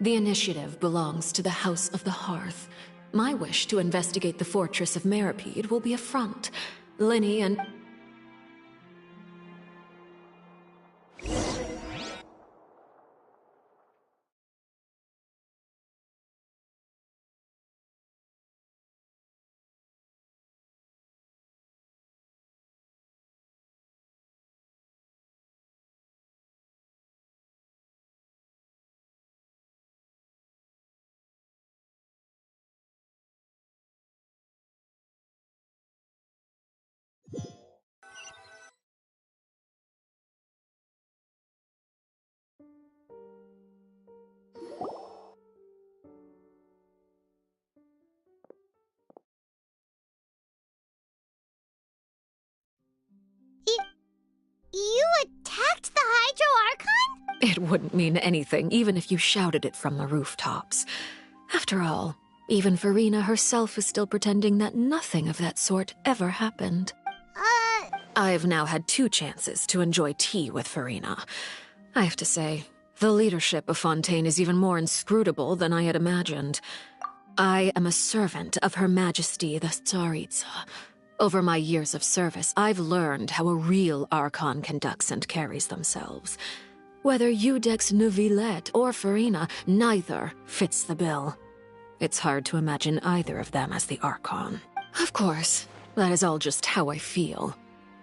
The initiative belongs to the House of the Hearth. My wish to investigate the Fortress of Meropide will be a front. Lenny and... It wouldn't mean anything, even if you shouted it from the rooftops. After all, even Farina herself is still pretending that nothing of that sort ever happened. I've now had 2 chances to enjoy tea with Farina. I have to say, the leadership of Fontaine is even more inscrutable than I had imagined. I am a servant of Her Majesty the Tsaritsa. Over my years of service, I've learned how a real Archon conducts and carries themselves. Whether Eudex Neuvillette or Farina, neither fits the bill. It's hard to imagine either of them as the Archon. Of course, that is all just how I feel.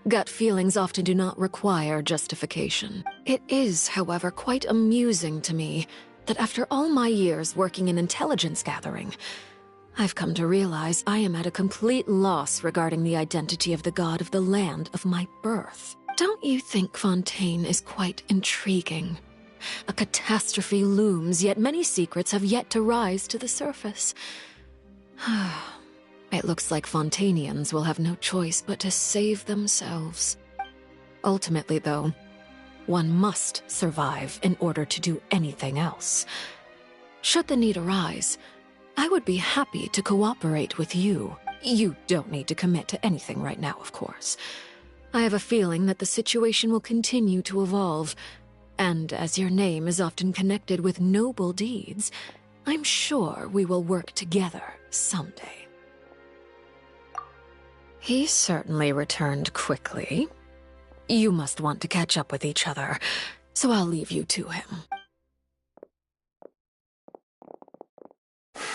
Gut feelings often do not require justification. It is, however, quite amusing to me that after all my years working in intelligence gathering, I've come to realize I am at a complete loss regarding the identity of the god of the land of my birth. Don't you think Fontaine is quite intriguing? A catastrophe looms, yet many secrets have yet to rise to the surface. It looks like Fontainians will have no choice but to save themselves. Ultimately, though, one must survive in order to do anything else. Should the need arise, I would be happy to cooperate with you. You don't need to commit to anything right now, of course. I have a feeling that the situation will continue to evolve, and as your name is often connected with noble deeds, I'm sure we will work together someday. He certainly returned quickly. You must want to catch up with each other, so I'll leave you to him.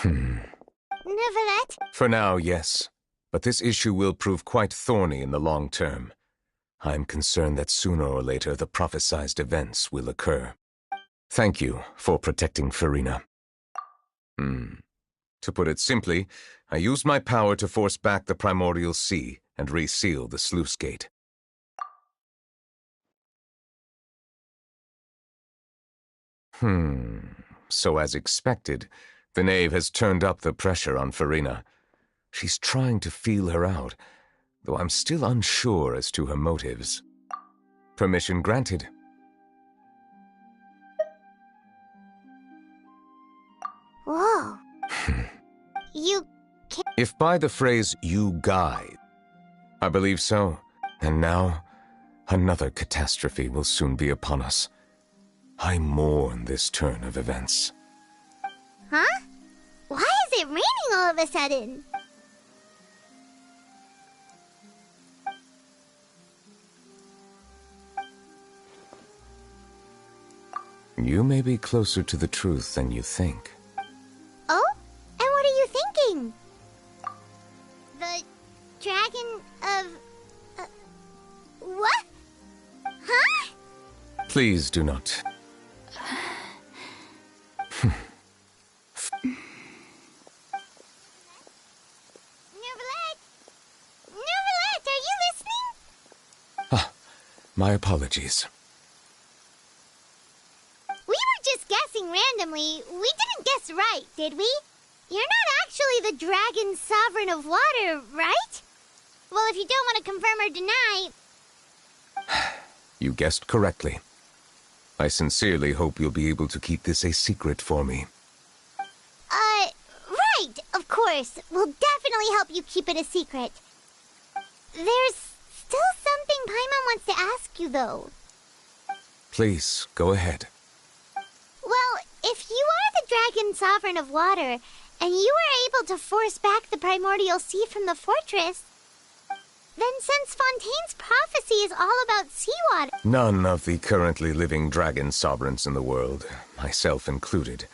Neuvillette? For now, yes. But this issue will prove quite thorny in the long term. I'm concerned that sooner or later the prophesized events will occur. Thank you for protecting Farina. To put it simply, I used my power to force back the primordial sea and reseal the sluice gate. So as expected, the knave has turned up the pressure on Farina. She's trying to feel her out, though I'm still unsure as to her motives. Permission granted. Whoa. You can't... If by the phrase, you guide, I believe so. And now, another catastrophe will soon be upon us. I mourn this turn of events. Huh? Why is it raining all of a sudden? You may be closer to the truth than you think. Oh? And what are you thinking? The dragon of... what? Huh? Please do not. Neuvillette, are you listening? My apologies. We were just guessing randomly. We didn't guess right, did we? You're not actually the dragon sovereign of water, right? Well, if you don't want to confirm or deny... You guessed correctly. I sincerely hope you'll be able to keep this a secret for me. Right, of course. We'll definitely help you keep it a secret. There's still something Paimon wants to ask you, though. Please, go ahead. Well, if you are the dragon sovereign of water, and you were able to force back the primordial sea from the fortress, then since Fontaine's prophecy is all about seawater... None of the currently living dragon sovereigns in the world, myself included,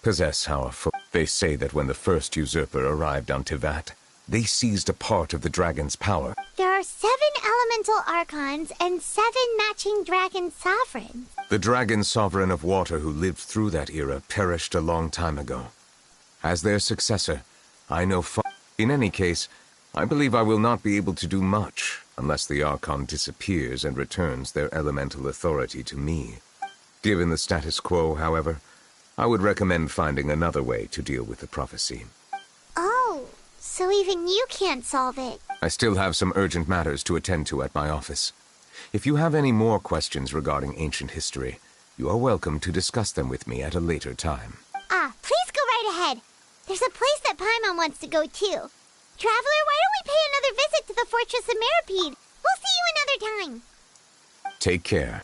possess our They say that when the first usurper arrived on Tivat, they seized a part of the dragon's power. There are 7 elemental archons and 7 matching dragon sovereigns. The dragon sovereign of water who lived through that era perished a long time ago. As their successor, I know In any case, I believe I will not be able to do much unless the Archon disappears and returns their elemental authority to me. Given the status quo, however, I would recommend finding another way to deal with the prophecy. Oh, so even you can't solve it. I still have some urgent matters to attend to at my office. If you have any more questions regarding ancient history, You are welcome to discuss them with me at a later time. Please go right ahead. There's a place that Paimon wants to go too. Traveler, why don't we pay another visit to the Fortress of Meripede? We'll see you another time. Take care.